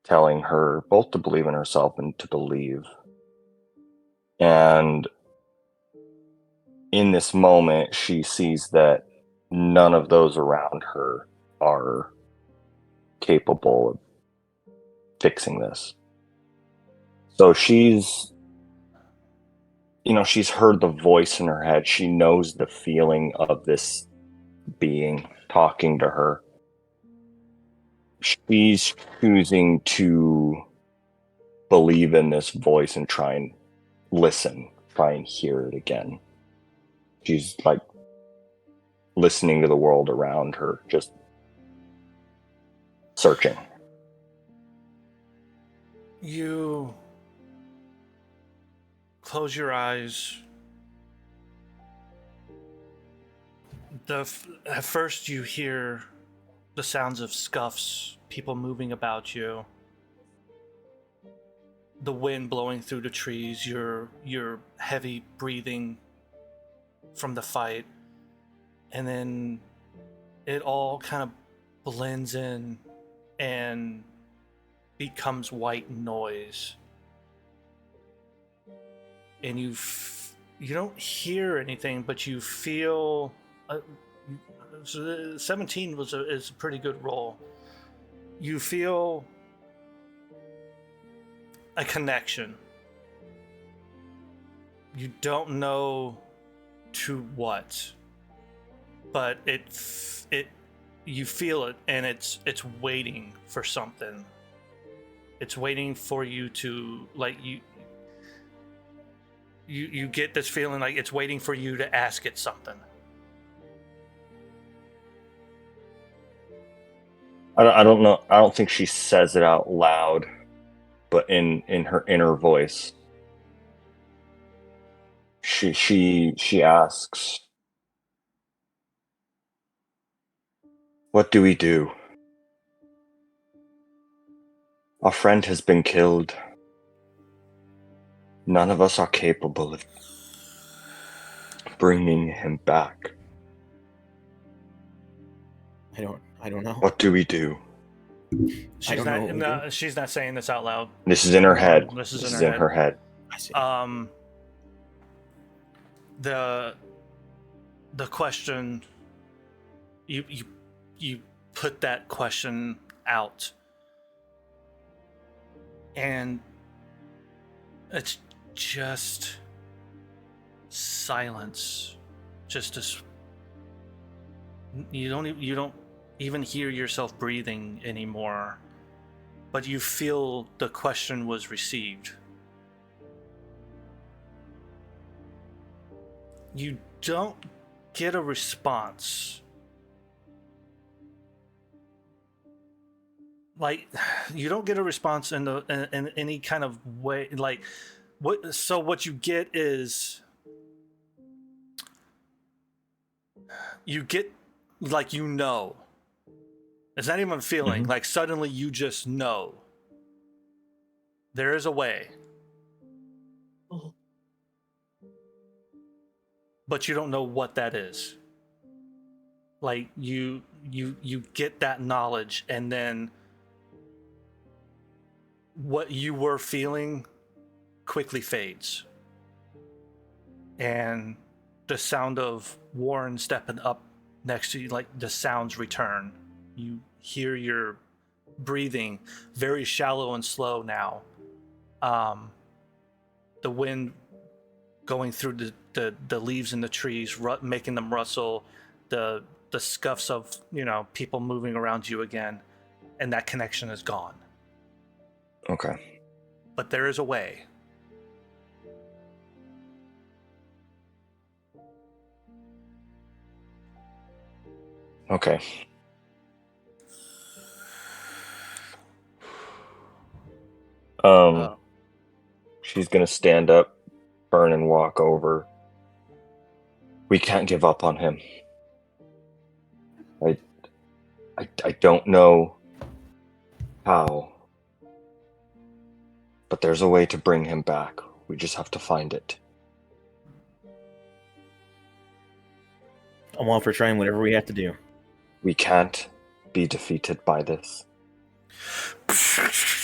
telling her both to believe in herself and to believe. And in this moment, she sees that none of those around her are capable of fixing this. So she's heard the voice in her head. She knows the feeling of this being talking to her. She's choosing to believe in this voice and try and listen, try and hear it again. She's like listening to the world around her, just searching. You close your eyes. At first you hear the sounds of scuffs, people moving about you, the wind blowing through the trees, your heavy breathing from the fight, and then it all kind of blends in and becomes white noise. And you don't hear anything, but you feel. 17 is a pretty good roll. You feel a connection. You don't know to what, but you feel it, and it's waiting for something. It's waiting for you to you get this feeling like it's waiting for you to ask it something. I don't know. I don't think she says it out loud, but in her inner voice, she asks, "What do we do? Our friend has been killed. None of us are capable of bringing him back. I don't know. What do we do?" She's not saying this out loud. This is in her head. This is in her head. I see. The question, you put that question out, and it's just silence. Just as you don't even hear yourself breathing anymore, but you feel the question was received. You don't get a response. Like, you don't get a response in any kind of way. Like, what you get is you get like, it's not even a feeling. Like, suddenly you just know there is a way. but you don't know what that is. Like you get that knowledge, and then what you were feeling quickly fades, and the sound of Warren stepping up next to you, like the sounds return. You hear your breathing very shallow and slow now. The wind going through the leaves in the trees, making them rustle, the scuffs of, you know, people moving around you again, and that connection is gone. Okay. But there is a way. Okay. Oh. She's gonna stand up, turn and walk over. We can't give up on him. I don't know how, but there's a way to bring him back. We just have to find it. I'm all for trying whatever we have to do. We can't be defeated by this.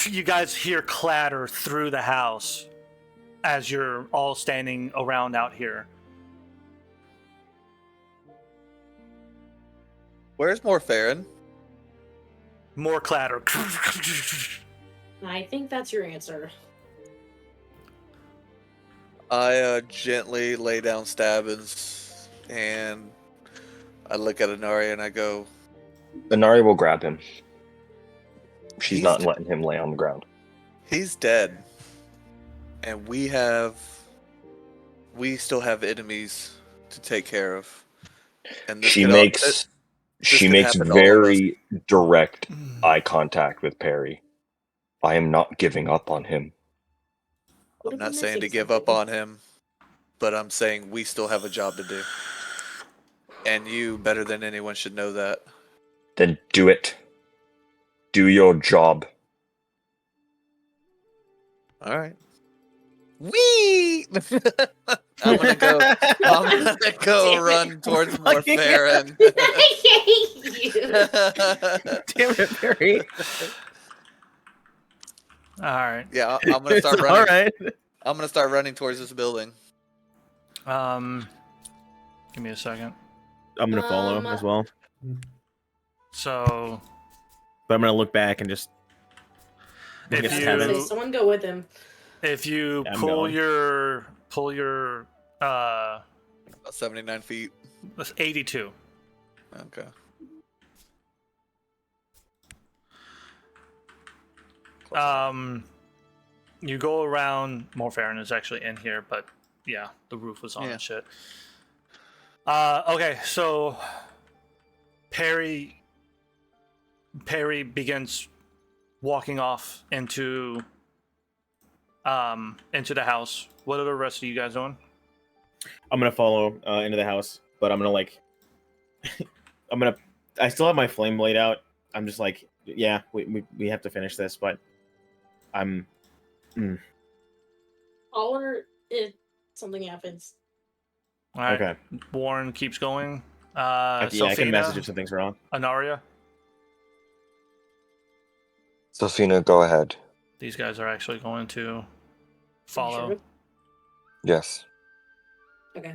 You guys hear clatter through the house as you're all standing around out here. Where's Morfarin? More clatter. I think that's your answer. I gently lay down Stabbins, and I look at Inari and I go, Inari will grab him. She's He's not d- letting him lay on the ground. he's dead. And we still have enemies to take care of. And this She could makes could happen to all of very direct eye contact with Perry. I am not giving up on him. What I'm if we're not saying to missing give up something? on him, but I'm saying we still have a job to do. And you, better than anyone, should know that. Then do it. Do your job. All right. Wee! I'm gonna go Damn run it. towards Fucking Morfarin. I hate you. Damn it, Perry. All right. Yeah, I'm gonna start It's running. all right. I'm gonna start running towards this building. Give me a second. I'm gonna follow as well, So but I'm gonna look back and just. If Look at you- Stabbins. Someone go with him. if you I'm pull going. your About 79 feet. that's 82. Okay. You go around. Morfarin is actually in here, but yeah, the roof was on Yeah. and shit. Okay, so Perry begins walking off into the house. What are the rest of you guys doing? I'm gonna follow into the house, but I'm gonna like. I still have my flame blade out. I'm just like, yeah, we have to finish this, but I'm. I'll order if something happens. All right. Okay. Warren keeps going. Yeah, I can Sophina, message if something's wrong. Anaria. Sophina, go ahead. These guys are actually going to follow. Sure. Yes. Okay.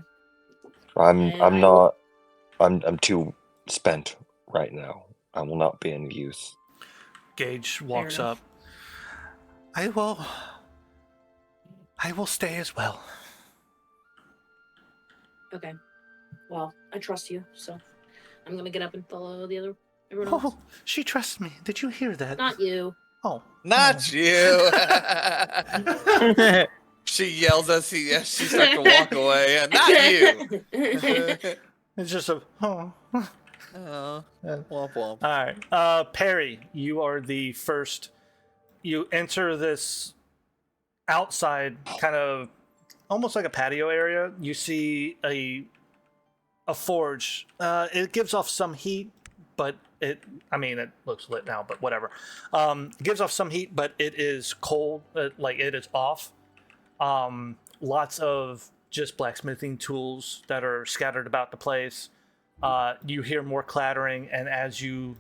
I'm too spent right now. I will not be any use. Gage walks enough. up. I will stay as well. Okay. Well, I trust you, so I'm gonna get up and follow everyone else. Oh, she trusts me. Did you hear that? Not you. Oh, Not you. She yells as she starts to walk away. And not you. it's just a. Oh. Oh, womp womp. All right, Perry, you are the first. You enter this outside, kind of almost like a patio area. You see a forge. It gives off some heat, but it looks lit now, but whatever. It gives off some heat, but it is cold. Like it is off. Lots of just blacksmithing tools that are scattered about the place. You hear more clattering, and as you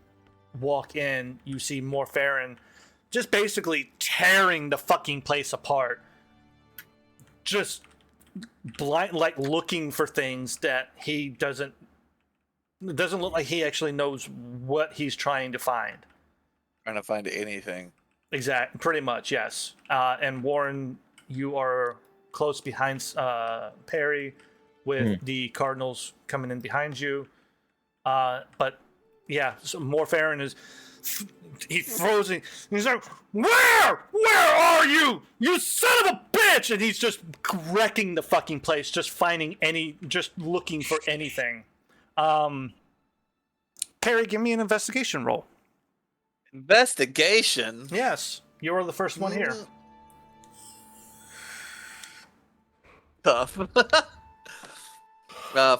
walk in, you see more Farron just basically tearing the fucking place apart. Just blind, like looking for things that he doesn't look like he actually knows what he's trying to find. Trying to find anything. Pretty much, yes. And Warren, you are close behind Perry, with the Cardinals coming in behind you. But yeah, so more Farron is. He's frozen. He's like, "Where are you? You son of a bitch!" And he's just wrecking the fucking place, just looking for anything. Perry, give me an investigation roll. Investigation? Yes, you are the first one here. Tough.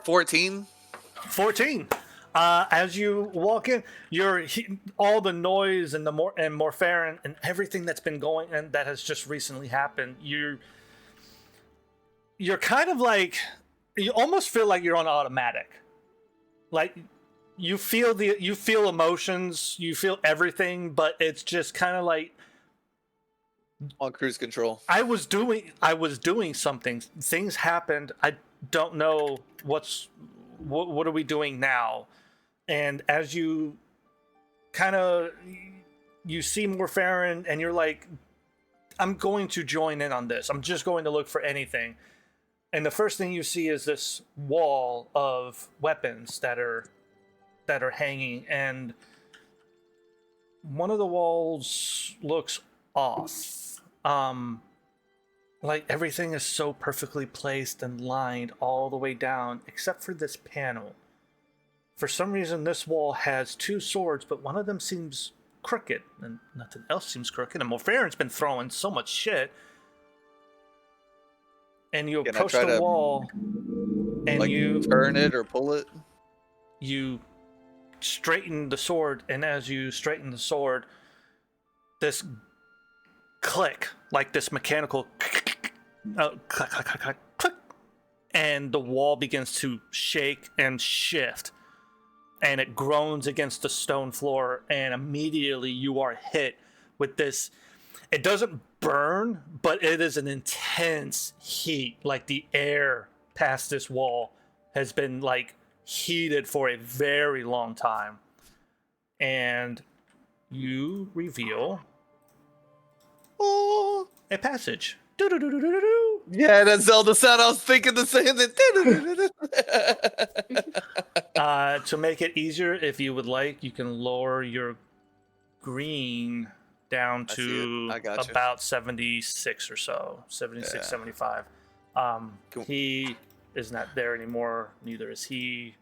14. 14. As you walk in, all the noise and Morfarin and everything that's been going and that has just recently happened. You're kind of like, you almost feel like you're on automatic. Like you feel emotions, you feel everything, but it's just kind of like on cruise control. I was doing something. Things happened. I don't know what are we doing now. And as you you see more Farron, and you're like, I'm going to join in on this. I'm just going to look for anything. And the first thing you see is this wall of weapons that are hanging, and one of the walls looks off. Like everything is so perfectly placed and lined all the way down, except for this panel. For some reason, this wall has two swords, but one of them seems crooked, and nothing else seems crooked. And Morfarin's been throwing so much shit. And you approach the wall, and like, you turn it or pull it. You straighten the sword, and as you straighten the sword, this click, like this mechanical click, click, click, click, and the wall begins to shake and shift. And it groans against the stone floor, and immediately you are hit with this. It doesn't burn, but it is an intense heat. Like the air past this wall has been like heated for a very long time. And you reveal a passage. Yeah, that Zelda sound. I was thinking the same thing. To make it easier, if you would like, you can lower your green down to about 76 or so. 76, yeah. 75. Cool. He is not there anymore. Neither is he.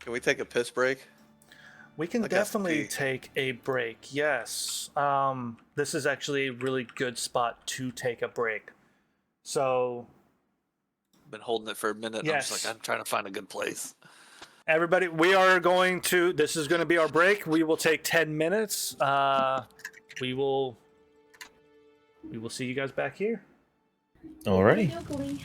Can we take a piss break? We can definitely take a break, yes. This is actually a really good spot to take a break. So, been holding it for a minute. Yes. I'm just like, I'm trying to find a good place. Everybody, this is going to be our break. We will take 10 minutes. We will see you guys back here. Alrighty.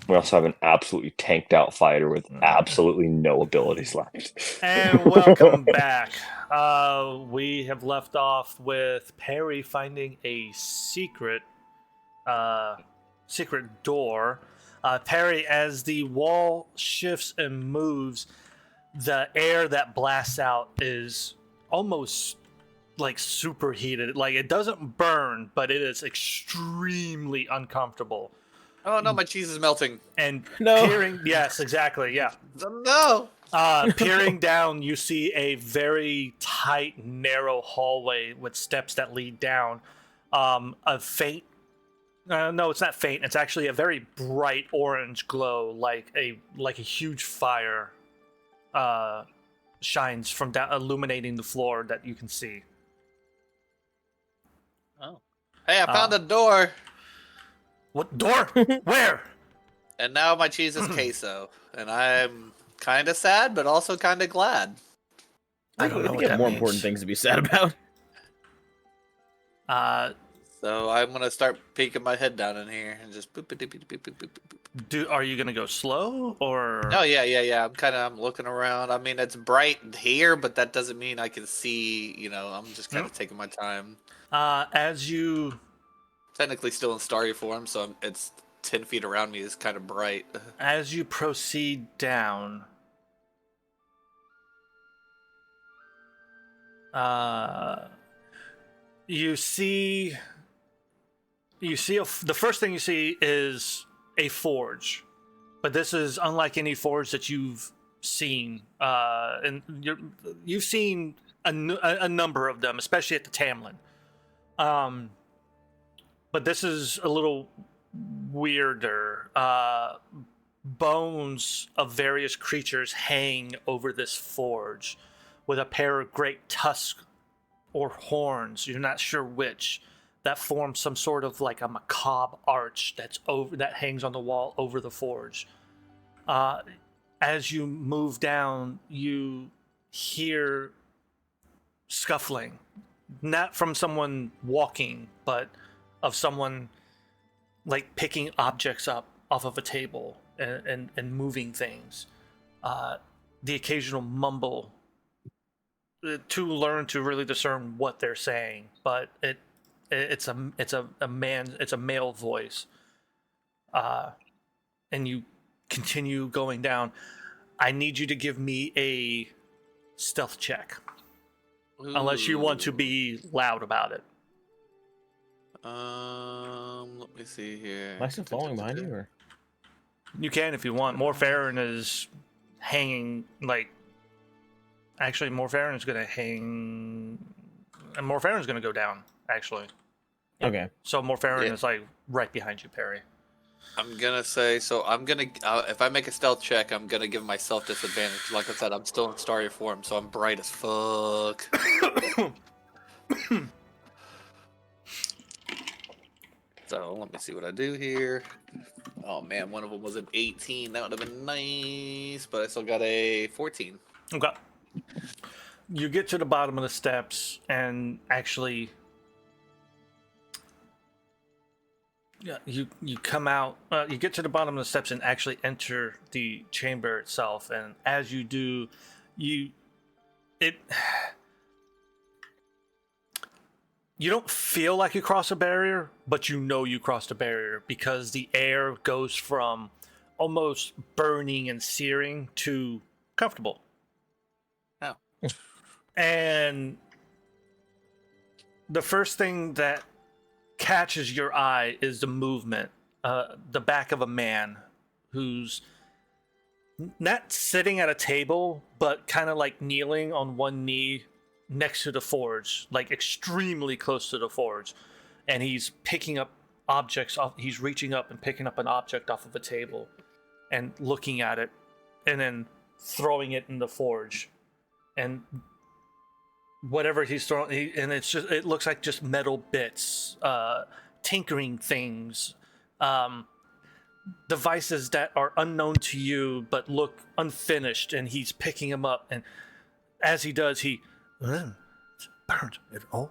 We also have an absolutely tanked out fighter with absolutely no abilities left. And welcome back. We have left off with Perry finding a secret door. Perry, as the wall shifts and moves, the air that blasts out is almost like superheated. Like it doesn't burn, but it is extremely uncomfortable. Oh no, my cheese is melting. And peering, yes, exactly, yeah. No. Peering down, you see a very tight, narrow hallway with steps that lead down. A faint, no, it's not faint. It's actually a very bright orange glow, like a huge fire, shines from down, illuminating the floor that you can see. Oh. Hey, I found a door. What door? Where? And now my cheese is queso, and I'm kind of sad, but also kind of glad. I don't know. We have more important things to be sad about. So I'm gonna start peeking my head down in here and just boop, boop, boop, boop, boop, boop, boop, boop. Are you gonna go slow or? Oh yeah. I'm looking around. I mean, it's bright here, but that doesn't mean I can see. I'm just kind of taking my time. As you Technically still in starry form, so it's 10 feet around me is kind of bright. as you proceed down, you see the first thing you see is a forge, but this is unlike any forge that you've seen. And you've seen a number of them, especially at the Tamlin. But this is a little weirder. Bones of various creatures hang over this forge, with a pair of great tusks or horns, you're not sure which, that form some sort of like a macabre arch that hangs on the wall over the forge. As you move down, you hear scuffling, not from someone walking, but of someone like picking objects up off of a table and moving things. The occasional mumble to learn to really discern what they're saying, but it's a male voice. And you continue going down. I need you to give me a stealth check. Ooh. Unless you want to be loud about it. Let me see here. Am I still following behind you, or? You can if you want. Morfarin is hanging, like... Actually, Morfarin is going to hang... And Morfarin is going to go down, actually. Okay. So Morfarin is, like, right behind you, Perry. I'm gonna say, so I'm gonna, if I make a stealth check, I'm gonna give myself disadvantage. Like I said, I'm still in starry form, so I'm bright as fuck. So let me see what I do here. Oh man, one of them was an 18. That would have been nice, but I still got a 14. Okay. You get to the bottom of the steps and actually... Yeah, you come out, you get to the bottom of the steps and actually enter the chamber itself. And as you do, you don't feel like you cross a barrier, but you know you crossed a barrier because the air goes from almost burning and searing to comfortable. Oh. And the first thing that catches your eye is the movement, the back of a man who's not sitting at a table, but kind of like kneeling on one knee next to the forge, like extremely close to the forge, and he's picking up objects off. He's reaching up and picking up an object off of a table and looking at it, and then throwing it in the forge, and whatever he's throwing, and it looks like just metal bits, tinkering things, devices that are unknown to you but look unfinished, and he's picking them up, and as he does, he burns it all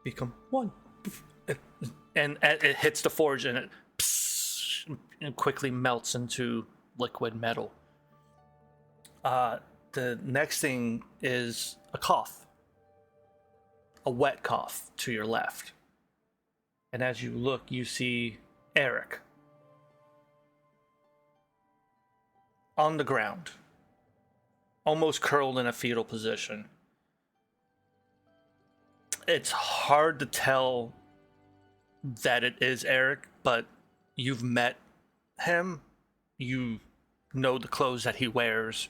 become one, and it hits the forge, and it quickly melts into liquid metal. The next thing is a cough. A wet cough to your left. And as you look, you see Eric on the ground, almost curled in a fetal position. It's hard to tell that it is Eric, but you've met him. You know the clothes that he wears.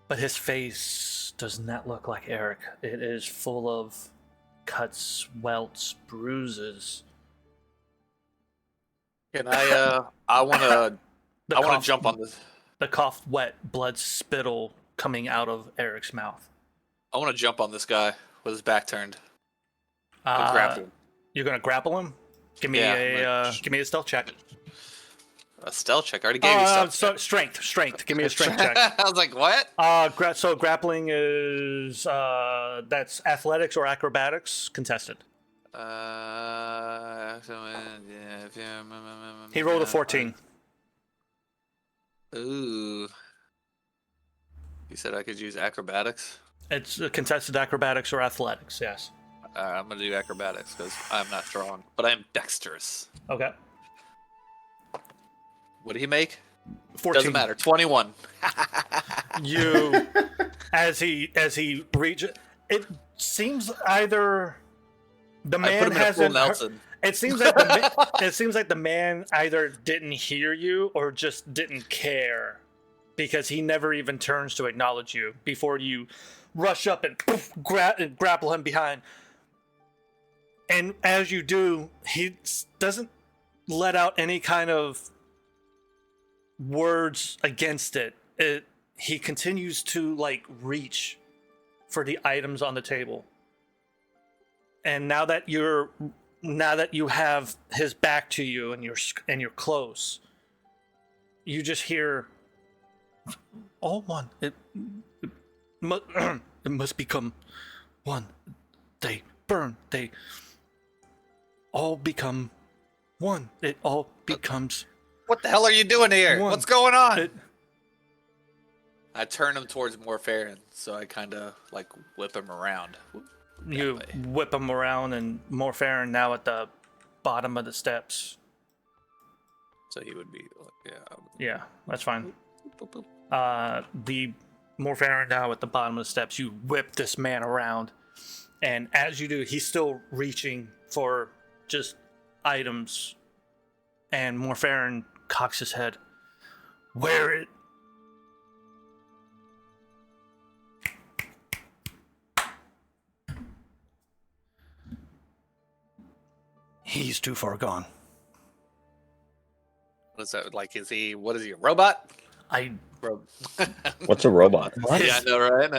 But his face does not look like Eric. It is full of cuts, welts, bruises. Can I want to jump on this. The cough, wet, blood spittle coming out of Eric's mouth. I want to jump on this guy with his back turned. I'll grapple him. You're gonna grapple him? Give me a stealth check. A stealth check. I already gave you stealth. So strength. Give me a strength check. I was like, what? So grappling is that's athletics or acrobatics contested. He rolled a 14. Ooh. You said I could use acrobatics? It's contested acrobatics or athletics, yes. I'm going to do acrobatics because I'm not strong, but I'm dexterous. Okay. What did he make? 14. Doesn't matter. 21. You, as he reaches, it seems either the I put man him in a full hasn't. Nelson. It seems like it seems like the man either didn't hear you or just didn't care, because he never even turns to acknowledge you before you rush up and poof, grapple him behind. And as you do, he doesn't let out any kind of words against it. He continues to like reach for the items on the table. And now that you have his back to you and you're close, you just hear, all one. It must become one. They burn. They all become one. It all becomes. What the hell are you doing here? One. What's going on? I turn him towards Morfarin, so I kind of like whip him around. You whip him around, and Morfarin now at the bottom of the steps. So he would be, yeah. Yeah, that's fine. Boop, boop. The Morfarin now at the bottom of the steps. You whip this man around, and as you do, he's still reaching for just items. And Morfarin cocks his head. Wear it. He's too far gone. What is that? Like, what is he, a robot? What's a robot? Yeah, I know, right?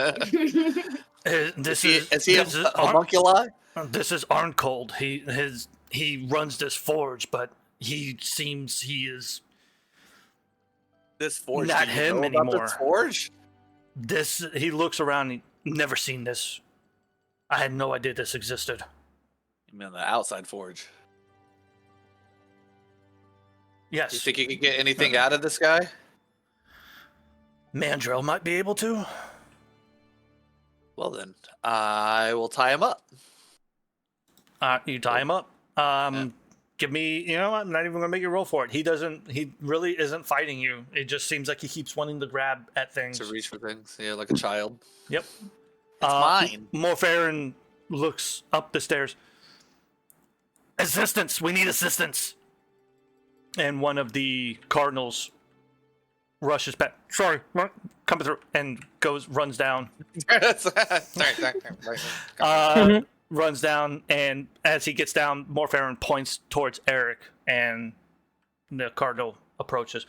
This is he a homunculi? This is Arncold. He runs this forge, but he seems he is This forge. not do you him know about anymore. This forge? He looks around. He never seen this. I had no idea this existed. You mean the outside forge? Yes. You think you could get anything out of this guy? Mandrill might be able to. Well then, I will tie him up. You tie him up. Give me. You know what? I'm not even gonna make you roll for it. He really isn't fighting you. It just seems like he keeps wanting to grab at things. To reach for things, yeah, like a child. Yep. It's mine. Morfarin looks up the stairs. Assistance! We need assistance! And one of the cardinals rushes back. Sorry, coming through, and runs down. Runs down, and as he gets down, Morfarin points towards Eric, and the cardinal approaches,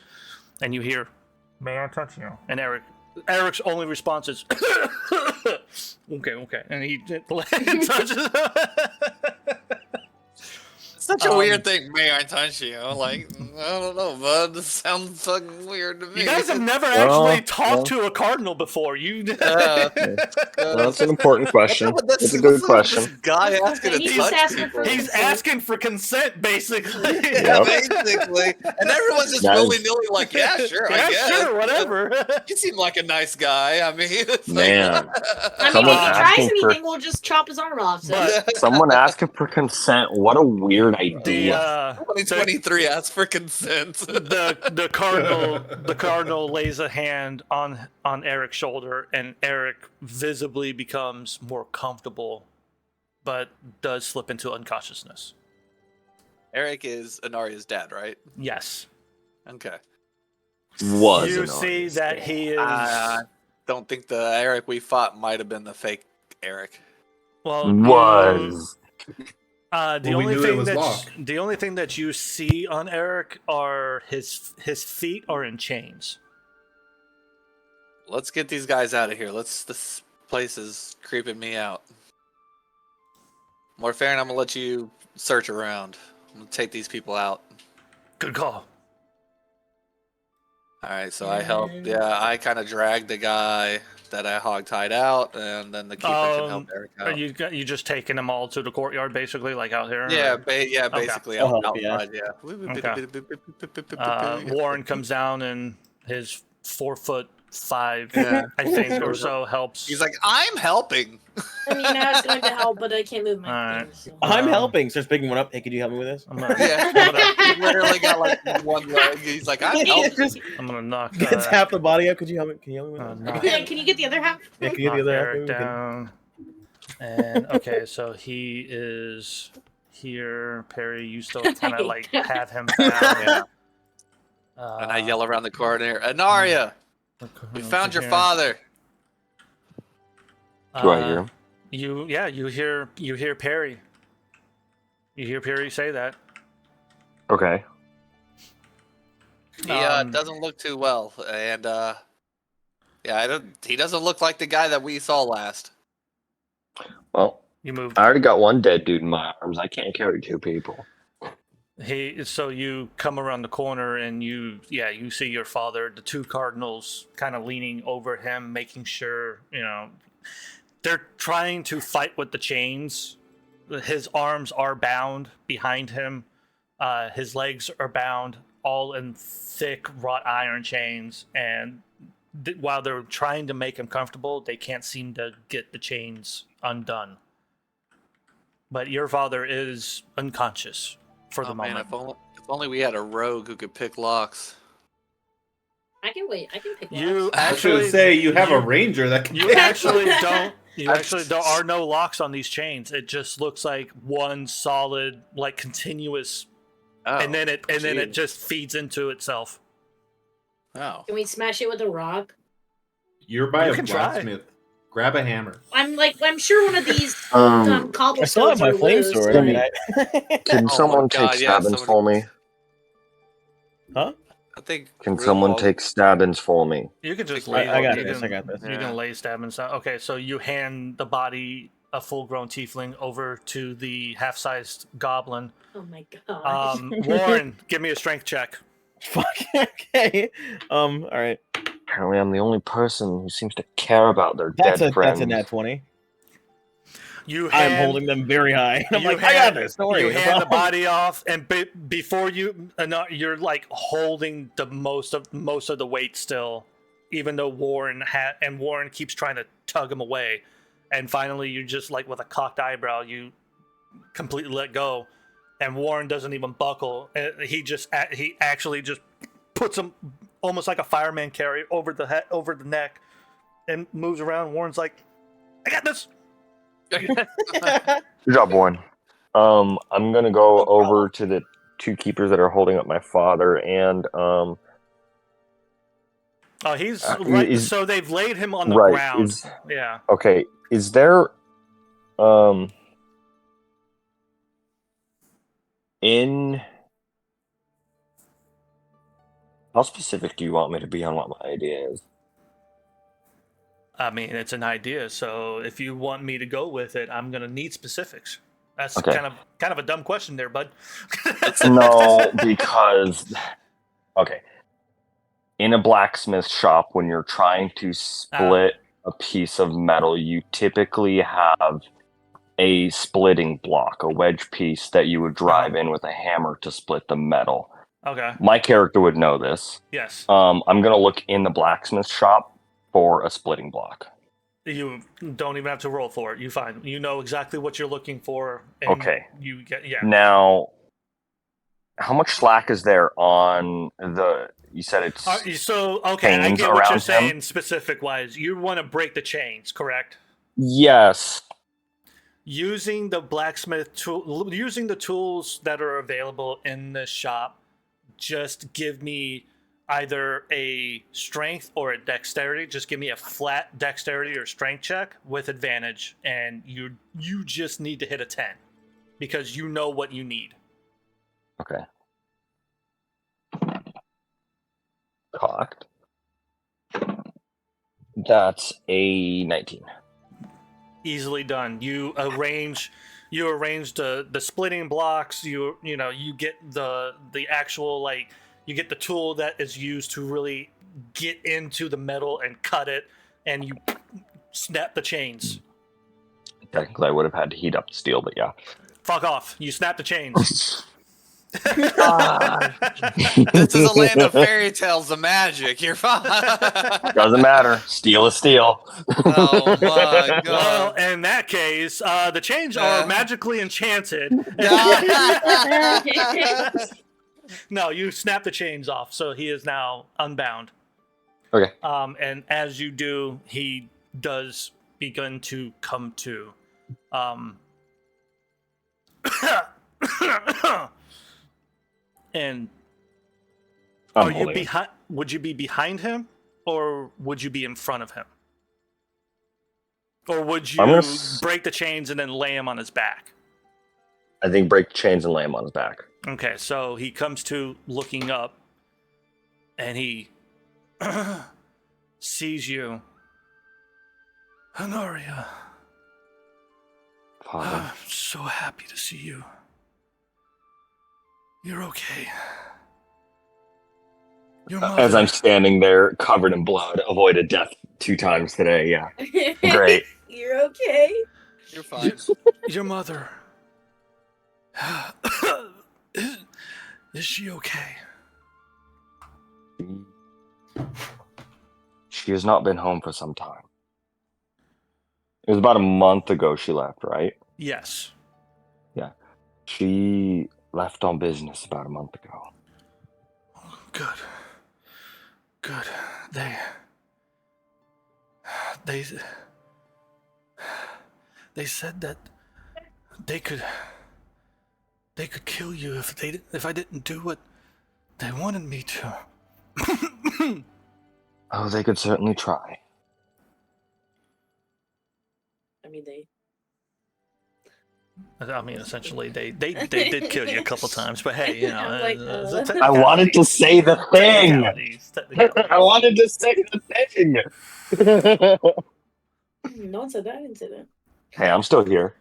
and you hear, "May I touch you?" And Eric's only response is, okay, and he touches. Such a weird thing. May I touch you? Like, I don't know, bud. This sounds fucking weird to me. You guys have never actually talked to a cardinal before. You. That's an important question. It's a good question. This guy asking to He's touch asking people. He's asking for consent, basically. Yeah, basically. And everyone's just Guys. willy-nilly like, yeah, sure, I Yeah, guess. sure, whatever. You seem like a nice guy. I mean, it's Man. I mean, Someone if he tries asking for- anything, we'll just chop his arm off. So. But Someone asking for consent. What a weird idea. 2023 asks for consent. the cardinal lays a hand on Eric's shoulder, and Eric visibly becomes more comfortable, but does slip into unconsciousness. Eric is Anaria's dad, right? Yes. Okay. Was You an see honest that man. he is. I don't think the Eric we fought might have been the fake Eric. Well, Was. the Well, we only knew it thing was that Locke. the only thing that you see on Eric are his feet are in chains. Let's get these guys out of here. This place is creeping me out. Morfarin, I'm gonna let you search around. I'm gonna take these people out. Good call. All right, so I helped. Yeah, I kind of dragged the guy that I hog-tied out, and then the keeper can help Eric Are out. you just taking them all to the courtyard, basically, like out here? Yeah, or- basically I'll help, yeah. outside. Yeah. Warren comes down and his 4'5", Yeah. I think, or so helps. He's like, I'm helping. I mean, I was going to help, but I can't move my Alright. things. So. I'm helping. Starts picking one up. Hey, could you help me with this? I'm gonna, Yeah, he literally got like one leg. He's like, I'm helping. Just I'm gonna knock. gets half the body up. Could you help me? Can you help me with this? knock, Yeah, can you get the other half? Yeah, can you get the knock other half? Eric Maybe we can- down. And okay, so he is here. Perry, you still kind of like have him down. Yeah. And I yell around the corner, Anaria, we found your father. Do I hear him? You hear Perry. You hear Perry say that. Okay. He Um, doesn't look too well, and he doesn't look like the guy that we saw last. Well, You moved. I already got one dead dude in my arms. I can't carry two people. So you come around the corner and you see your father, the two cardinals kind of leaning over him, making sure, they're trying to fight with the chains. His arms are bound behind him. His legs are bound, all in thick wrought iron chains. And while they're trying to make him comfortable, they can't seem to get the chains undone. But your father is unconscious for the moment. Man, if only we had a rogue who could pick locks. I can wait. I can pick You locks. I should actually say you have a ranger that can. You actually don't. There are no locks on these chains. It just looks like one solid, like continuous, Oh, and then it geez. just feeds into itself. Oh. Can we smash it with a rock? You're by You a can try. blacksmith. Grab a hammer. I'm sure one of these I I still have cobblestones my are flame loose. sword. I mean, Can my someone God, take yeah, stabbings somebody- for me? I think. Can someone take stabbings for me? You can just I lay. got you this, can- I got this. You Yeah. can lay stabbing stuff. Okay, so you hand the body, a full-grown tiefling, over to the half-sized goblin. Oh my god. Warren, give me a strength check. Fuck. Okay. All right. Apparently, I'm the only person who seems to care about their That's dead a friends. nat 20. You I'm hand, holding them very high. I'm you like, I got this. Don't worry. You no hand the problem." body off, and before you're like holding the most of the weight still, even though Warren keeps trying to tug him away, and finally you just like with a cocked eyebrow you completely let go, and Warren doesn't even buckle. He actually just puts him almost like a fireman carry over the head, over the neck, and moves around. Warren's like, I got this. Good job, Warren. I'm gonna go over to the two keepers that are holding up my father, and Oh, he's Uh, is- so they've laid him on the right, ground. is- Yeah. okay. Is there in how specific do you want me to be on what my idea is? I mean, it's an idea, so if you want me to go with it, I'm gonna need specifics. That's Okay. kind of a dumb question there, bud. No, because okay. In a blacksmith shop, when you're trying to split a piece of metal, you typically have a splitting block, a wedge piece that you would drive in with a hammer to split the metal. Okay. My character would know this. Yes. I'm gonna look in the blacksmith shop for a splitting block. You don't even have to roll for it. You know exactly what you're looking for. And Okay. You get Now, how much slack is there on the? You said it's So okay, I chains get what around you're him? saying. Specific wise, you want to break the chains, correct? yes. Using the blacksmith tool, using the tools that are available in the shop, just give me either a strength or a dexterity. Just give me a flat dexterity or strength check with advantage, and you just need to hit a 10 because you know what you need. Okay. Cocked. That's a 19. Easily done. You arrange the splitting blocks. You get the actual, like, you get the tool that is used to really get into the metal and cut it, and you snap the chains. Technically, I would have had to heat up the steel, but yeah. Fuck off. You snap the chains. This is a land of fairy tales and magic. You're fine. Doesn't matter. Steel is steel. Oh my Well, god. in that case, the chains Yeah. are magically enchanted. No, you snap the chains off, so he is now unbound. Okay. And as you do, he does begin to come to. And I'm are you holding it. behind? Would you be behind him, or would you be in front of him, or would I'm you gonna break the chains and then lay him on his back? I think break chains and lay him on his back. Okay, so he comes to looking up, and he sees you, Honoria. Father. I'm so happy to see you. You're okay. Your mother. As I'm standing there covered in blood, avoided death 2 times today. Yeah. Great. You're okay. You're fine. Your mother. Is she okay? She has not been home for some time. It was about a month ago she left, right? Yes. She left on business about a month ago. Good. Good. They said that they could kill you if I didn't do what they wanted me to. Oh, they could certainly try. I mean, Essentially, they did kill you a couple times, but hey, you know. I'm like, I wanted to say the thing! Technicalities. I wanted to say the thing! no one said that. I didn't say that. Hey, I'm still here.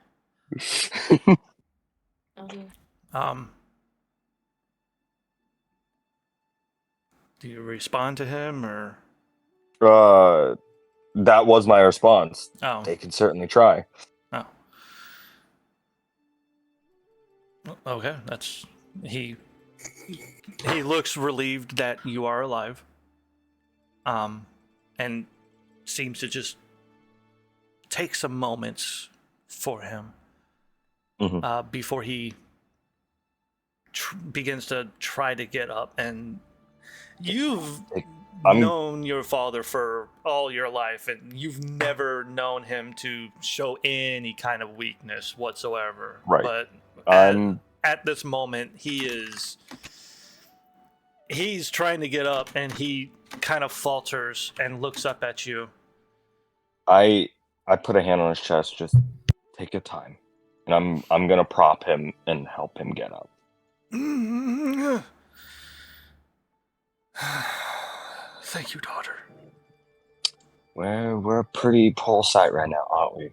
Do you respond to him or? That was my response. Oh. They could certainly try. Oh. Okay, that's he looks relieved that you are alive. And seems to just take some moments for him before he begins to try to get up. And you've known your father for all your life, and you've never known him to show any kind of weakness whatsoever. Right. But at this moment, he's trying to get up, and he kind of falters and looks up at you. I put a hand on his chest. Just take your time, and I'm gonna prop him and help him get up. Thank you, daughter. We're a pretty poor sight right now, aren't we?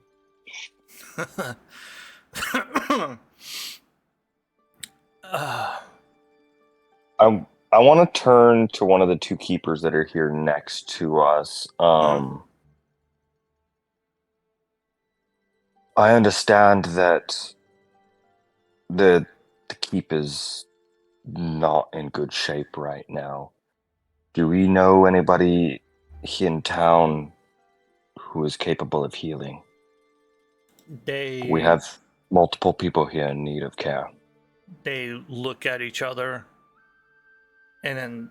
I want to turn to one of the 2 keepers that are here next to us. I understand that the keep is not in good shape right now. Do we know anybody here in town who is capable of healing? We have multiple people here in need of care. They look at each other and then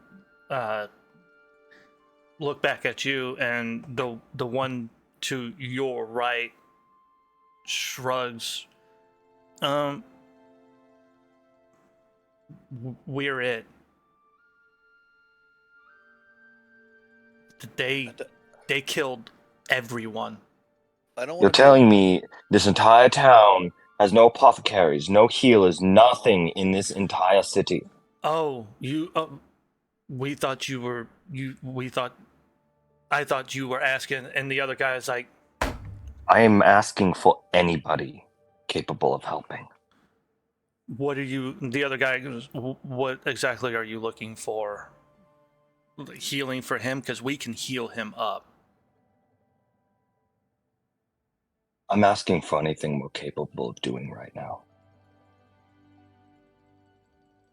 look back at you, and the one to your right shrugs. We're it. They killed everyone. You're telling me this entire town has no apothecaries, no healers, nothing in this entire city? Oh, you. We thought you were. I thought you were asking, and the other guy is like, I am asking for anybody capable of helping. What are you? The other guy goes, what exactly are you looking for? Healing for him? Because we can heal him up. I'm asking for anything we're capable of doing right now.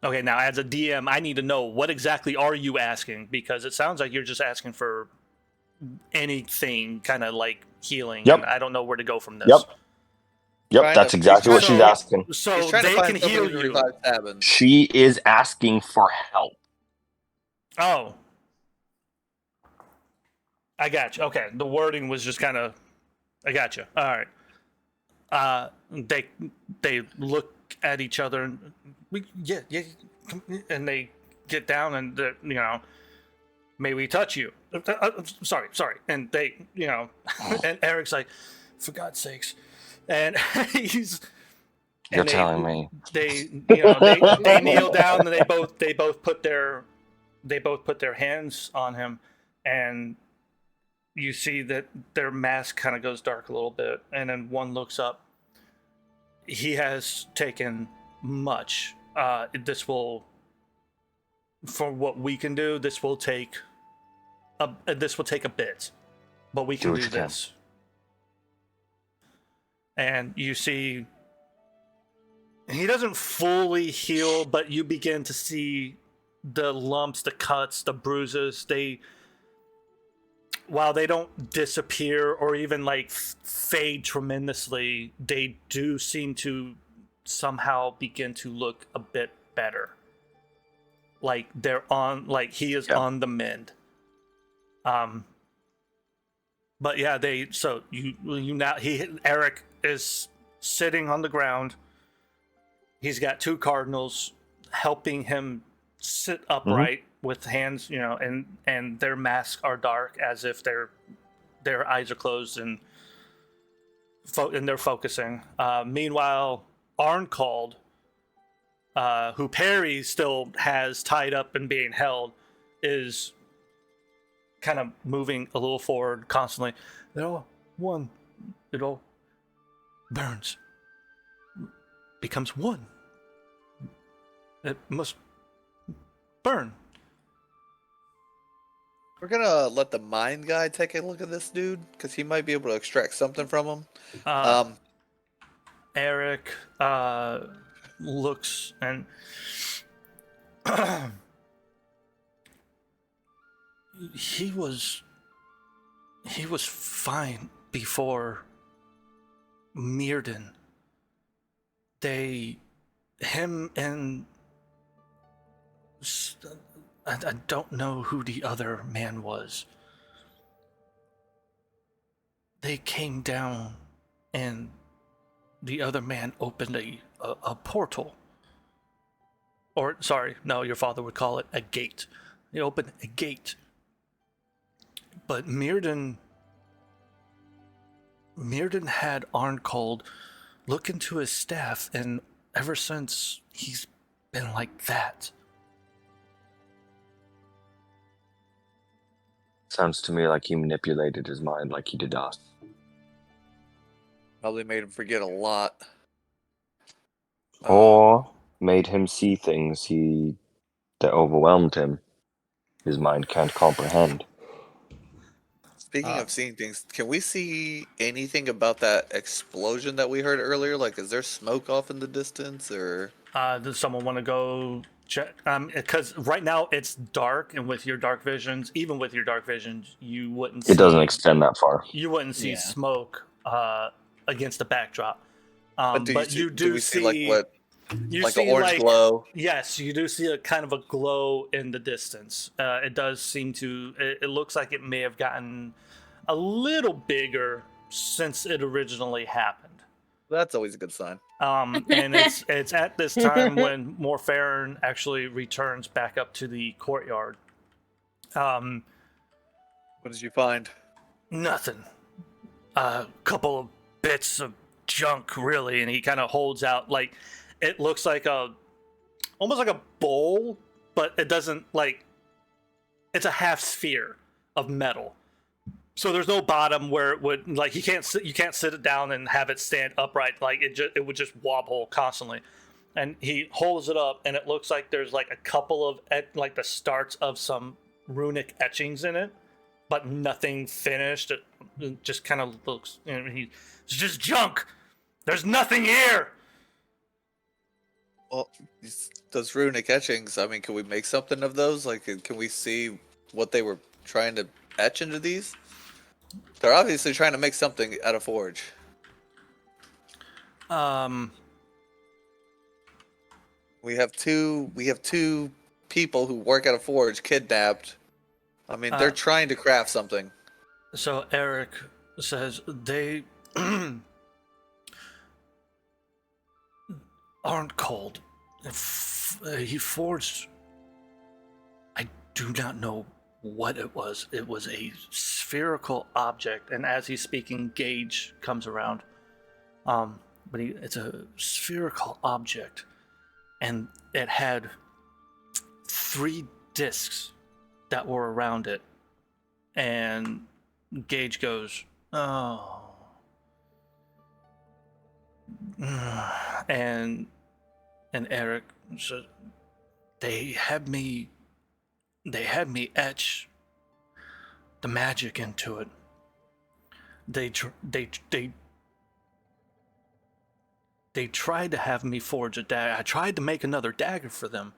Okay, now as a DM, I need to know what exactly are you asking, because it sounds like you're just asking for anything, kind of like healing. Yep. And I don't know where to go from this. Yep. Yep, Trying that's to- exactly what So- she's asking. So He's trying to they find can heal somebody to you. revive Tabin. She is asking for help. Oh, I got you. Okay, the wording was just kind of. I got you. All right. They look at each other and yeah, and they get down and may we touch you? Sorry, and they and Eric's like, for God's sakes, and he's. You're And telling me. they they kneel down and they both put their hands on him, and you see that their mask kind of goes dark a little bit, and then one looks up. He has taken much. This will, for what we can do, this will take a bit, but we can do this. And you see, he doesn't fully heal, but you begin to see the lumps, the cuts, the bruises. While they don't disappear or even like fade tremendously, they do seem to somehow begin to look a bit better. Like he is on the mend. But yeah, Eric is sitting on the ground. He's got two cardinals helping him sit upright with hands, and their masks are dark as if their eyes are closed and they're focusing. Meanwhile, Arncald, who Perry still has tied up and being held, is kind of moving a little forward constantly. It all burns, becomes one. It must burn. We're gonna let the mind guy take a look at this dude, because he might be able to extract something from him. Eric looks and he was fine before Mirden. Him and I don't know who the other man was. They came down and the other man opened a portal. Or, sorry, no, your father would call it a gate. He opened a gate. But Mirden had Arncald look into his staff, and ever since, he's been like that. Sounds to me like he manipulated his mind like he did us. Probably made him forget a lot. Or made him see things that overwhelmed him. His mind can't comprehend. Speaking of seeing things, can we see anything about that explosion that we heard earlier? Like, is there smoke off in the distance, or? Does someone want to go check? Because right now it's dark, and with your dark visions, even with your dark visions, you wouldn't. It doesn't extend that far. You wouldn't see smoke against the backdrop. But you do see like what? You like see an orange glow? Yes, you do see a kind of a glow in the distance. It does seem to. It looks like it may have gotten a little bigger since it originally happened. That's always a good sign. And it's at this time when Morfarron actually returns back up to the courtyard. What did you find? Nothing. A couple of bits of junk, really, and he kind of holds out like it looks like almost like a bowl, but it doesn't it's a half sphere of metal. So there's no bottom where it would you can't sit it down and have it stand upright. Like it would just wobble constantly. And he holds it up, and it looks like there's like a couple of the starts of some runic etchings in it. but nothing finished. It just kind of looks, it's just junk. There's nothing here. Well, those runic etchings, I mean, can we make something of those? Like, can we see what they were trying to etch into these? They're obviously trying to make something out of Forge. We have two people who work at a Forge kidnapped. I mean, they're trying to craft something. So Eric says they aren't cold. He forged. I do not know what it was. It was a spherical object, and as he's speaking, Gage comes around. But it's a spherical object, and it had 3 discs that were around it. And Gage goes, "Oh," and Eric said, "They had me etch the magic into it. They tried to have me forge a dagger. I tried to make another dagger for them,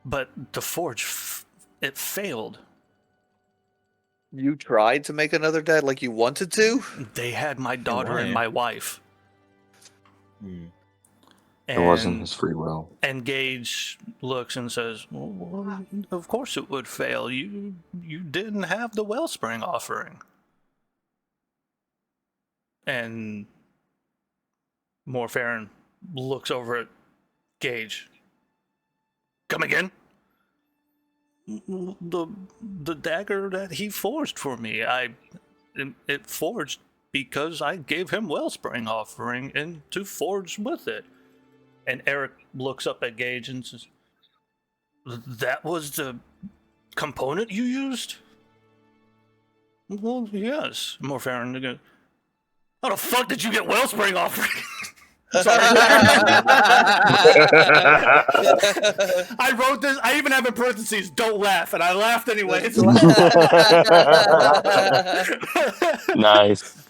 but the forge it failed. You tried to make another dad like you wanted to? They had my daughter and my wife." It wasn't his free will. And Gage looks and says, well, of course it would fail. You didn't have the Wellspring offering. And Morfarin looks over at Gage. Come again? The dagger that he forged for me. It forged because I gave him Wellspring offering and to forge with it. And Eric looks up at Gage and says, that was the component you used? Well, yes. Morfarin goes, how the fuck did you get Wellspring offering? Sorry. I wrote this. I even have in parentheses, don't laugh. And I laughed anyway. Nice.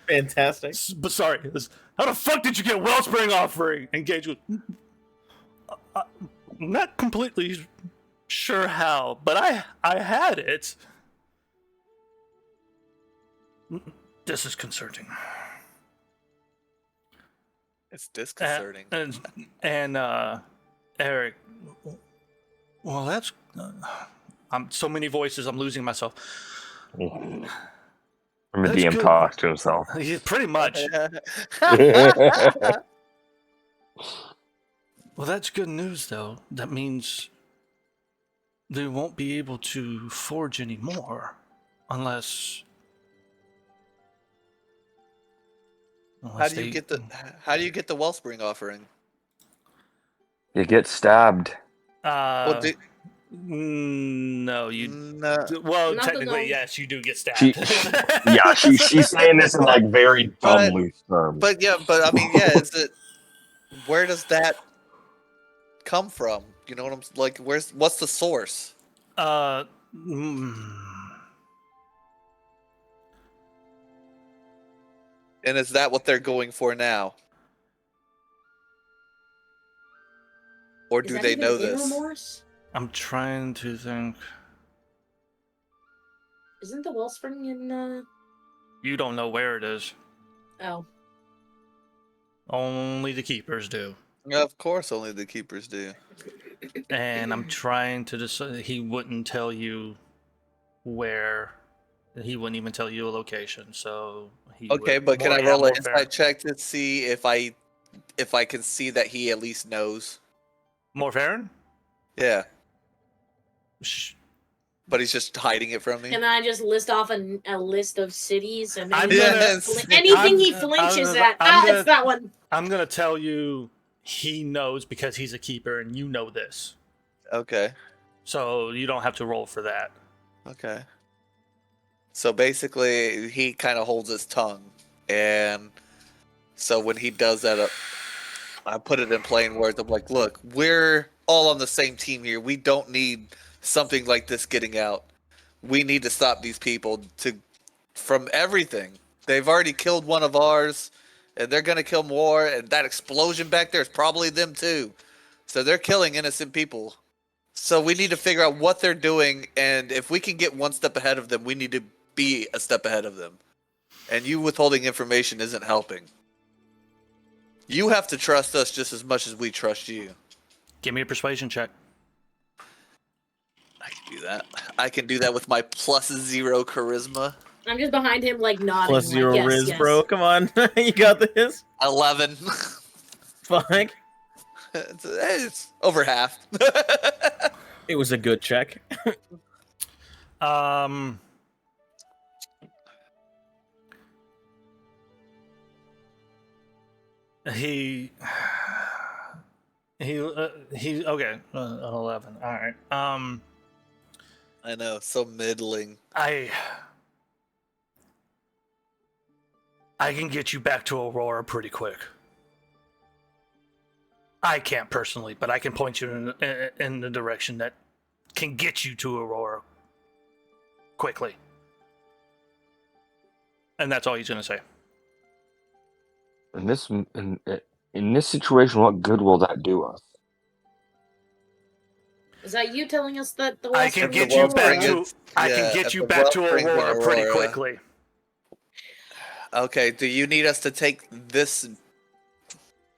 Fantastic. But sorry. How the fuck did you get Wellspring offering? And Gage goes, I'm not completely sure how, but I had it. This is concerning. It's disconcerting. And Eric, well, that's I'm so many voices. I'm losing myself. From the DM talks to himself. Yeah, pretty much. Well, that's good news, though. That means they won't be able to forge anymore, unless. How do you get the Wellspring offering? You get stabbed. No, you. No. Well, Not technically, the- yes, you do get stabbed. She's saying this in like very dumb loose terms. But I mean, is it? Where does that come from? You know what I'm like? What's the source? And is that what they're going for now? Or do they know this? Remorse? I'm trying to think. Isn't the Wellspring in, You don't know where it is. Oh. Only the keepers do. Of course, only the keepers do. And I'm trying to decide. He wouldn't tell you where. He wouldn't even tell you a location. So he Okay, but can I roll an insight check to see if I can see that he at least knows? Morfarin? Yeah. But he's just hiding it from me. Can I just list off a list of cities and Yes. anything he flinches at? It's that one. I'm gonna tell you he knows because he's a keeper and you know this. Okay. So you don't have to roll for that. Okay. So basically, he kind of holds his tongue, and so when he does that, I put it in plain words. I'm like, "Look, we're all on the same team here. We don't need something like this getting out. We need to stop these people from everything. They've already killed one of ours, and they're going to kill more, and that explosion back there is probably them too. So they're killing innocent people. So we need to figure out what they're doing, and if we can get one step ahead of them, we need to be a step ahead of them. And you withholding information isn't helping. You have to trust us just as much as we trust you. Give me a persuasion check. I can do that. I can do that with my +0 charisma. I'm just behind him, like nodding. +0 like, yes, Riz, yes. bro. Come on. You got this. 11. Fuck. It's over half. It was a good check. He okay. 11. All right. I know, so middling. I can get you back to Aurora pretty quick. I can't personally, but I can point you in the direction that can get you to Aurora quickly. And that's all he's gonna say. In this situation, what good will that do us? Is that you telling us that the I can Wellspring get you is back Aurora? to I can get at you the back to Wellspring Aurora pretty Aurora. quickly. Okay, do you need us to take this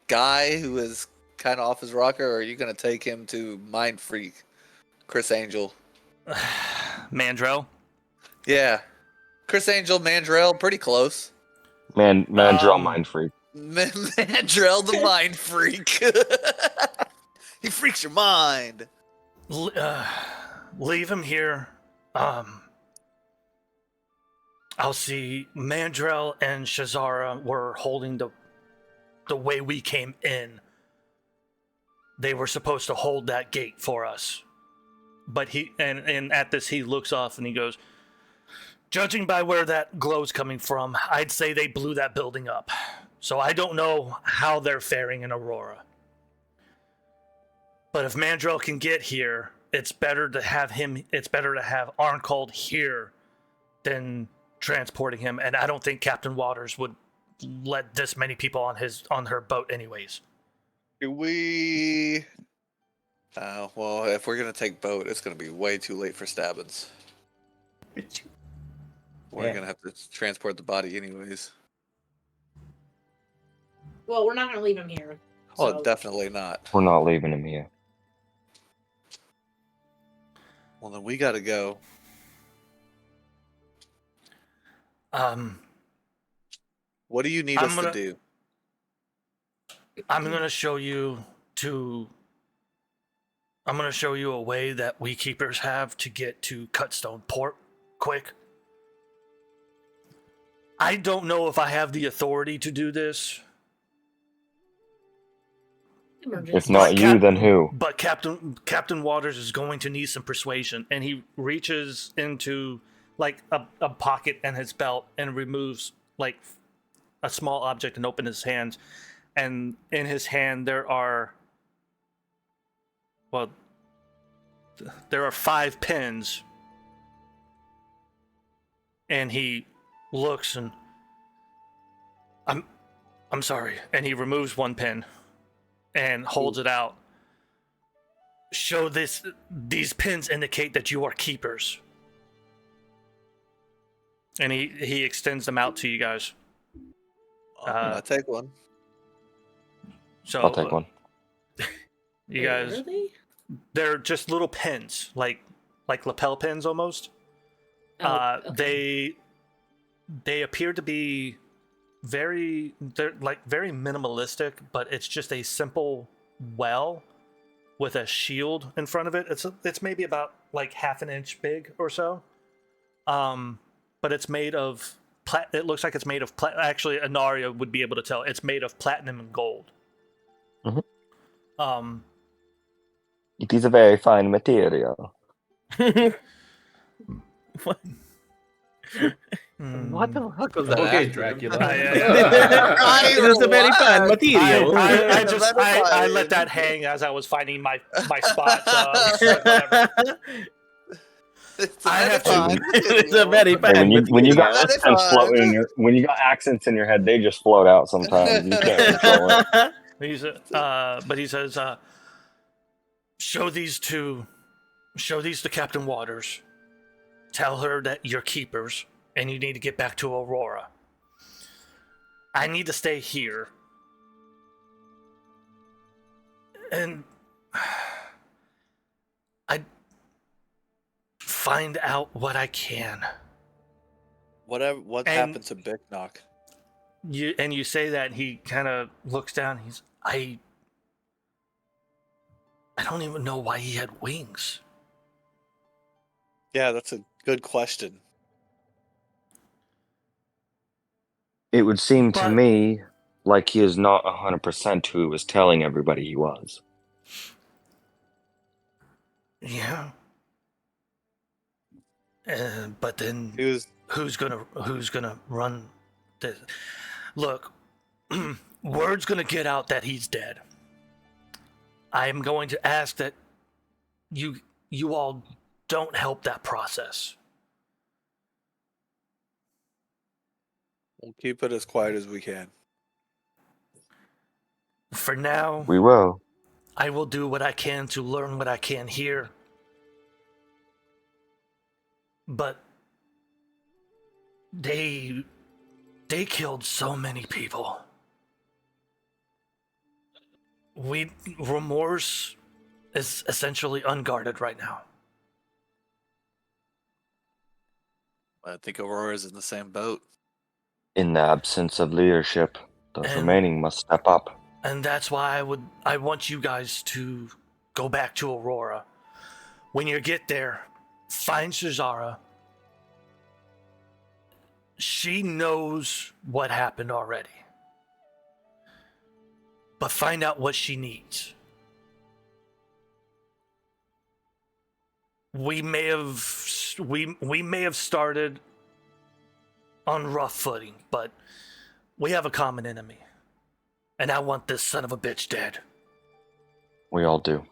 guy who is kind of off his rocker, or are you going to take him to Mind Freak, Chris Angel? Mandrell? Yeah. Chris Angel, Mandrell, pretty close. Mandrell Mind Freak. Mandrell the Mind Freak. He freaks your mind. Leave him here. I'll see. Mandrell and Shazara were holding the way we came in. They were supposed to hold that gate for us. But and at this he looks off and he goes, judging by where that glow's coming from, I'd say they blew that building up. So I don't know how they're faring in Aurora. But if Mandrell can get here, it's better to have Arncold here than transporting him, and I don't think Captain Waters would let this many people on her boat anyways. Do we... well, if we're going to take boat, it's going to be way too late for Stabbins. We're going to have to transport the body anyways. Well, we're not going to leave him here. Oh, so- definitely not. We're not leaving him here. Well, then we got to go. What do you need us to do? I'm gonna show you a way that we keepers have to get to Cutstone Port quick. I don't know if I have the authority to do this. If not you, then who? But Captain Waters is going to need some persuasion, and he reaches into like a pocket in his belt and removes like a small object and opens his hands. And in his hand there are 5 pins. And he looks and I'm sorry, and he removes one pin and holds it out. These pins indicate that you are keepers. And he extends them out to you guys. I'll take one. So I'll take one. You guys, Really? they're just little pins, like lapel pins almost. Okay. They appear to be very minimalistic, but it's just a simple well with a shield in front of it. It's maybe about like half an inch big or so. But it's made of it looks like it's made of actually Anaria would be able to tell. It's made of platinum and gold. Mm-hmm. It is a very fine material. What? What the fuck was that? Okay, acronym? Dracula. It's a very fun material. I let that hang as I was finding my spot. So whatever. It's a I have to- Medifond. It's a Medifond. Hey, when you got Medifond. accents floating in your head, they just float out sometimes. You can't control it. But he says, show these to Captain Waters. Tell her that you're keepers and you need to get back to Aurora. I need to stay here. And I find out what I can. What And- happened to Big Knock? You say that, and he kind of looks down. I don't even know why he had wings. Yeah, that's a good question. It would seem to But- me like he is not 100% who he was telling everybody he was. Yeah. But then He was who's gonna run this? Look, word's gonna get out that he's dead. I am going to ask that you all don't help that process. We'll keep it as quiet as we can. For now, We will. I will do what I can to learn what I can here. But they killed so many people. Remorse is essentially unguarded right now. I think Aurora's in the same boat. In the absence of leadership, those And- remaining must step up. And that's why I want you guys to go back to Aurora. When you get there, find Shazara. She knows what happened already. But find out what she needs. We may have started on rough footing, but we have a common enemy. And I want this son of a bitch dead. We all do.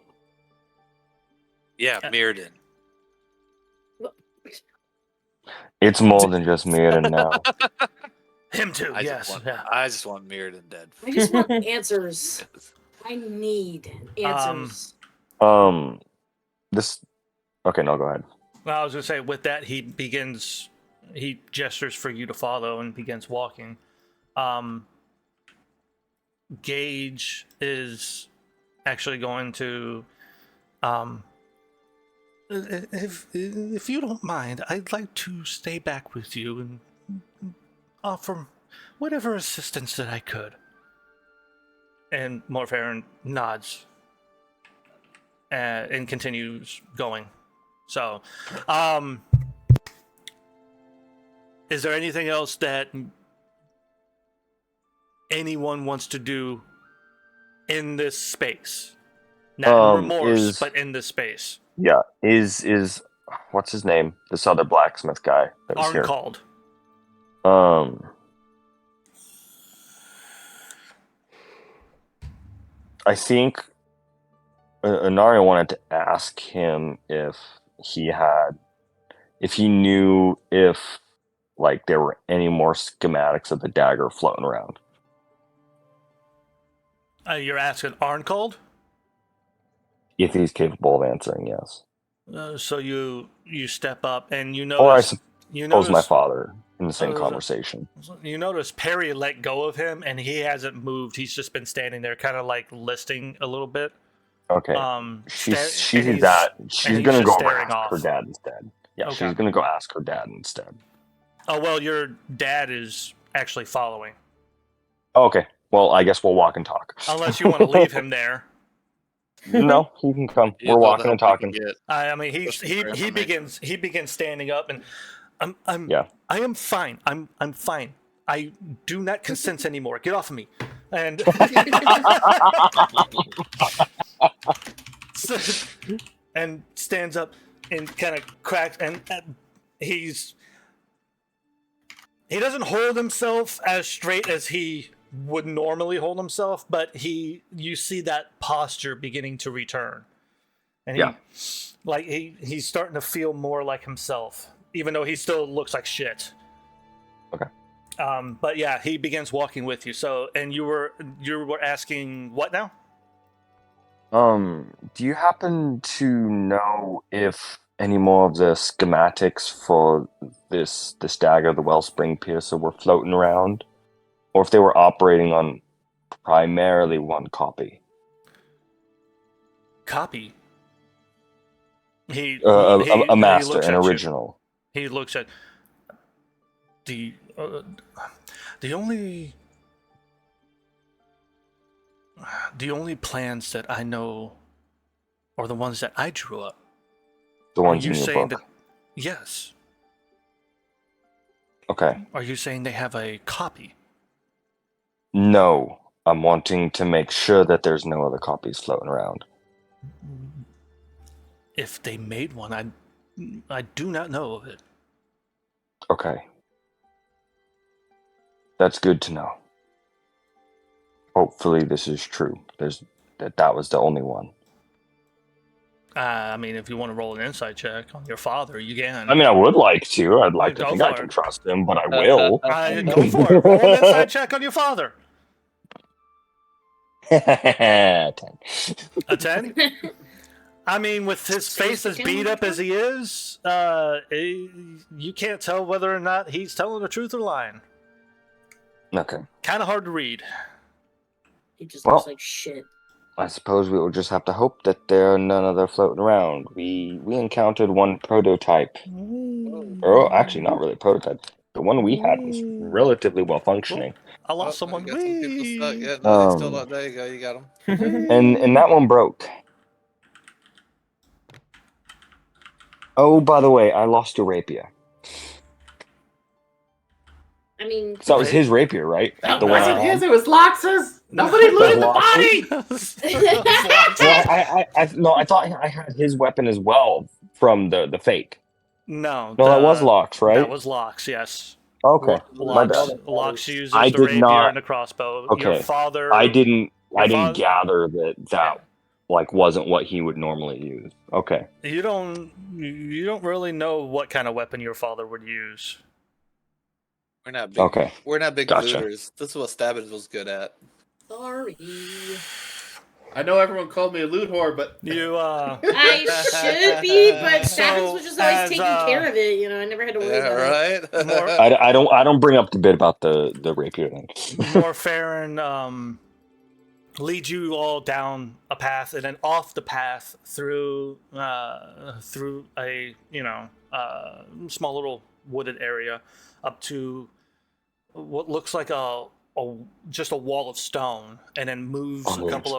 Yeah, Mirrodin. It's more than just Mirrodin now. Him too, I yes. just want Mirrodin dead. I just want answers. I need answers. This. Okay, no, go ahead. Well, I was going to say, with that, he gestures for you to follow and begins walking. Gage is actually going to, if you don't mind, I'd like to stay back with you and offer whatever assistance that I could. And Morfarin nods and continues going. So, is there anything else that anyone wants to do in this space? Not in Remorse, but in this space. Yeah, is what's his name? This other blacksmith guy that was here. Arncalled. I think Inari wanted to ask him if he knew if like there were any more schematics of the dagger floating around. You're asking Arncalled? If he's capable of answering, yes. So you step up and you Or I notice. suppose my father in the same Oh, conversation. You notice Perry let go of him and he hasn't moved. He's just been standing there, kind of like listing a little bit. Okay. He's She's gonna just go staring ask her off. dad instead. Yeah, Okay. she's gonna go ask her dad instead. Oh well, your dad is actually following. Okay. Well, I guess we'll walk and talk. Unless you want to leave him there. No, he can come. Yeah, We're all the walking and help we talking. can get. I mean, he Especially for he information. begins standing up, and I am fine. I'm fine. I do not consent anymore. Get off of me. And and stands up and kind of cracks, and he doesn't hold himself as straight as he would normally hold himself, but you see that posture beginning to return. And Like he's starting to feel more like himself, even though he still looks like shit. Okay. But yeah, he begins walking with you. So, and you were asking what now? Do you happen to know if any more of the schematics for this dagger, the Wellspring Piercer, were floating around, or if they were operating on primarily one copy? Copy. He A master, looks an at you. original. He looks at the only plans that I know are the ones that I drew up. The Are ones you in your saying book. that? Yes. Okay. Are you saying they have a copy? No, I'm wanting to make sure that there's no other copies floating around. If they made one, I do not know of it. Okay. That's good to know. Hopefully this is true. That was the only one. I mean, if you want to roll an insight check on your father, you can. I mean, I would like to. I'd like to Go think I for can it. trust him, but I will. Go for it. Roll an insight check on your father. 10. A 10? I mean, with his face as beat up as he is, you can't tell whether or not he's telling the truth or lying. Okay. Kind of hard to read. He just Well, looks like shit. I suppose we will just have to hope that there are none other floating around. We encountered one prototype. Or actually, not really a prototype. The one we had was relatively well functioning. I lost someone. You got some people stuck. Whee! Yeah, no, he's still up. There you go. You got him. And that one broke. Oh, by the way, I lost your rapier. I mean, So that was his rapier, right? That The one I wasn't had? his, it was Lox's. Nobody looted the body! Well, I thought I had his weapon as well from the fake. No, No, that was Locks, right? That was Locks, yes. Okay, my bad. Locks uses I the did rapier not- and the crossbow. Okay. Your father. I didn't father- gather that like wasn't what he would normally use. Okay. You don't really know what kind of weapon your father would use. We're not big. Okay. We're not big Gotcha. looters. This is what Stabbins was good at. sorry. I know everyone called me a loot whore, but You I should be, but Stabbins was just always as, taking care of it. You know, I never had to worry about it. right. More- I don't bring up the bit about the rapier thing. Morfarin leads you all down a path and then off the path through a small little wooded area up to what looks like just a wall of stone, and then moves a couple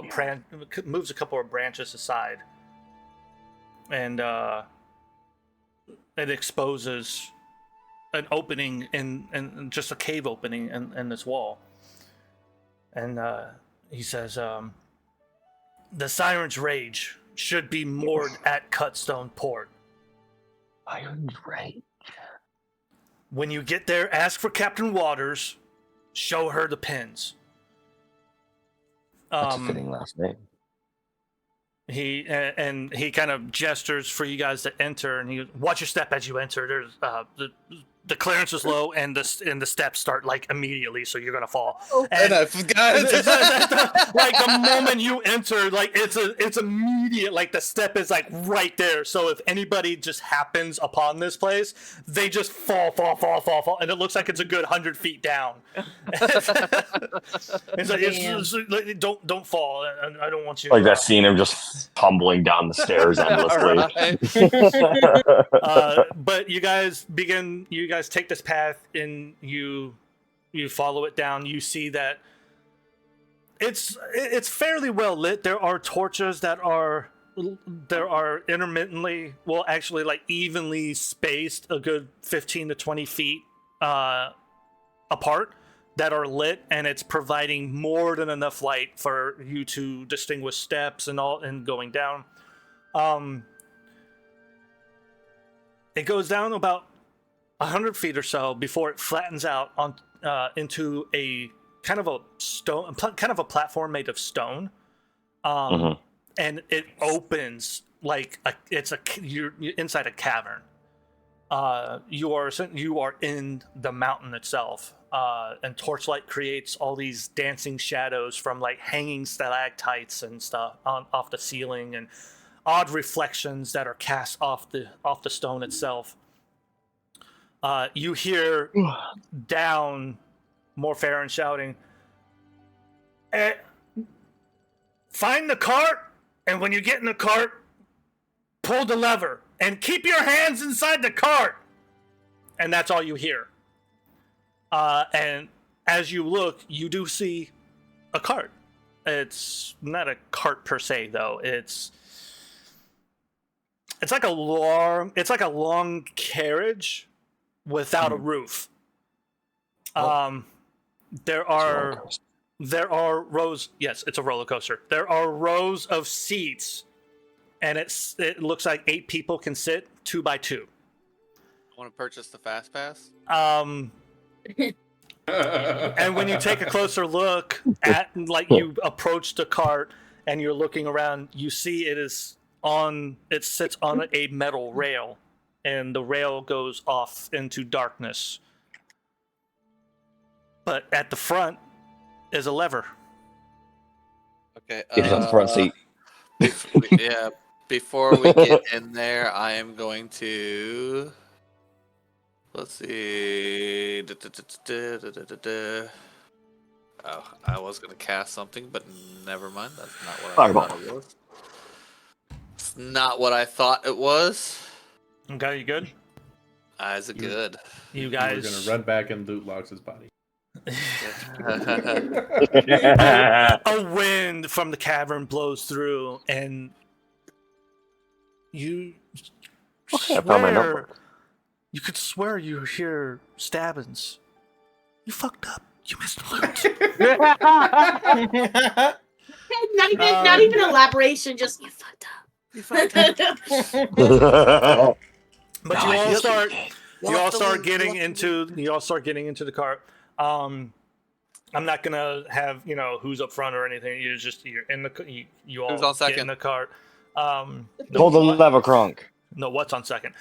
of branches aside, and it exposes an opening in just a cave opening in this wall. And he says, the Siren's Rage should be moored at Cutstone Port. Iron's right. When you get there, ask for Captain Waters. Show her the pins. That's a fitting last name. He kind of gestures for you guys to enter, and he goes, watch your step as you enter. There's the clearance is low, and the steps start like immediately, so you're gonna fall. And I forgot. Like the moment you enter, like it's immediate. Like the step is like right there. So if anybody just happens upon this place, they just fall, and it looks like it's a good 100 feet down. It's like, don't fall. I don't want you. Like that scene of just tumbling down the stairs endlessly. But you guys take this path and you follow it down. You see that it's fairly well lit. There are torches that are intermittently, well, actually like evenly spaced, a good 15 to 20 feet apart, that are lit, and it's providing more than enough light for you to distinguish steps and going down. It goes down about 100 feet or so before it flattens out on into a kind of a platform made of stone, and it opens like you're inside a cavern. You are in the mountain itself, and torchlight creates all these dancing shadows from like hanging stalactites and stuff off the ceiling, and odd reflections that are cast off the stone itself. You hear down Morfarin shouting, "Find the cart, and when you get in the cart, pull the lever, and keep your hands inside the cart." And that's all you hear. And as you look, you do see a cart. It's not a cart per se, though. It's like a long carriage without a roof. There are rows. Yes, it's a roller coaster. There are rows of seats, and it looks like 8 people can sit 2 by 2. I want to purchase the fast pass. And when you take a closer look at, like, you approach the cart and you're looking around, you see it sits on a metal rail, and the rail goes off into darkness. But at the front is a lever. Okay. Get it on the front seat. Before we get in there, I am going to. Let's see. Oh, I was going to cast something, but never mind. That's not what I thought it was. It's not what I thought it was. Okay, you good? Eyes are good. You guys. We're going to run back and loot Lox's body. A wind from the cavern blows through, and you I found my notebook. You could swear you hear stabbings. You fucked up. You missed the loot. Not even elaboration. Just you fucked up. You fucked up. But you all start getting into the cart. I'm not gonna have who's up front or anything. You're in the you all Who's on second? get in the cart. Hold the lever, Crunk. No, what's on second?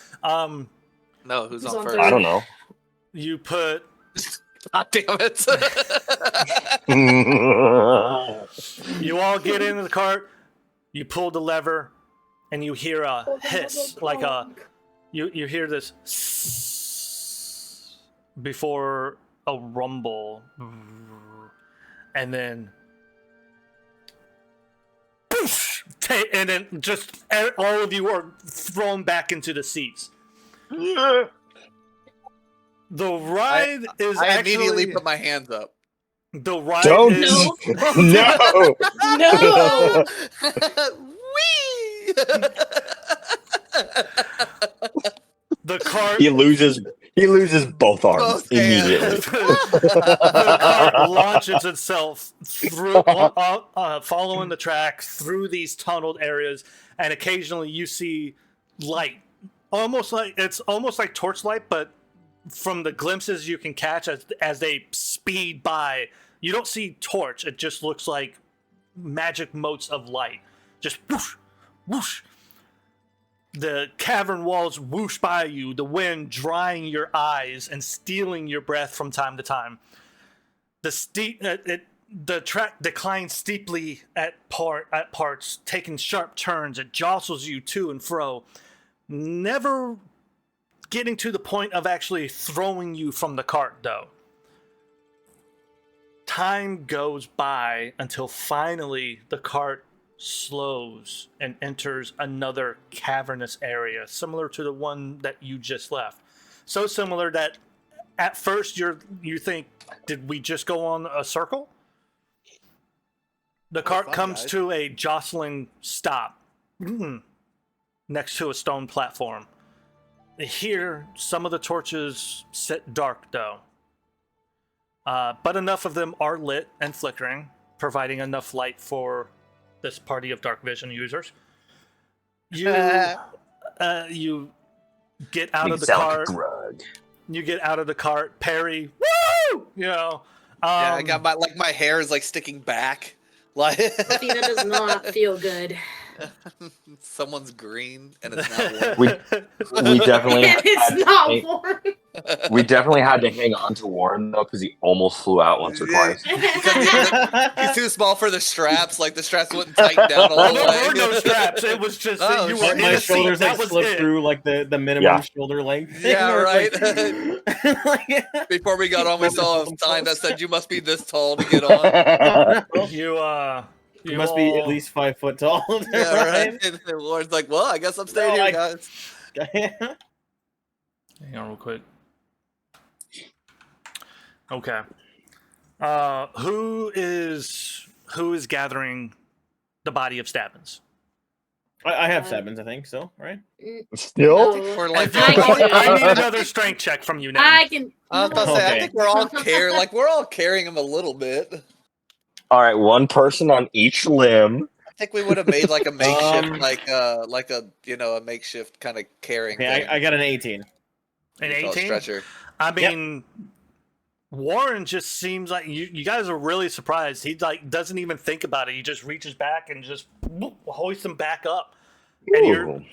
No, who's on on first? third? I don't know. You put. God damn it! You all get into the cart. You pull the lever, and you hear a hiss, like you hear this before a rumble, and then and then just all of you are thrown back into the seats. The ride is I actually immediately put my hands up. the ride Don't. is No. No. Whee! the cart. He loses both arms Both hands. immediately. The cart launches itself through, following the track through these tunneled areas, and occasionally you see light, almost like torchlight, but from the glimpses you can catch as they speed by, you don't see torch. It just looks like magic motes of light, just whoosh, whoosh. The cavern walls whoosh by you, the wind drying your eyes and stealing your breath from time to time. The track declines steeply at parts, taking sharp turns. It jostles you to and fro, never getting to the point of actually throwing you from the cart, though. Time goes by until finally the cart slows and enters another cavernous area, similar to the one that you just left. So similar that at first you think, did we just go on a circle? The cart comes to a jostling stop next to a stone platform. Here, some of the torches sit dark, though. But enough of them are lit and flickering, providing enough light for this party of dark vision users. You get out of the cart. You get out of the cart. Perry, woo! Yeah, I got my hair is like sticking back. Like Athena does not feel good. Someone's green and it's not warm. We definitely It's not warm. we definitely had to hang on to Warren though because he almost flew out once or twice. Because he's too small for the straps. Like the straps wouldn't tighten down all Oh, the there way. were no straps. It was just that Oh, you shit. were in My a seat. shoulders That like was slip it. through like the minimum Yeah. shoulder length. Yeah, Where right. it's like- Before we got on, we saw a Themselves. sign that said you must be this tall to get on. You must be at all- least 5 foot tall. Yeah, right. And Lauren's like, "Well, I guess I'm staying No, here, I- guys." Hang on real quick. Okay. Who is gathering the body of Stabbins? I have Sevens, I think so. Right? Still? No. Or like, I can do I it. need another strength check from you now. I can. I was about to say, I Okay. think we're all carrying him a little bit. All right, one person on each limb. I think we would have made like a makeshift, Um, like a a makeshift kind of carrying Okay, thing. I got an 18. An You call it 18? stretcher. I mean, Warren just seems like you guys are really surprised. He like doesn't even think about it. He just reaches back and just hoists him back up. And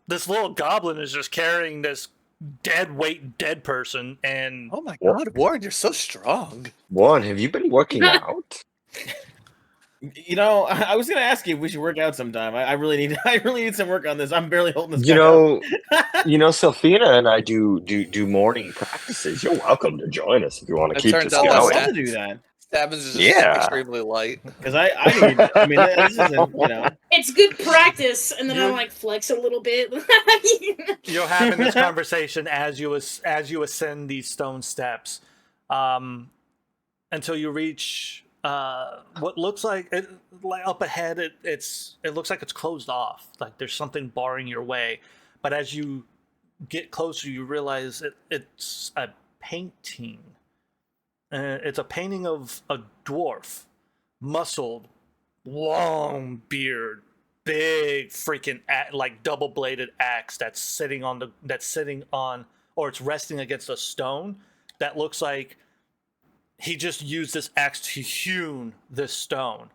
this little goblin is just carrying this dead person, and Oh my God, Warren, you're so strong. Warren, have you been working out? You know, I was gonna ask you if we should work out sometime. I really need some work on this. I'm barely holding this. You guy know, up. Sophina and I do morning practices. You're welcome to join us if you want to It keep turns this out I'd that's going. love to do that Stabbins is just Yeah. extremely light. because I need. I mean, this isn't. You know, It's good practice, and then I You- like flex a little bit. you're having this conversation as you ascend these stone steps, until you reach what looks like up ahead. It looks like it's closed off. Like there's something barring your way, but as you get closer, you realize it's a painting. It's a painting of a dwarf, muscled, long beard, big freaking like double-bladed axe that's sitting on or it's resting against a stone that looks like he just used this axe to hewn this stone.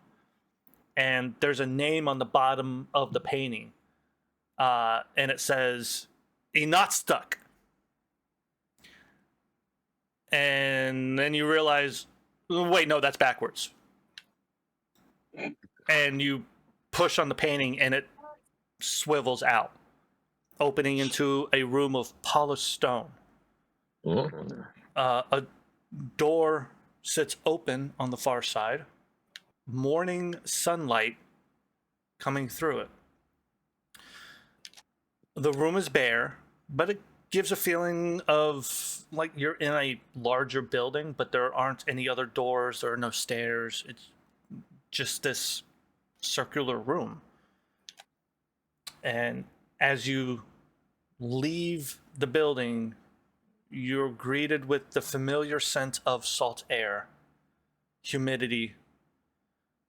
And there's a name on the bottom of the painting, and it says "Not Stuck." And then you realize, wait, no, that's backwards. And you push on the painting, and it swivels out, opening into a room of polished stone. A door sits open on the far side. Morning sunlight coming through it. The room is bare, but it gives a feeling of like you're in a larger building, but there aren't any other doors, there are no stairs. It's just this circular room. And as you leave the building, you're greeted with the familiar scent of salt air, humidity,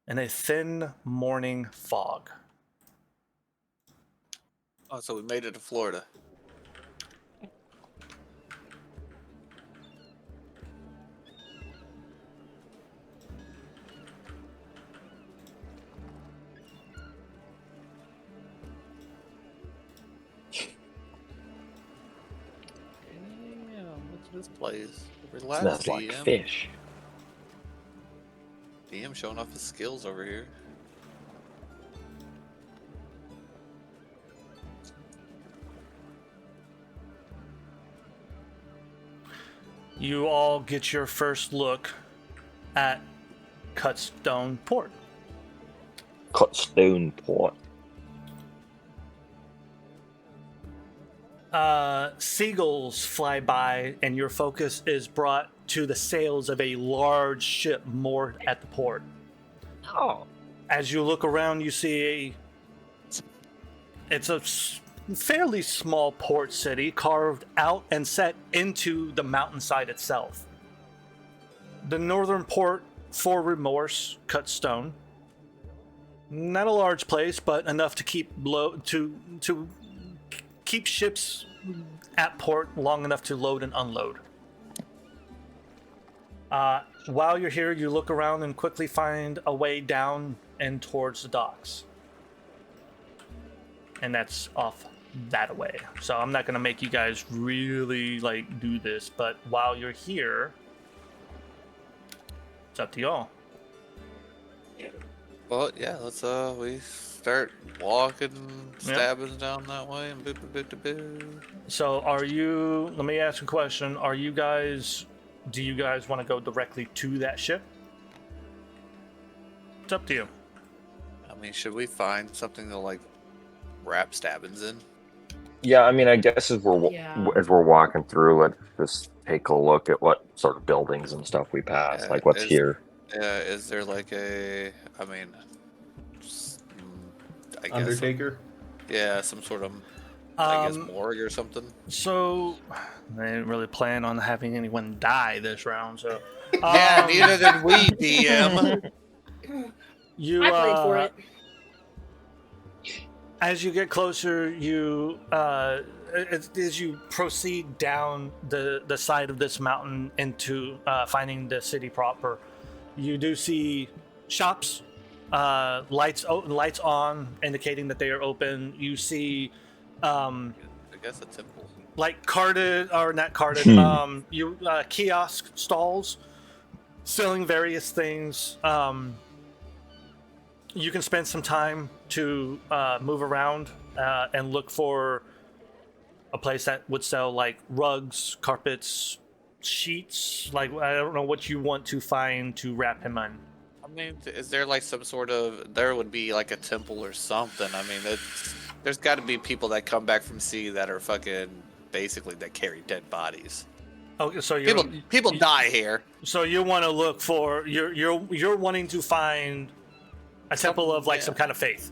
and a thin morning fog. Oh, so we made it to Florida. Damn, what's this place? Relax, Smells like DM. fish. DM showing off his skills over here. You all get your first look at Cutstone Port. Cut stone port. Seagulls fly by, and your focus is brought to the sails of a large ship moored at the port. Oh. As you look around, you see it's a fairly small port city carved out and set into the mountainside itself. The northern port for Remorse, cut stone. Not a large place, but enough to keep to keep ships at port long enough to load and unload. While you're here, you look around and quickly find a way down and towards the docks. and that's off that way. So I'm not gonna make you guys really like do this, but while you're here, it's up to y'all. Well, yeah, let's we start walking, stabbing down that way, and boop, boop, boop, boop, boop. So are you? Let me ask a question. Are you guys? Do you guys want to go directly to that ship? It's up to you. I mean, should we find something to like wrap stabbings in? Yeah, I mean, I guess as we're walking through, let's just take a look at what sort of buildings and stuff we pass. Like, what's here? Yeah, is there like a? I mean, I guess Undertaker. Yeah, some sort of, I guess, morgue or something. So I didn't really plan on having anyone die this round. So yeah, neither did we, DM. You, I played for it. As you get closer, you as you proceed down the side of this mountain into finding the city proper, you do see shops, lights on, indicating that they are open. You see, I guess a temple. like carded or not carded, kiosk stalls selling various things. You can spend some time to move around and look for a place that would sell like rugs, carpets, sheets. Like, I don't know what you want to find to wrap him in. I mean, is there like some sort of? There would be like a temple or something. I mean, there's got to be people that come back from sea that are fucking basically that carry dead bodies. Okay, so people die here. So you want to look for you're wanting to find a temple of like some kind of faith.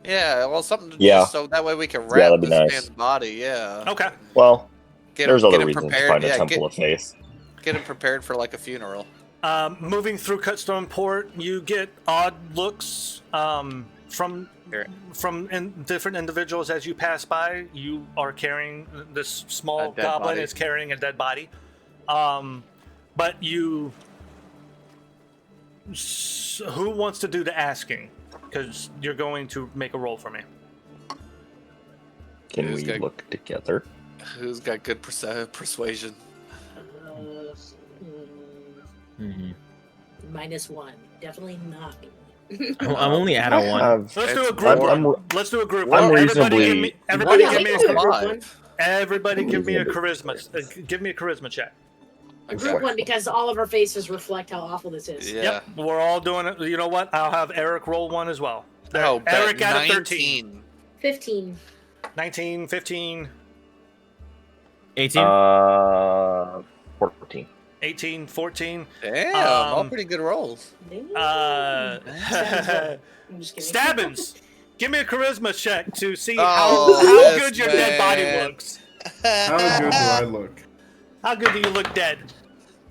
Yeah, well, something to Yeah. do so that way we can wrap that'd be this nice. man's body. Yeah. Okay. Well, Get there's him, other get him reasons to prepared. find a Yeah, Temple of Faith. get him prepared for like a funeral. Moving through Cutstone Port, you get odd looks from different individuals as you pass by. You are carrying this small goblin body. is carrying a dead body, but you. Who wants to do the asking? Because you're going to make a roll for me. Can Who's we got- look together? Who's got good persuasion? -1. Definitely not me. I'm only at a one. Let's do a group I'm- one. Let's do a group I'm one. reasonably- Everybody Yeah, give we me can do a group five. one. everybody give me a charisma. Give me a charisma check. A group one because all of our faces reflect how awful this is. Yeah. Yep, we're all doing it. You know what? I'll have Eric roll one as well. No, Eric bet got a 13. 15. 19, 15, 18. 14. 18, 14. Damn, all Um, pretty good rolls. I'm just kidding. Stabbins. Give me a charisma check to see Oh, how this good your dead body man. looks. How good do I look? How good do you look dead?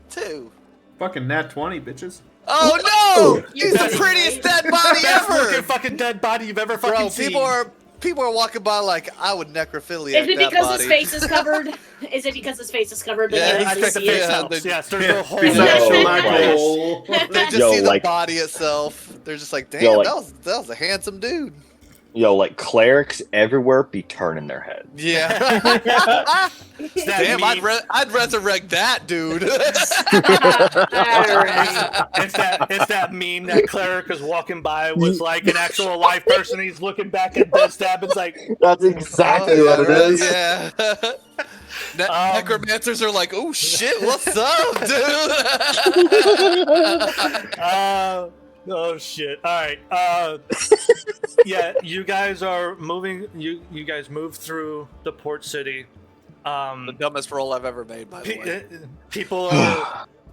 2. Fucking nat 20, bitches. Oh no! You're He's the kidding, prettiest right? dead body Best looking ever! fucking dead body you've ever fucking Bro, seen. people are walking by like I would necrophiliac Is it that because body. his face is covered? Is it because his face is covered? That Yeah, you I actually think the see face it? helps. they- Yes, there's no hole. Besides No. the No. black Face. hole. They just Yo, see the like- body itself. They're just like, damn, Yo, like- that was a handsome dude. Yo, like clerics everywhere be turning their heads. Yeah. It's that Damn, meme- I'd resurrect that dude. Alright. It's that meme that cleric is walking by with like an actual live person. He's looking back at Death Stab. It's like, That's exactly Oh, what yeah, it right, is. Yeah. Necromancers are like, oh shit, what's up, dude? oh shit! All right. Yeah, you guys are moving. You guys move through the port city. The dumbest roll I've ever made, by the way.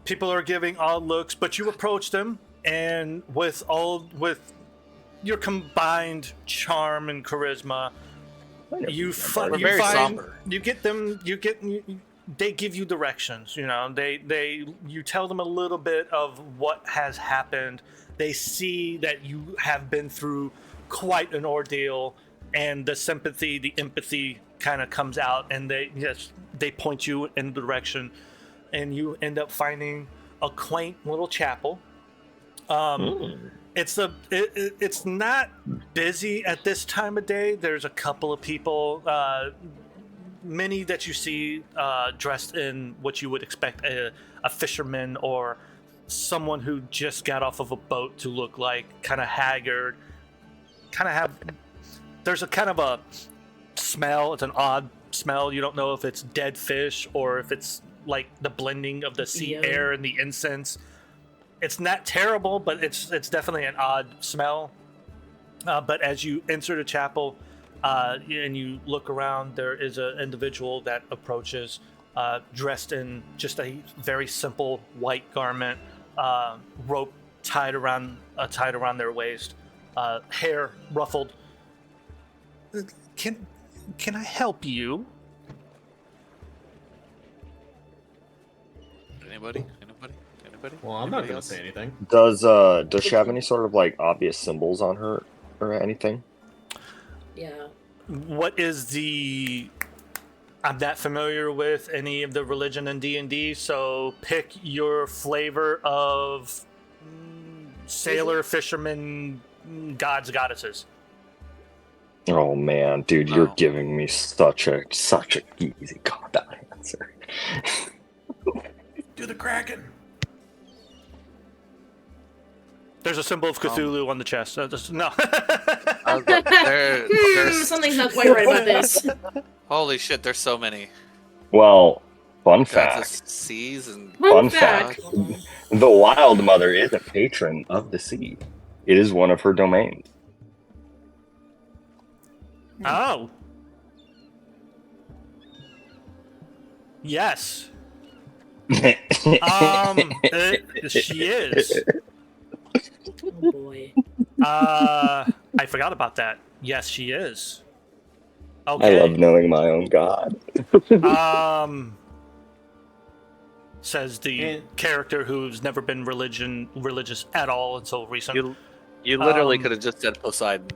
People are giving odd looks, but you approach them, and with your combined charm and charisma, you We're very find somber. they give you directions. You know, you tell them a little bit of what has happened. They see that you have been through quite an ordeal, and the sympathy, the empathy kind of comes out, and they point you in the direction, and you end up finding a quaint little chapel. It's not busy at this time of day. There's a couple of people, many that you see dressed in what you would expect a fisherman or someone who just got off of a boat to look like, kind of haggard, there's a kind of a smell. It's an odd smell. You don't know if it's dead fish or if it's like the blending of the sea air and the incense. It's not terrible, but it's definitely an odd smell. But as you enter the chapel and you look around, there is an individual that approaches, dressed in just a very simple white garment, rope tied around their waist, hair ruffled. Can I help you? Anybody? Well, I'm not gonna say anything. Does she have any sort of like obvious symbols on her or anything? Yeah. What is the? I'm not familiar with any of the religion in D&D, so pick your flavor of sailor, fisherman, gods, goddesses. Oh man, dude, you're giving me such a easy cop out answer. Do the Kraken. There's a symbol of Cthulhu on the chest. No. Something's not quite right about this. Holy shit, there's so many. Well, fun Gods of fact. seas and Fun fact. The Wild Mother is a patron of the sea. It is one of her domains. Oh. Yes. She is. Oh boy. I forgot about that. Yes, she is. Okay. I love knowing my own god. Says the character who's never been religious at all until recently. You literally could have just said Poseidon.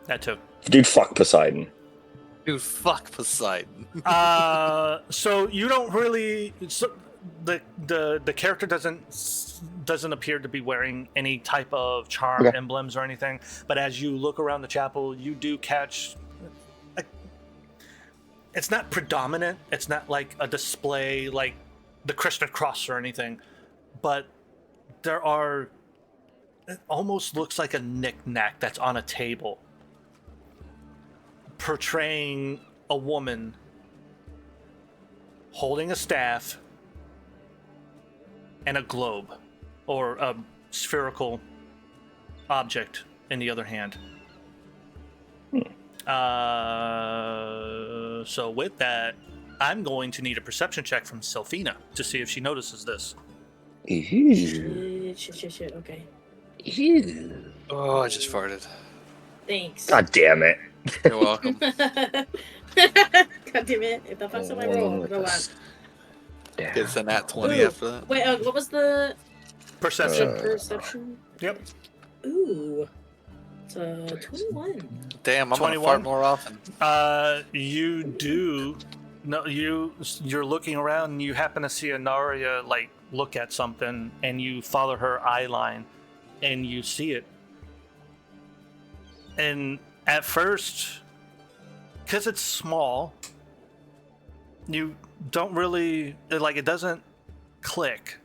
That too. Dude, fuck Poseidon. Dude, fuck Poseidon. So you don't really. So the character doesn't appear to be wearing any type of charm emblems or anything. But as you look around the chapel, you do catch. It's not predominant. It's not like a display like the Christian cross or anything, but there are. It almost looks like a knick-knack that's on a table, portraying a woman holding a staff and a globe or a spherical object in the other hand. So with that, I'm going to need a perception check from Selfina to see if she notices this. Shit. Okay. Oh, I just farted. Thanks. God damn it. You're welcome. God damn it. If that fucks up my roll, go on. It's a nat 20 after that. Wait, what was the Perception. perception? Yep. Ooh. It's 21. Damn, I'm 21. gonna fart more often. You do. No, you're looking around and you happen to see Anaria like look at something, and you follow her eye line, and you see it. And at first, because it's small, you don't really like it. Doesn't click,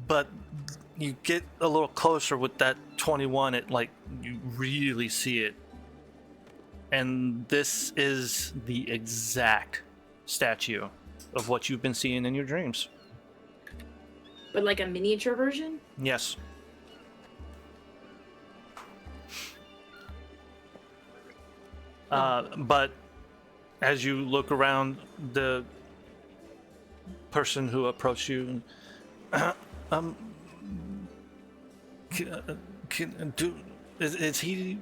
but you get a little closer with that 21. It like you really see it. And this is the exact statue of what you've been seeing in your dreams. But like a miniature version? Yes. But as you look around, the person who approached you, is he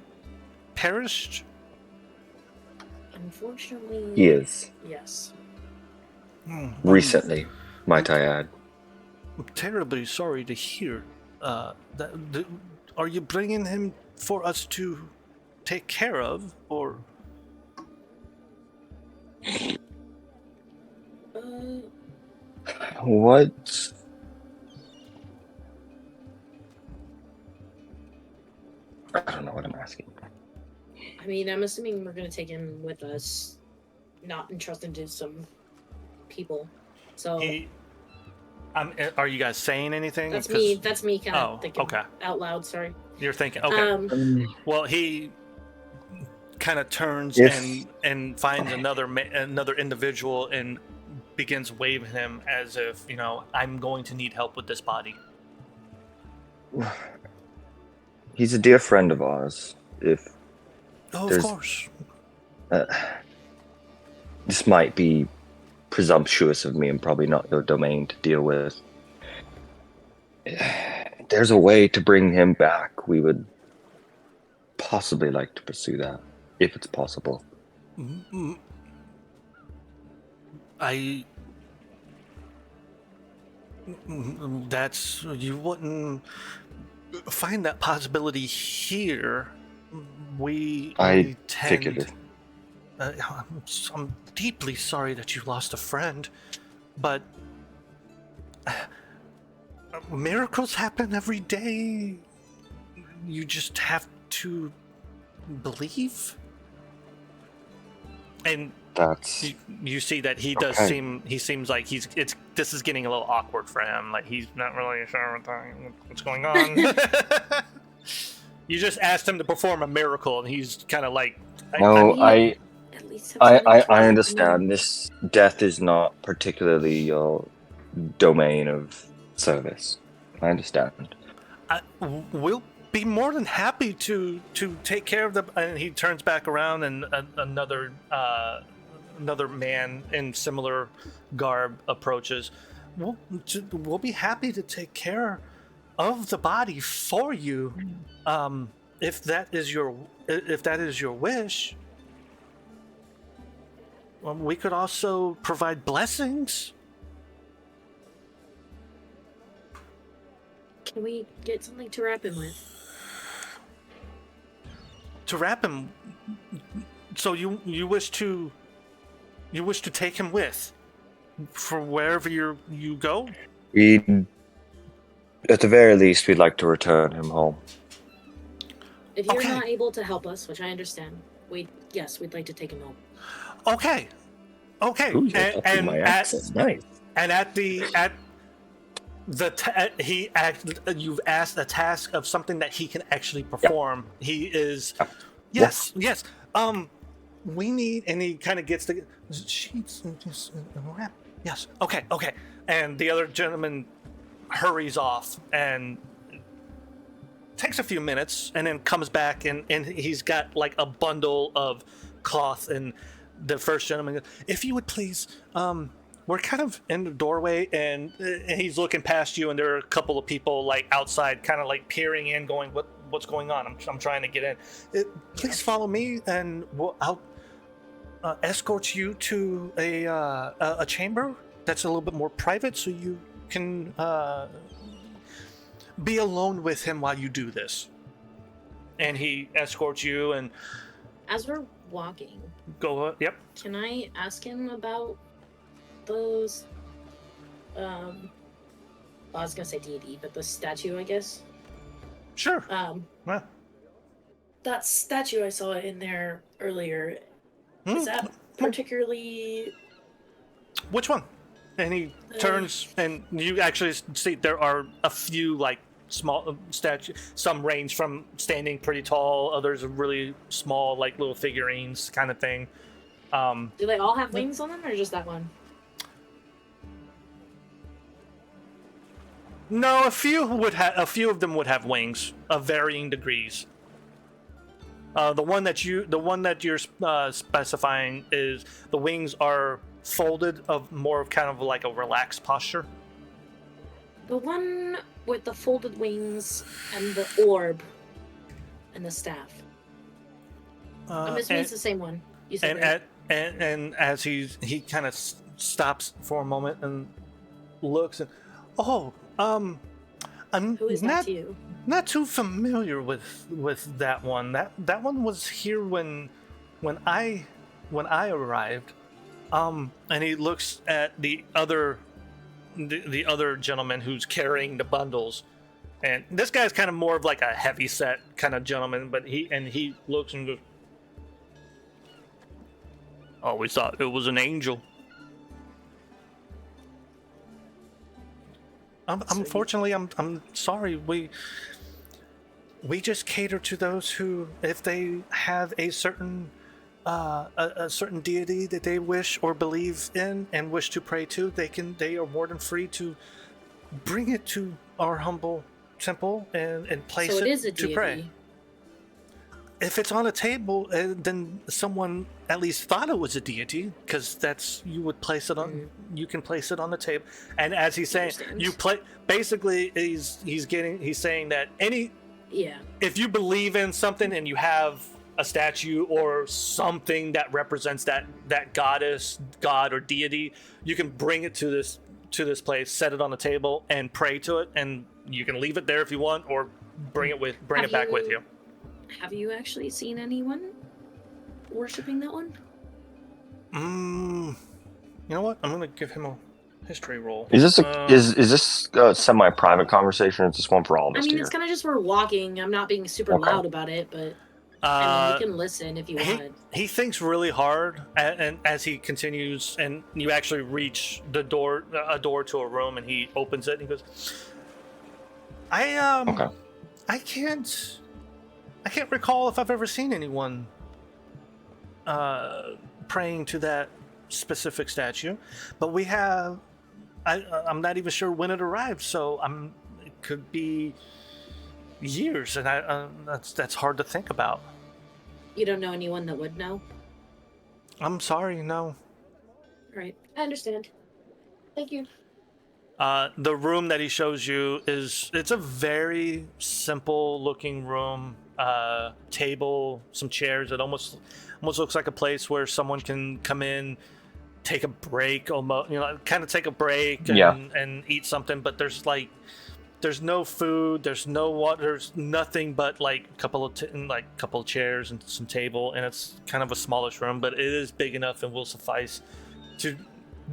perished? Unfortunately, He is. Yes. Recently, might I add. I'm terribly sorry to hear. Are you bringing him for us to take care of, or? What? I mean, I'm assuming we're gonna take him with us, not entrust him to some people. So are you guys saying anything? that's me. That's me kind of thinking okay. out loud. Sorry. You're thinking. Okay. Well, he kind of turns and finds another individual and begins waving him as if, I'm going to need help with this body. He's a dear friend of ours. Of course. This might be presumptuous of me and probably not your domain to deal with. There's a way to bring him back. We would possibly like to pursue that, if it's possible. You wouldn't find that possibility here. I figured it. I'm deeply sorry that you lost a friend, but miracles happen every day. You just have to believe. And that's you see that he does he seems like this is getting a little awkward for him. Like he's not really sure what's going on. You just asked him to perform a miracle, and he's kind of like, I understand. This death is not particularly your domain of service. I understand. We'll be more than happy to take care of them. And he turns back around, and another man in similar garb approaches. We'll be happy to take care of the body for you, if that is your wish. We could also provide blessings. Can we get something to wrap him with? To wrap him. So you wish to take him with for wherever you go? At the very least, we'd like to return him home. If you're not able to help us, which I understand, we'd like to take him home. Okay. Ooh, nice. And you've asked a task of something that he can actually perform. Yep. He is, yes. We need, and he kind of gets the sheets and just wrap. Yes. Okay. And the other gentleman hurries off and takes a few minutes, and then comes back and he's got like a bundle of cloth, and the first gentleman goes, if you would please, we're kind of in the doorway, and he's looking past you, and there are a couple of people like outside kind of like peering in, going, what's going on? I'm trying to get in. Please follow me, and I'll escort you to a chamber that's a little bit more private, so you can be alone with him while you do this. And he escorts you, and as we're walking, go. Yep. Can I ask him about those? I was gonna say deity, but the statue, I guess. Sure. That statue I saw in there earlier. Is that particularly? Which one? And he turns, and you actually see there are a few like small statues. Some range from standing pretty tall, others are really small, like little figurines kind of thing. Do they all have wings on them, or just that one? No, a few of them would have wings of varying degrees. The one that you're specifying is the wings are folded of more of kind of like a relaxed posture. The one with the folded wings and the orb and the staff. I'm assuming it's the same one. You said right? And as he kind of stops for a moment and looks, and I'm who is that to you? Not too familiar with that one. That one was here when I arrived. And he looks at the other gentleman who's carrying the bundles, and this guy's kind of more of like a heavy set kind of gentleman. But he looks and goes, Always thought it was an angel. Unfortunately, I'm sorry. We just cater to those who, if they have a certain certain deity that they wish or believe in and wish to pray to, they are more than free to bring it to our humble temple and place So it it is a to deity. pray. If it's on a table, then someone at least thought it was a deity, because you would place it on. You can place it on the table, and as he's saying, Understand. Basically, he's saying that Yeah. if you believe in something and you have a statue or something that represents that goddess, god, or deity, you can bring it to this place, set it on the table, and pray to it, and you can leave it there if you want, or bring it back with you. Have you actually seen anyone worshipping that one? You know what? I'm gonna give him a history roll. Is this a semi-private conversation, or is this one for all of I us mean, here? it's kind of just we're walking. I'm not being super Okay. loud about it, but I mean, you can listen if you he, want. he thinks really hard, and as he continues, and you actually reach a door to a room, and he opens it, and he goes, Okay. I can't recall if I've ever seen anyone praying to that specific statue, but we have. I'm not even sure when it arrived, so it could be years, and that's hard to think about. You don't know anyone that would know? I'm sorry, no. Right. I understand. Thank you. The room that he shows you it's a very simple looking room. Table, some chairs. It almost looks like a place where someone can come in, take a break, almost, kind of take a break and eat something. But there's no food, there's no water, there's nothing but like a couple of chairs and some table, and it's kind of a smallish room, but it is big enough and will suffice to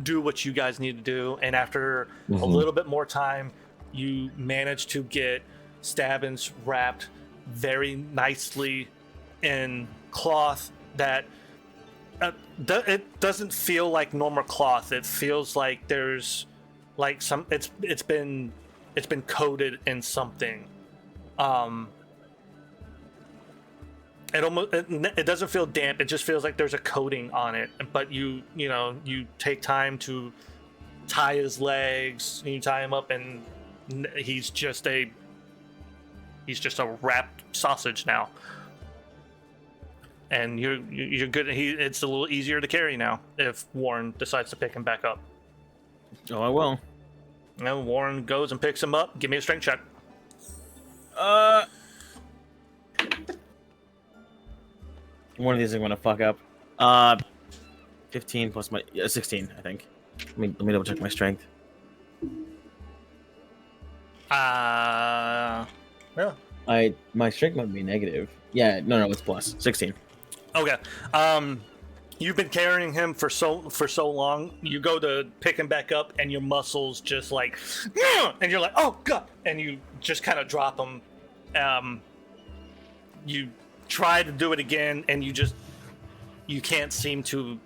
do what you guys need to do. And after a little bit more time, you manage to get Stabbins wrapped very nicely in cloth that it doesn't feel like normal cloth. It feels like there's like it's been coated in something. It doesn't feel damp. It just feels like there's a coating on it. But you take time to tie his legs, and you tie him up, and he's just a wrapped sausage now. And you're good. It's a little easier to carry now if Warren decides to pick him back up. Oh, I will. And Warren goes and picks him up. Give me a strength check. One of these I'm gonna fuck up. 15 plus my 16, I think. Let me double check my strength. Yeah. My strength might be negative. Yeah, no, it's plus 16. Okay. You've been carrying him for so long. You go to pick him back up, and your muscles just like, and you're like, oh god, and you just kind of drop him. You try to do it again, and you can't seem to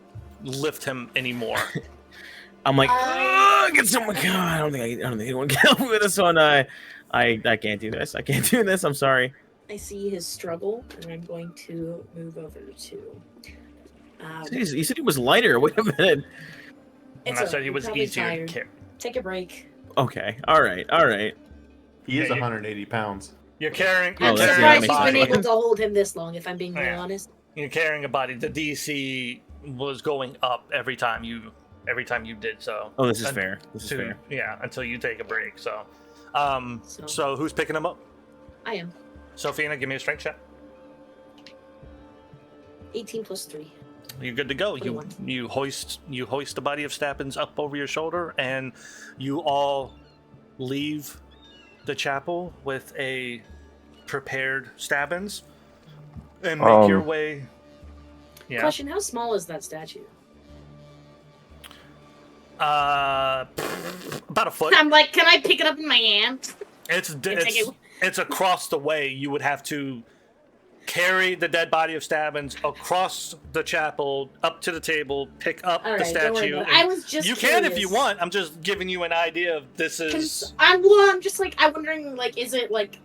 lift him anymore. I'm like, get someone. God, I don't think anyone can help me with this one. I can't do this. I can't do this. I'm sorry. I see his struggle, and I'm going to move over to. Jeez, you said he was lighter. Wait a minute. And I said he was easier to carry. Take a break. Okay. All right. He is Yeah, 180 pounds. You're carrying. Oh, I'm that's- surprised that he's been makes able sense. to hold him this long, if I'm being real Yeah. honest. You're carrying a body. The DC was going up every time you did so. Oh, this is fair. This is fair. Yeah, until you take a break. So who's picking him up? I am. Sophina, give me a strength check. 18 plus 3. You're good to go. 21. You hoist the body of Stappins up over your shoulder, and you all leave the chapel with a prepared Stabbins and make your way. Yeah. Question: how small is that statue? About a foot. I'm like, can I pick it up in my hand? It's across the way. You would have to carry the dead body of Stabbins across the chapel, up to the table, pick up All the right, don't worry statue. about it. I was just You can if curious. you want. I'm just giving you an idea of this is. I'm just like, I'm wondering, like, is it like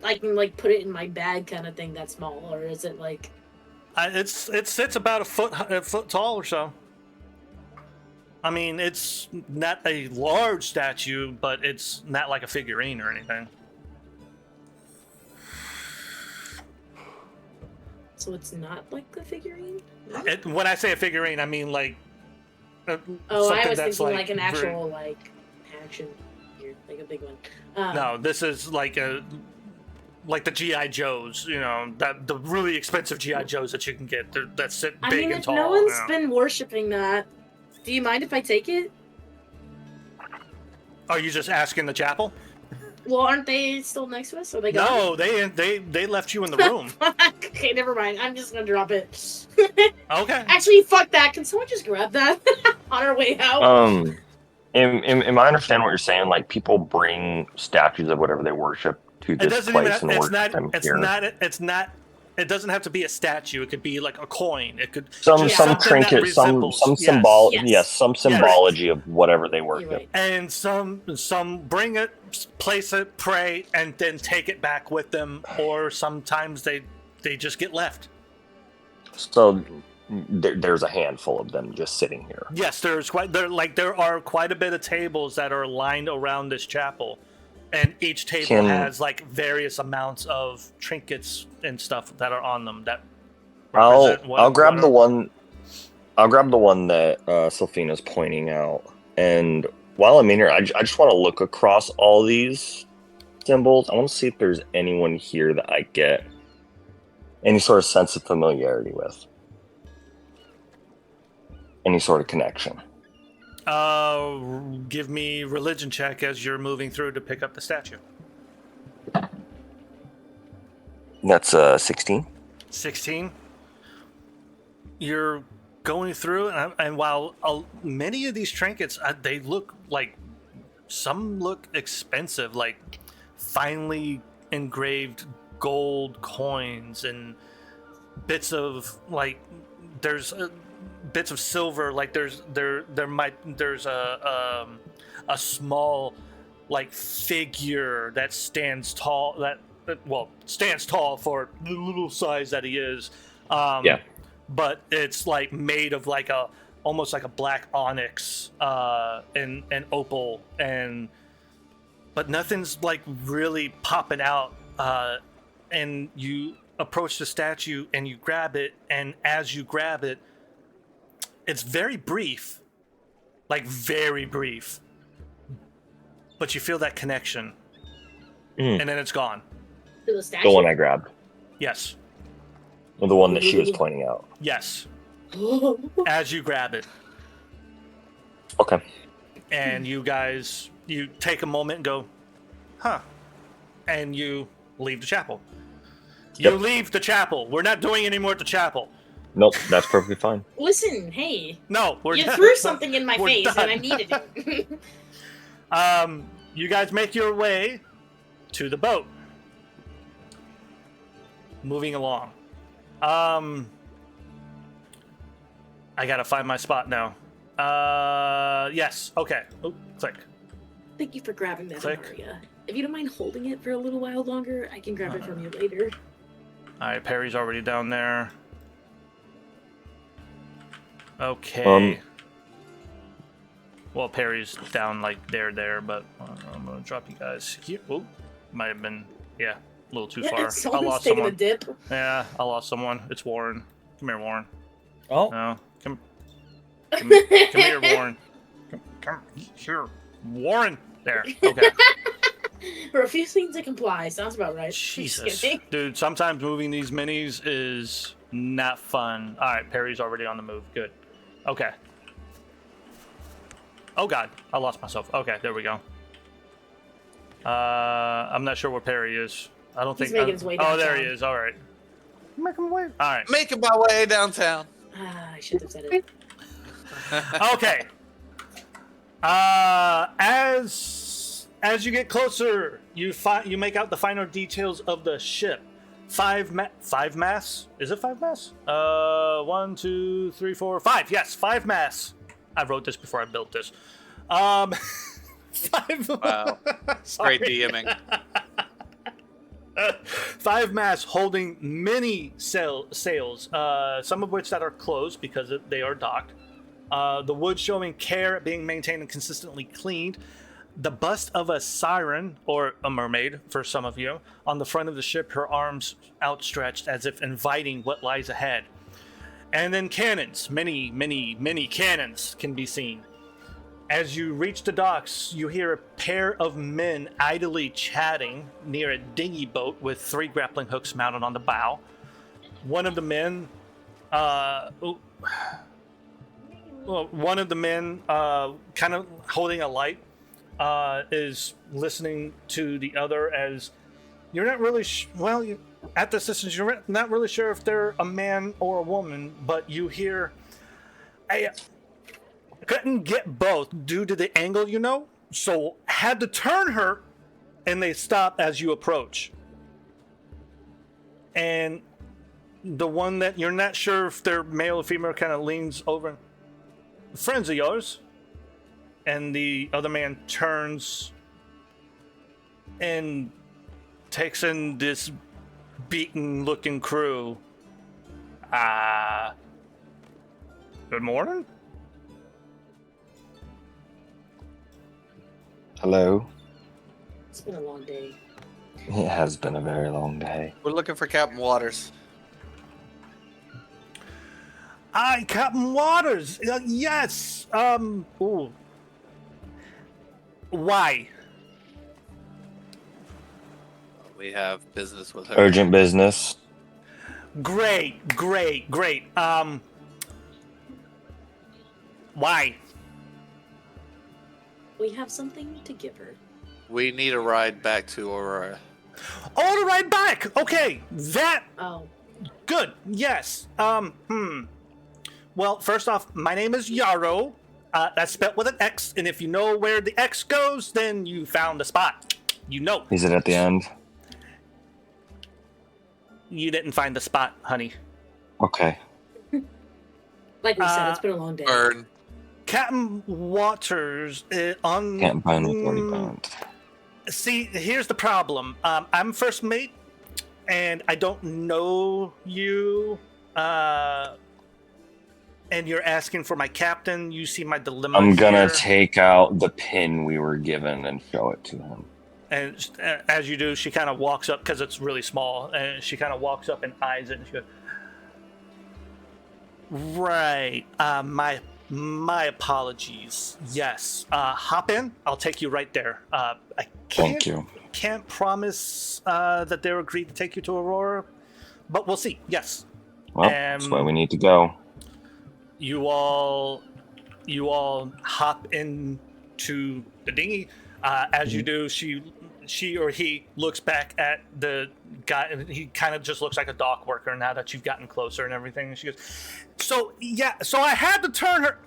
I can like put it in my bag kind of thing that small, or is it like? It sits about a foot tall or so. I mean, it's not a large statue, but it's not like a figurine or anything. So it's not like a figurine? When I say a figurine, I mean like. Oh, something I was that's thinking like an very- actual like action figure, like a big one. No, this is like the GI Joes, you know, that the really expensive GI Joes that you can get that sit I big mean, and if tall. no one's yeah. been worshiping that, do you mind if I take it? Are you just asking the chapel? Well, aren't they still next to us? Or they gone? No, they left you in the room. Okay, never mind. I'm just gonna drop it. Okay. Actually, fuck that. Can someone just grab that on our way out? Am I understand what you're saying? Like people bring statues of whatever they worship to It this doesn't place even. and It's worship not. them It's here. not. It's not. It doesn't have to be a statue. It could be like a coin. It could Some just some something that trinket, some resembles- yes. symbol, Yes. yes, some symbology of whatever they You're worship. right. And some bring it, place it, pray, and then take it back with them. Or sometimes they just get left. So there's a handful of them just sitting here. Yes, there are quite a bit of tables that are lined around this chapel, and each table has like various amounts of trinkets and stuff that are on them. That I'll grab the one. I'll grab the one that Sylphina's pointing out, and while I'm in here, I just want to look across all these symbols. I want to see if there's anyone here that I get any sort of sense of familiarity with, any sort of connection. Give me religion check as you're moving through to pick up the statue. That's 16. 16. You're going through, and while many of these trinkets, they look like some look expensive, like finely engraved gold coins and bits of like there's bits of silver, like there's a small like figure that stands tall stands tall for the little size that he is. Yeah. But it's like made of like almost like a black onyx and opal, but nothing's like really popping out. And you approach the statue and you grab it, and as you grab it, it's very brief, like very brief, but you feel that connection, and then it's gone. To the statue. The one I grabbed, Yes. or the one that she was pointing out. Yes. As you grab it. Okay. And you guys, you take a moment and go, huh. And you leave the chapel. You Yep. leave the chapel. We're not doing any more at the chapel. Nope, that's perfectly fine. Listen, hey, No, we're you done. threw something in my We're face done. and I needed it. You guys make your way to the boat. Moving along. I gotta find my spot now. Yes, okay. Oh, click. Thank you for grabbing that, Click. Maria. If you don't mind holding it for a little while longer, I can grab it from you later. Alright, Perry's already down there. Okay. Well, Perry's down like there, but I'm gonna drop you guys here. Oh, might have been, yeah, a little too far. I Someone's lost taking a someone. dip. Yeah, I lost someone. It's Warren. Come here, Warren. Oh, No, come here, Warren. Come here, Warren. There. Okay. Refusing to comply. Sounds about right. Jesus, Just kidding. dude. Sometimes moving these minis is not fun. All right, Perry's already on the move. Good. Okay. Oh God, I lost myself. Okay, there we go. I'm not sure where Perry is. I don't He's think. making his way Oh, there he downtown. is. All right. Make him away. All right. Making my way downtown. I should have said it. Okay. As you get closer, you make out the finer details of the ship. five mass. Is it 5 mass? 1, 2, 3, 4, 5. Yes, 5 mass. I wrote this before I built this. 5. Wow. Sorry. Great DMing. 5 masts holding many sails, some of which that are closed because they are docked. The wood showing care, being maintained and consistently cleaned. The bust of a siren, or a mermaid for some of you, on the front of the ship, her arms outstretched as if inviting what lies ahead. And then cannons, many, many, many cannons can be seen. As you reach the docks, you hear a pair of men idly chatting near a dinghy boat with 3 grappling hooks mounted on the bow. One of the men, kind of holding a light, is listening to the other as you're not really at this distance, you're not really sure if they're a man or a woman, but you hear, I couldn't get both due to the angle, so had to turn her, and they stop as you approach. And the one that you're not sure if they're male or female kind of leans over. Friends of yours? And the other man turns and takes in this beaten-looking crew. Good morning? Hello. It's been a long day. It has been a very long day. We're looking for Captain Waters. Captain Waters. Yes. Ooh. Why? We have business with her. Urgent business. Great. Why? We have something to give her. We need a ride back to Aurora. Oh, to ride back. Okay, that. Oh. Good. Yes. Well, first off, my name is Yarrow. That's spelled with an X, and if you know where the X goes, then you found the spot. Is it at the end? You didn't find the spot, honey. Okay. Like we said, it's been a long day. Burn. Captain Waters on. Can't find with 40 pounds. See, here's the problem. I'm first mate, and I don't know you. And you're asking for my captain. You see my dilemma. I'm gonna here. take out the pin we were given and show it to him. And as you do, she kind of walks up because it's really small, and she kind of walks up and eyes it, and she goes, "Right. My apologies. Yes. Hop in. I'll take you right there. I Thank you. can't promise that they'll agree to take you to Aurora, but we'll see. Yes. Well, that's why we need to go. You all hop into the dinghy. As you do, she or he looks back at the guy, and he kind of just looks like a dock worker now that you've gotten closer and everything. And she goes, so I had to turn her.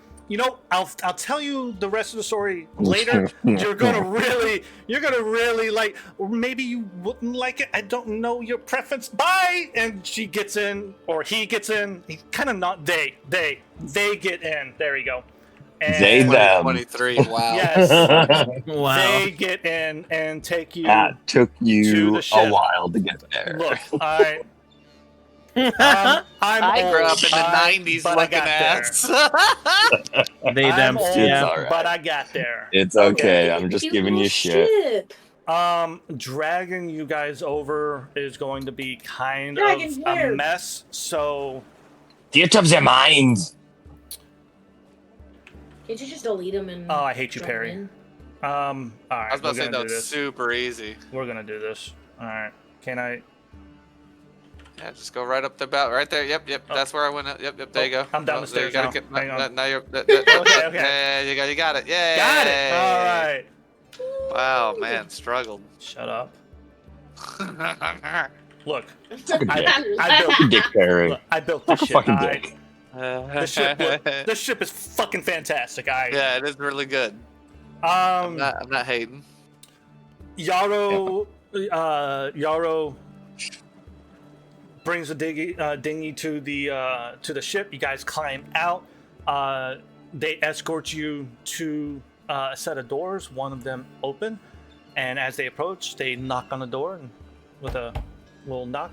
I'll tell you the rest of the story later. You're gonna really like, or maybe you wouldn't like it. I don't know your preference. Bye. And she gets in, or he gets in. He kind of not they get in. There you go. And They them. 23. Wow. Yes. Wow. They get in and take you. That took To you the a ship. while to get there. Look, I'm Grew old, up in the 90s but I looking got ass. They them. I'm old, It's all right. but I got there. It's okay. I'm just Cute giving you little shit. ship. Dragging you guys over is going to be kind Dragon's of a weird. mess. So Get up their minds. Can't you just delete them and? I hate you, drop Perry. them all right, I was about to say, we're gonna no, do it's this. super easy. We're gonna do this. All right. Can I? Yeah, just go right up the belt, right there. Yep, Oh. that's where I went. Yep, there you go. I'm down the there you stairs gotta now. get- Hang on. Now you're. Okay. Yeah, you got it. Yeah. Got it. All right. Wow, man, struggled. Shut up. Look, Suck a dick. I built. Suck a dick, Perry. Look, I built this Suck a ship. fucking all right? dick. This ship is fucking fantastic. Yeah, it is really good. I'm not hating. Yarrow brings the dinghy to the ship. You guys climb out. They escort you to a set of doors. One of them open, and as they approach, they knock on the door and with a little knock.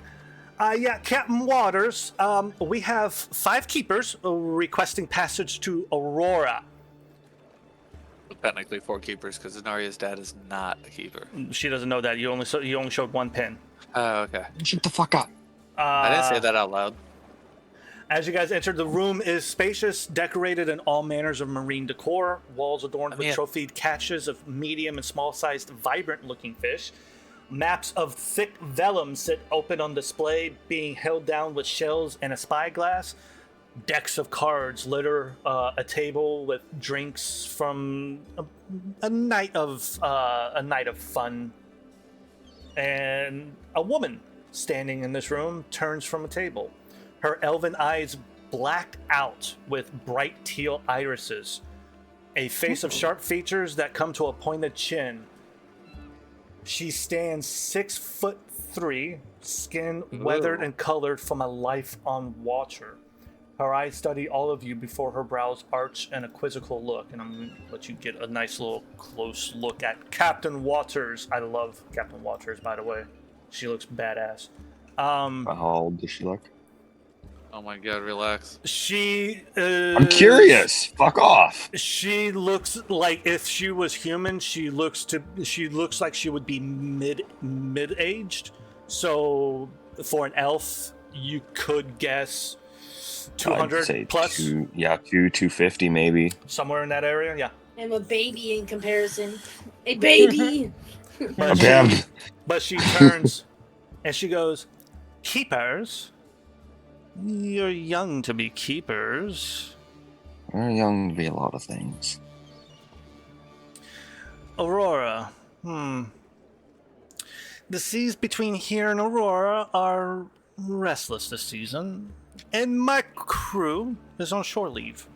Yeah, Captain Waters. We have 5 keepers requesting passage to Aurora. Technically 4 keepers, because Zenaria's dad is not a keeper. She doesn't know that. You only showed 1 pin. Oh, okay. Shut the fuck up. I didn't say that out loud. As you guys enter, the room is spacious, decorated in all manners of marine decor. Walls adorned with trophied catches of medium and small-sized, vibrant-looking fish. Maps of thick vellum sit open on display, being held down with shells and a spyglass. Decks of cards litter a table with drinks from a night of fun. And a woman standing in this room turns from a table. Her elven eyes blacked out with bright teal irises. A face of sharp features that come to a pointed chin. She stands 6'3", skin weathered and colored from a life on Watcher. Her eyes study all of you before her brows arch in a quizzical look. And I'm going to let you get a nice little close look at Captain Waters. I love Captain Waters, by the way. She looks badass. How old does she look? Oh my god, relax. She I'm curious. Fuck off. She looks like if she was human, she looks like she would be mid-aged. So for an elf, you could guess 200 plus. 250 maybe. Somewhere in that area, yeah. I'm a baby in comparison. A baby! But she turns and she goes, "Keepers? You're young to be keepers." We're young to be a lot of things. Aurora. The seas between here and Aurora are restless this season, and my crew is on shore leave.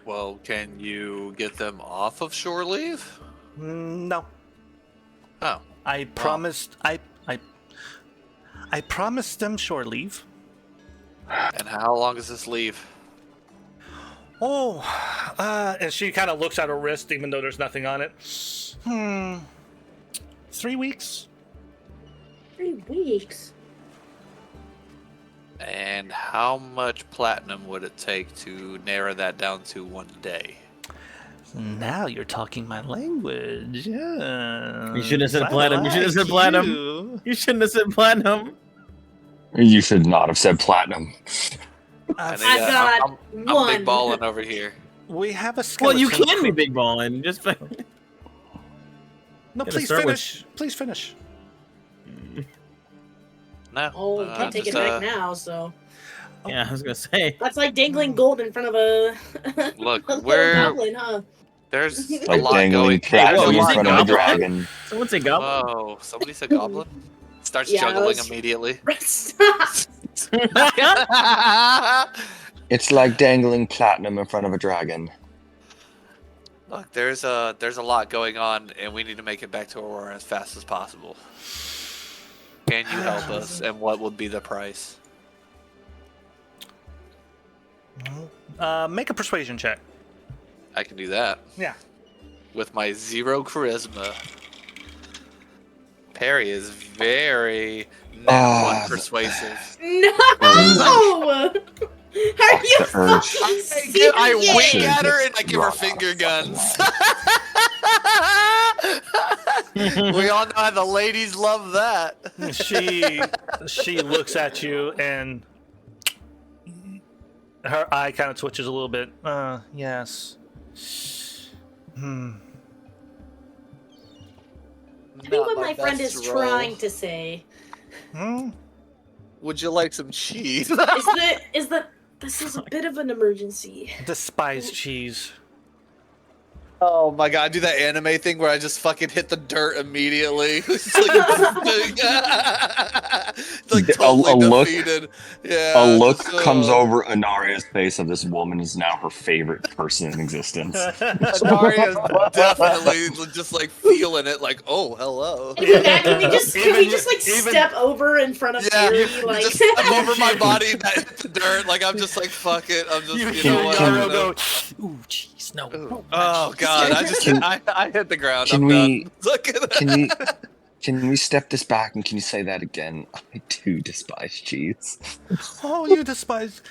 Well, can you get them off of shore leave? No. Oh. I promised I promised them shore leave. And how long is this leave? And she kind of looks at her wrist, even though there's nothing on it. 3 weeks. 3 weeks? And how much platinum would it take to narrow that down to 1 day? Now you're talking my language. Yeah. You shouldn't have said platinum. You should have said platinum. You shouldn't have said platinum. You should not have said platinum. I've got I'm one. big balling over here. We have a Well, skeleton. you can be big balling. Just No, Gotta please start with- finish. Please finish. No. Oh, can't take it back now, so. yeah, I was gonna say. That's like dangling gold in front of a, Look, a little we're goblin, huh? there's a Like lot dangling going. platinum whoa, in you say front of a goblin? dragon. Someone say goblin. Whoa! Somebody said goblin. Starts Yeah, juggling that's- immediately. It's like dangling platinum in front of a dragon. Look, there's a lot going on, and we need to make it back to Aurora as fast as possible. Can you help us? And what would be the price? Make a persuasion check. I can do that Yeah. with my 0 charisma. Perry is very not persuasive. No! Are you The urge. fucking I serious? wink at her and I give her finger guns. We all know how the ladies love that. She looks at you and her eye kind of twitches a little bit. Yes. I think what my friend is trying to say Would you like some cheese? is that this is a bit of an emergency. Despise cheese. Oh my god, I do that anime thing where I just fucking hit the dirt immediately. It's like totally A look- defeated. Yeah. A look just, comes over Anaria's face of this woman is now her favorite person in existence. Anaria's definitely just like feeling it, like, oh, hello. Can we just like Even- step over in front of Yeah, Fury? you Like just step over my body and that hit the dirt. Like, I'm just like, fuck it. I'm just, you know what? Yaro go, ooh, jeez, no. Ooh, oh god, I hit the ground. Can I'm we- done. Look at that. Can we step this back and can you say that again? I do despise cheese. Oh, you despise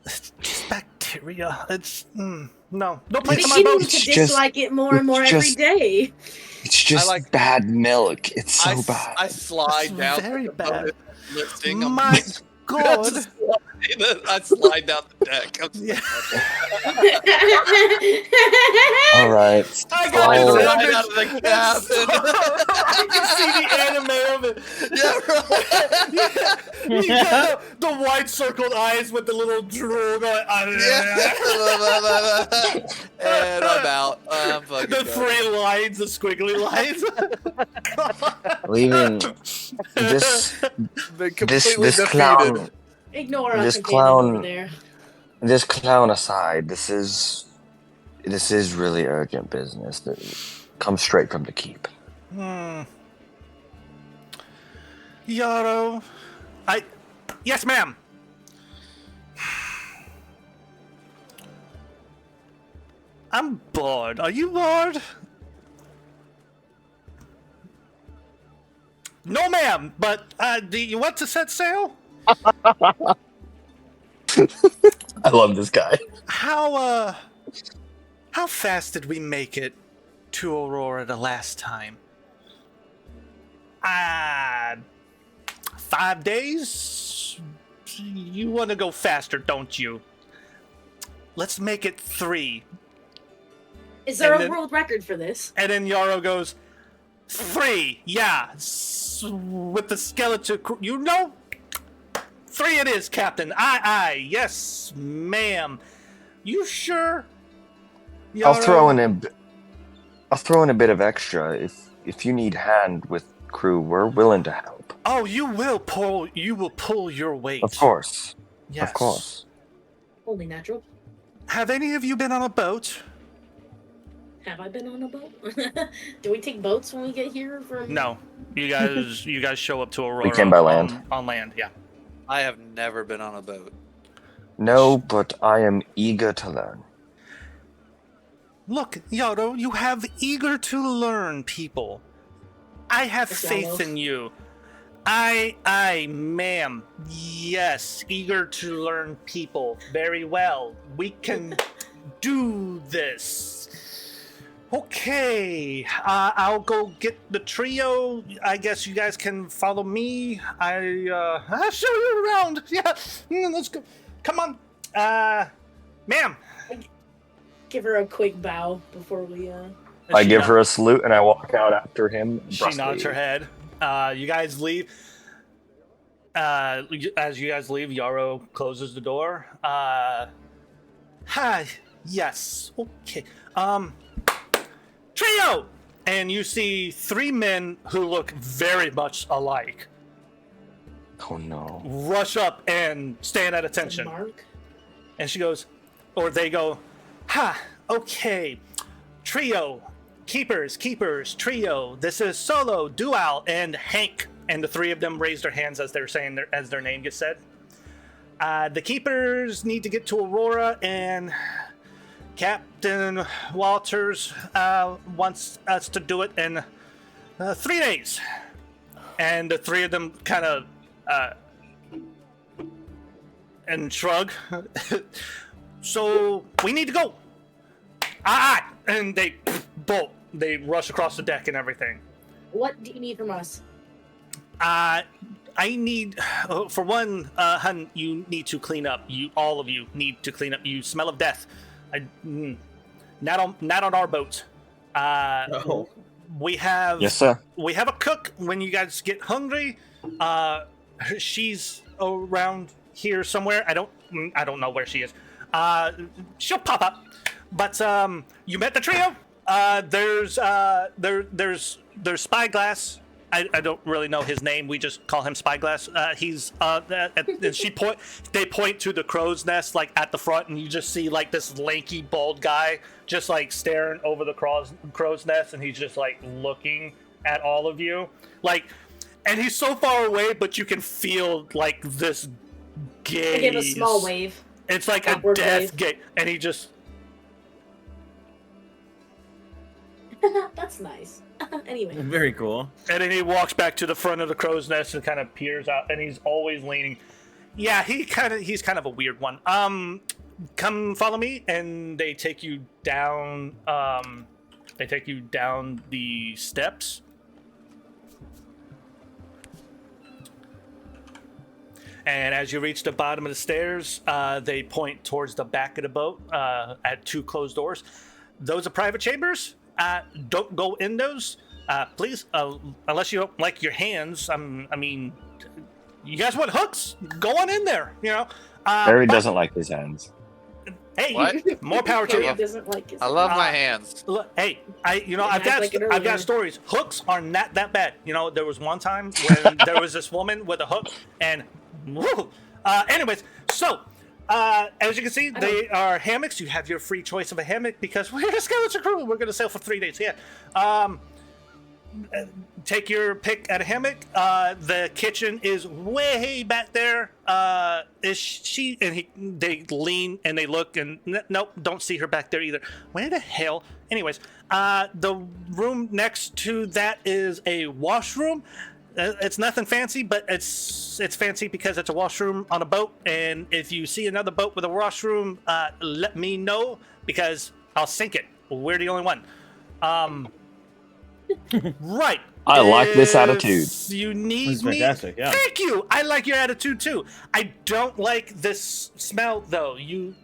just bacteria. It's no place in my continue boat. to It's just- dislike it more and more it's every just- day. It's just like- bad milk. It's so bad. I slide It's down. very the boat bad. Lifting. I'm My like, God. I slide down the deck. I'm Yeah. All right. I got sliding Oh. this right image. out of the It's cabin. I can see the anime of it. Yeah, right. You got the wide circled eyes with the little drool going. Yeah. And I'm out. I'm fucking The done. 3 lines, the squiggly lines. Leaving this Been this completely this defeated. clown Ignore us. This and clown- over there. this clown aside, this is really urgent business that comes straight from the keep. Yaro, yes, ma'am. I'm bored. Are you bored? No, ma'am. But do you want to set sail? I love this guy. How fast did we make it to Aurora the last time? 5 days? You want to go faster, don't you? Let's make it 3. Is there and a then- world record for this? And then Yarrow goes, 3, yeah, with the skeleton crew. You know, 3 it is, Captain. Aye, yes, ma'am. You sure? I'll Yarrow? throw in a bit of extra if you need hand with crew. We're willing to help. Oh, you will pull your weight. Of course. Yes. Of course. Only natural. Have any of you been on a boat? Have I been on a boat? Do we take boats when we get here? No. You guys show up to Aurora. came by land. On land, yeah. I have never been on a boat. No, but I am eager to learn. Look, Yodo, you have eager to learn people. I have Yes, faith Yodo. in you. I, ma'am. Yes, eager to learn people. Very well. We can do this. Okay, I'll go get the trio. I guess you guys can follow me. I'll show you around. Yeah, let's go. Come on, ma'am. Give her a quick bow before we. I give her a salute and I walk out after him. She brusquely. nods her head. You guys leave. As you guys leave, Yarrow closes the door. Hi. Yes. Okay. Trio! And you see 3 men who look very much alike Oh no. rush up and stand at attention. Mark. And she goes, or they go, ha, okay. Trio, keepers, trio. This is Solo, Dual, and Hank. And the 3 of them raise their hands as they're saying as their name gets said. The keepers need to get to Aurora, and Captain Walters wants us to do it in 3 days. And the 3 of them kind of and shrug. So we need to go. Aye. And they bolt. They rush across the deck and everything. What do you need from us? I need, for one, hun, you need to clean up. All of you need to clean up. You smell of death. Not on our boat. No. We have. Yes, sir. We have a cook when you guys get hungry. She's around here somewhere. I don't know where she is. She'll pop up. But you met the trio? There's Spyglass. I don't really know his name. We just call him Spyglass. He's and they point to the crow's nest like at the front, and you just see like this lanky bald guy just like staring over the crow's nest, and he's just like looking at all of you, like, and he's so far away, but you can feel like this gaze. I give a small wave. It's like a Backward death wave. gaze, and he just. That's nice. Anyway. Very cool. And then he walks back to the front of the crow's nest and kind of peers out, and he's always leaning. Yeah, he's kind of a weird one. Come follow me, and they take you down. They take you down the steps. And as you reach the bottom of the stairs, they point towards the back of the boat at 2 closed doors. Those are private chambers. Don't go in those, please, unless you don't like your hands. I mean, you guys want hooks? Go on in there, you know. Barry doesn't like his hands. Hey, What? more power to He you. doesn't like his I love my hands. Look, hey, I've Like it got earlier. stories. Hooks are not that bad. You know, there was one time when there was this woman with a hook, and woo. Anyways, so as you can see, they are hammocks. You have your free choice of a hammock because we're a skeleton crew. We're going to sail for 3 days. Yeah. Take your pick at a hammock. The kitchen is way back there. Is she? And they lean and they look and nope, don't see her back there either. Where the hell? Anyways, the room next to that is a washroom. It's nothing fancy, but it's fancy because it's a washroom on a boat. And if you see another boat with a washroom, let me know because I'll sink it. We're the only one. Right. I like this If attitude. You need That's me. fantastic, yeah. Thank you. I like your attitude too. I don't like this smell though. You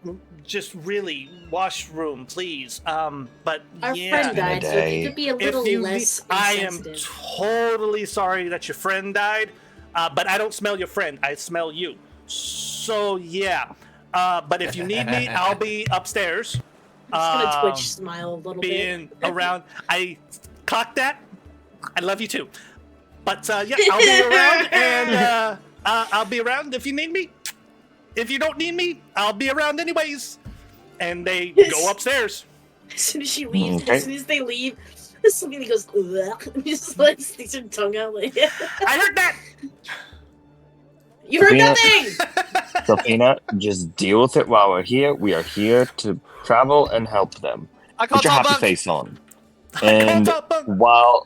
just really washroom, please. But Our yeah. friend died, so if you could be a little less I am insensitive. totally sorry that your friend died, but I don't smell your friend. I smell you. So yeah. But if you need me, I'll be upstairs. I'm just gonna twitch smile a little Being bit. around. I clocked that. I love you too. But yeah, I'll be around, and I'll be around if you need me. If you don't need me, I'll be around anyways. And they go upstairs. As soon as she leaves, Okay. as soon as they leave, somebody goes, ugh, and just like sticks her tongue out like, I heard that. you heard Yeah. nothing! Sophina, just deal with it while we're here. We are here to travel and help them. I call Put your Tom happy Bunk. face on. And Call Tom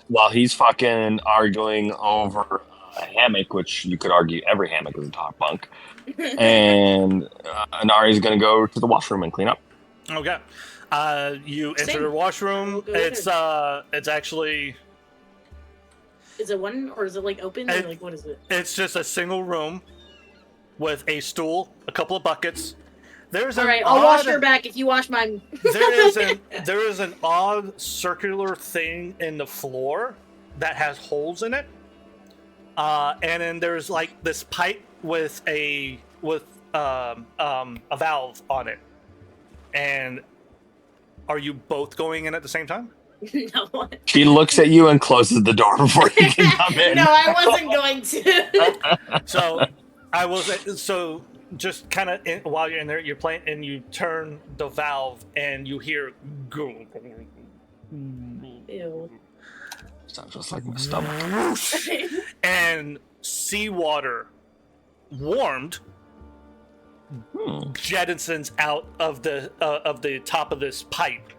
while he's fucking arguing over a hammock, which you could argue every hammock is a top bunk, and Anari's gonna go to the washroom and clean up. Okay. You enter Same. the washroom. I'll go with It's actually Is it one, or is it like open, or like, what is it? it's just a single room with a stool, a couple of buckets. There's Alright, an I'll wash odd- her back if you wash mine. there is an odd circular thing in the floor that has holes in it, and then there's like this pipe with a valve on it. And are you both going in at the same time? No. She looks at you and closes the door before you can come in. No, I wasn't going to. So I will say, so just kind of while you're in there, you're playing and you turn the valve and you hear go. Ew. Sounds just like my stomach. And seawater, warmed, jettisons out of the top of this pipe,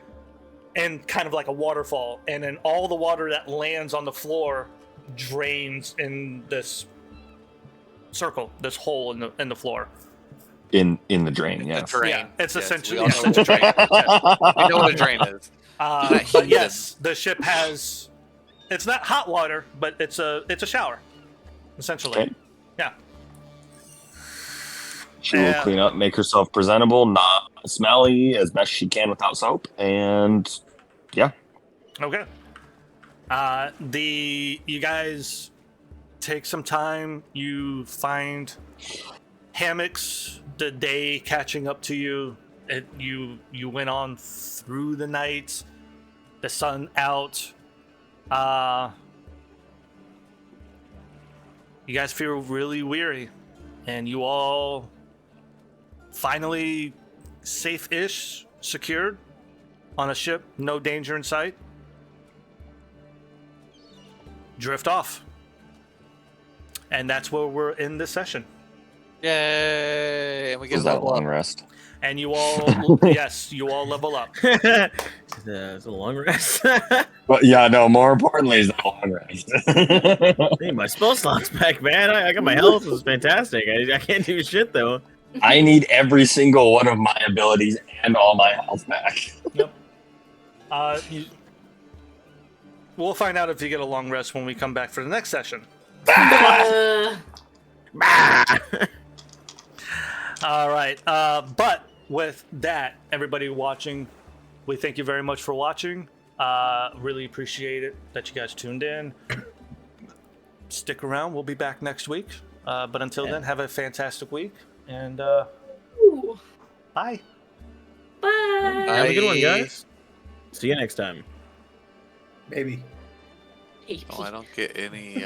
and kind of like a waterfall, and then all the water that lands on the floor drains in this circle, this hole in the floor. In the drain, A yeah. drain. Yeah, it's Yes, essentially we all yes, know it's a drain. Yes. We know what a drain is. But yes, the ship has. It's not hot water, but it's a shower, essentially. Okay. Yeah. She will Yeah. clean up, make herself presentable, not smelly as best she can without soap, and yeah. Okay. You guys take some time. You find hammocks. The day catching up to you. You went on through the night. the sun out. You guys feel really weary, and you all finally safe-ish, secured on a ship, no danger in sight. Drift off. And that's where we're in this session. Yay! And we get Was a that level long up. rest? And you all, yes, you all level up. It's a long rest. But yeah, no. More importantly, is that long rest. Hey, my spell slots back, man. I got my health. It was fantastic. I can't do shit though. I need every single one of my abilities and all my health back. Yep. We'll find out if you get a long rest when we come back for the next session. Bah! All right. But with that, everybody watching, we thank you very much for watching. Really appreciate it that you guys tuned in. Stick around. We'll be back next week. But until then, have a fantastic week. And Ooh. bye. Bye. Have a good one, Bye. guys. See you next time. Maybe. Hey, Oh, I don't get any.